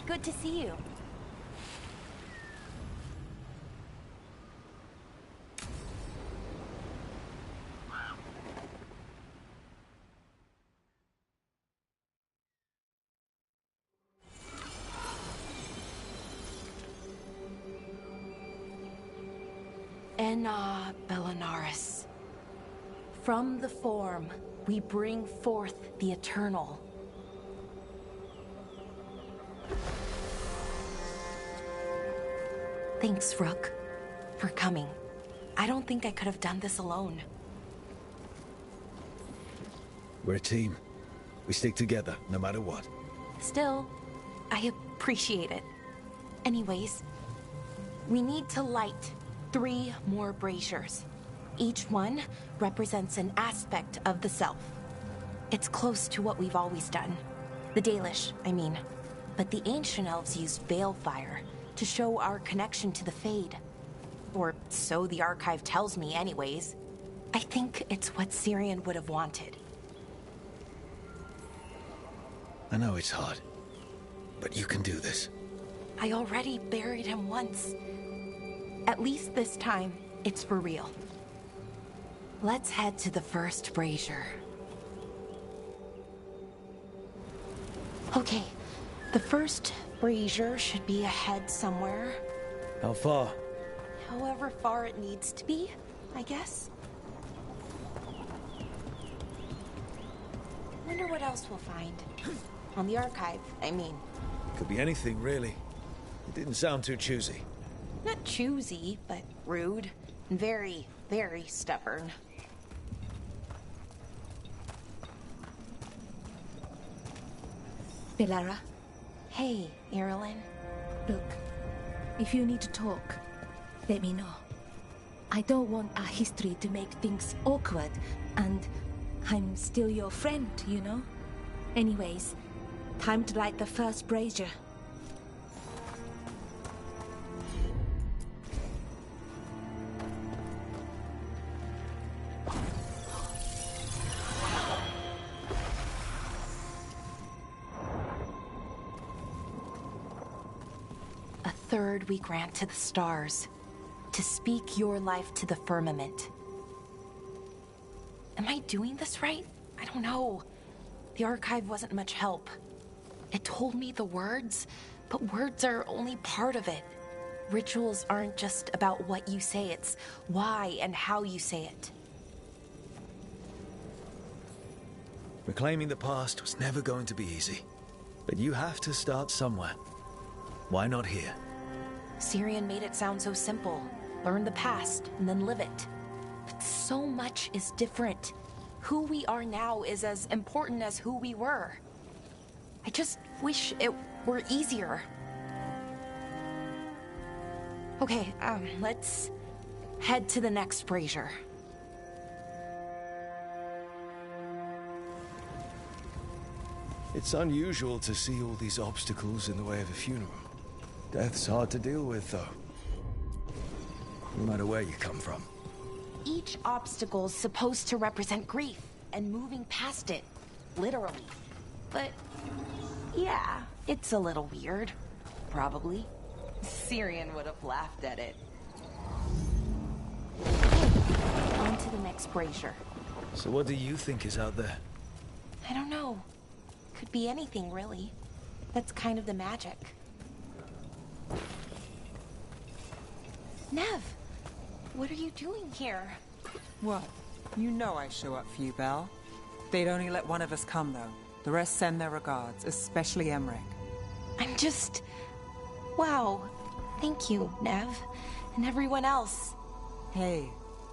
Good to see you. Enna Bellinaris. From the form, we bring forth the eternal. Thanks, Rook, for coming. I don't think I could have done this alone. We're a team. We stick together, no matter what. Still, I appreciate it. Anyways, we need to light 3 more braziers. Each one represents an aspect of the self. It's close to what we've always done. The Dalish, I mean. But the ancient elves used Veilfire to show our connection to the Fade. Or so the archive tells me anyways. I think it's what Syrian would have wanted. I know it's hard, but you can do this. I already buried him once. At least this time, it's for real. Let's head to the first brazier. Okay, the first brazier should be ahead somewhere. How far? However far it needs to be, I guess. Wonder what else we'll find. On the archive, I mean. Could be anything, really. It didn't sound too choosy. Not choosy, but rude. And very, very stubborn. Belara? Hey, Irilyn. Look, if you need to talk, let me know. I don't want our history to make things awkward, and I'm still your friend, you know? Anyways, time to light the first brazier. A third we grant to the stars, to speak your life to the firmament. Am I doing this right? I don't know. The archive wasn't much help. It told me the words, but words are only part of it. Rituals aren't just about what you say, it's why and how you say it. Reclaiming the past was never going to be easy. But you have to start somewhere. Why not here? Syrian made it sound so simple. Learn the past and then live it. But so much is different. Who we are now is as important as who we were. I just wish it were easier. Okay, let's head to the next brazier. It's unusual to see all these obstacles in the way of a funeral. Death's hard to deal with, though. No matter where you come from. Each obstacle's supposed to represent grief and moving past it, literally. But yeah, it's a little weird. Probably. Syrian would have laughed at it. Okay, on to the next brazier. So what do you think is out there? I don't know. Could be anything, really. That's kind of the magic. Nev, what are you doing here? What? You know I show up for you, Belle. They'd only let one of us come, though. The rest send their regards, especially Emmerich. I'm just... Wow. Thank you, Nev. And everyone else. Hey,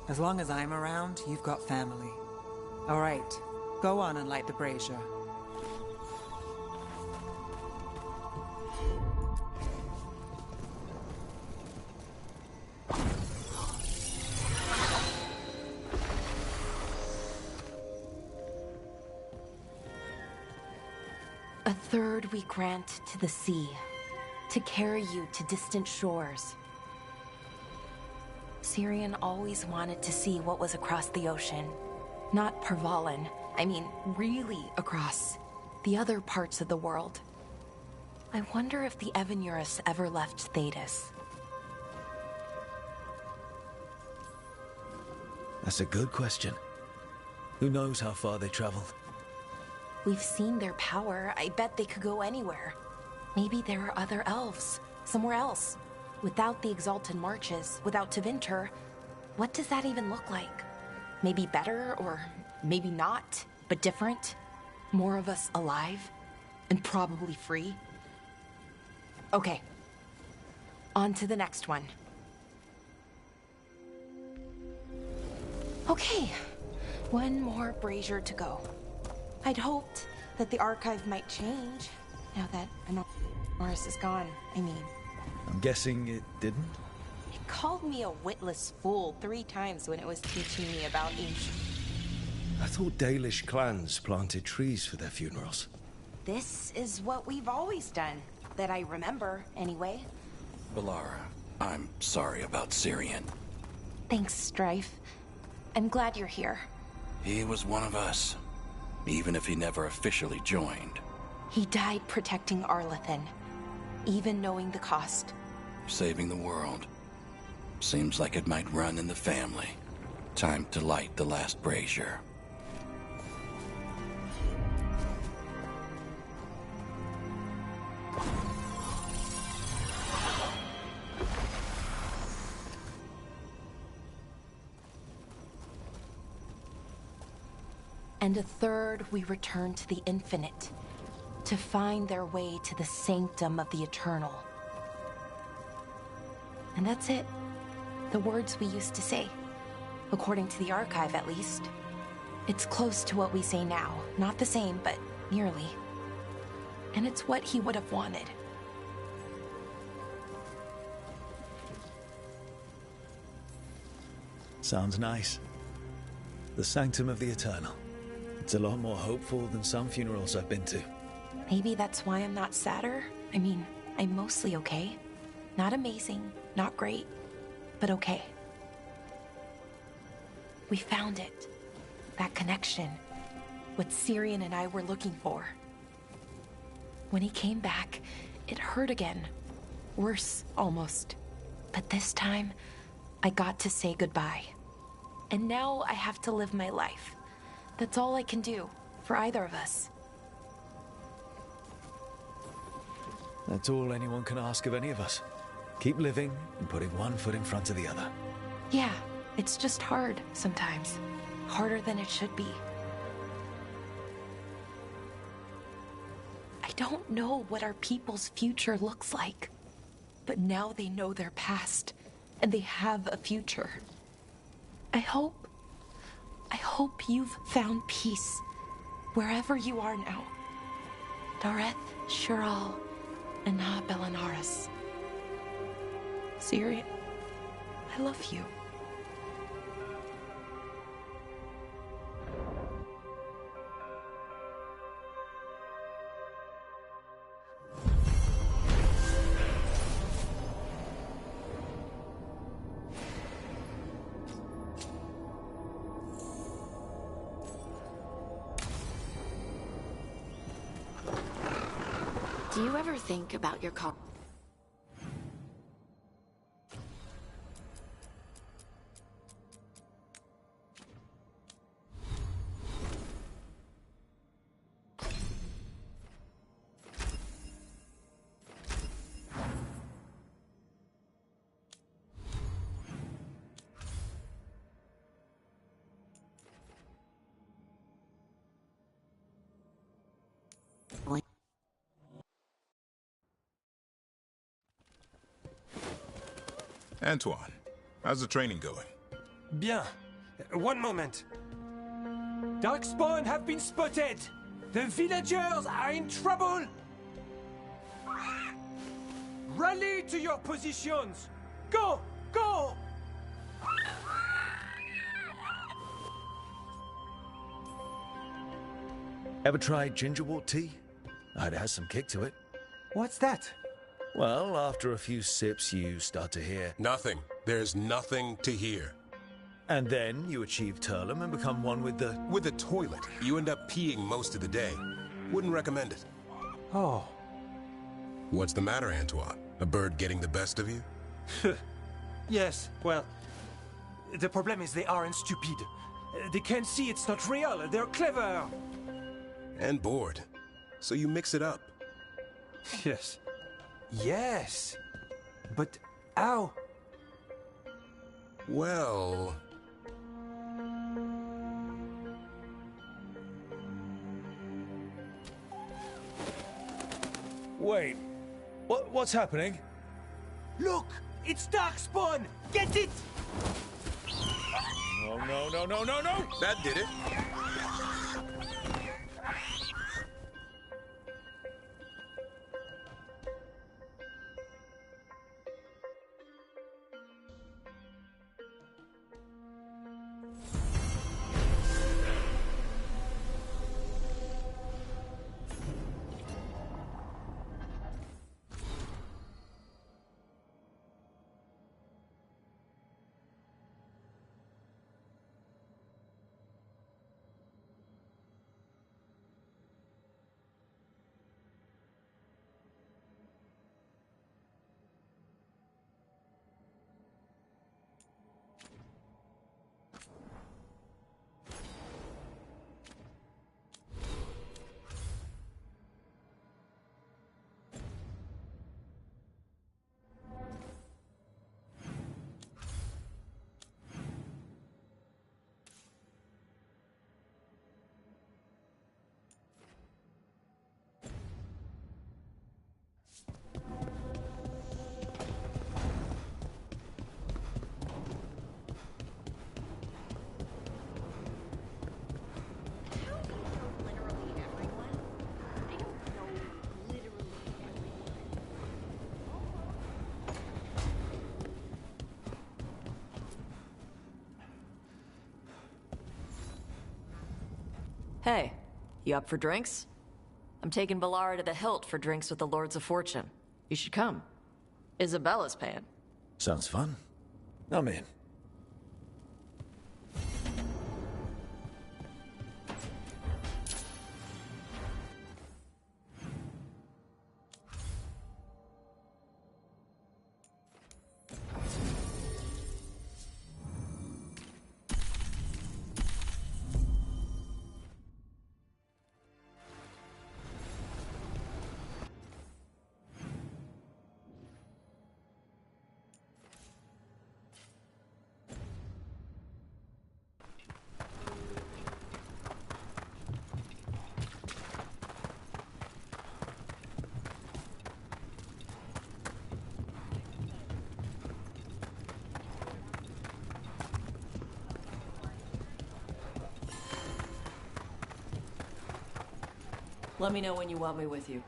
as long as I'm around, you've got family. All right, go on and light the brazier. A third we grant to the sea, to carry you to distant shores. Syrian always wanted to see what was across the ocean. Not Pervalin, I mean really across. The other parts of the world. I wonder if the Evanurus ever left Thedas. That's a good question. Who knows how far they traveled? We've seen their power. I bet they could go anywhere. Maybe there are other elves, somewhere else. Without the Exalted Marches, without Tevinter, what does that even look like? Maybe better, or maybe not, but different? More of us alive? And probably free? Okay. On to the next one. Okay. One more brazier to go. I'd hoped that the archive might change, now that Norris is gone, I mean. I'm guessing it didn't? It called me a witless fool 3 times when it was teaching me about ancient... I thought Dalish clans planted trees for their funerals. This is what we've always done, that I remember, anyway. Valara, I'm sorry about Syrian. Thanks, Strife. I'm glad you're here. He was one of us, even if he never officially joined. He died protecting Arlathan, even knowing the cost. Saving the world. Seems like it might run in the family. Time to light the last brazier. And a third we return to the infinite, to find their way to the sanctum of the eternal. And that's it. The words we used to say. According to the archive, at least. It's close to what we say now. Not the same, but nearly. And it's what he would have wanted. Sounds nice. The sanctum of the eternal. It's a lot more hopeful than some funerals I've been to. Maybe that's why I'm not sadder. I mean, I'm mostly okay. Not amazing, not great, but okay. We found it. That connection. What Syrian and I were looking for. When he came back, it hurt again. Worse, almost. But this time, I got to say goodbye. And now I have to live my life. That's all I can do, for either of us. That's all anyone can ask of any of us. Keep living and putting one foot in front of the other. Yeah, it's just hard sometimes. Harder than it should be. I don't know what our people's future looks like. But now they know their past, and they have a future. I hope you've found peace, wherever you are now. Dareth, Shural, and Na Belanaris. Syrian, I love you. Do you ever think about your call? Antoine, how's the training going? Bien. One moment. Darkspawn have been spotted! The villagers are in trouble! Rally to your positions! Go! Go! Ever tried gingerwort tea? It has some kick to it. What's that? Well, after a few sips, you start to hear... Nothing. There's nothing to hear. And then you achieve Turlum and become one with the... With the toilet. You end up peeing most of the day. Wouldn't recommend it. Oh. What's the matter, Antoine? A bird getting the best of you? Yes, well... The problem is they aren't stupid. They can't see it's not real. They're clever. And bored. So you mix it up. Yes. Yes. But how? Well... Wait. What's happening? Look! It's Darkspawn! Get it! No, no, no, no, no, no! That did it. Hey, you up for drinks? I'm taking Valara to the Hilt for drinks with the Lords of Fortune. You should come. Isabella's paying. Sounds fun. I'm in. Let me know when you want me with you.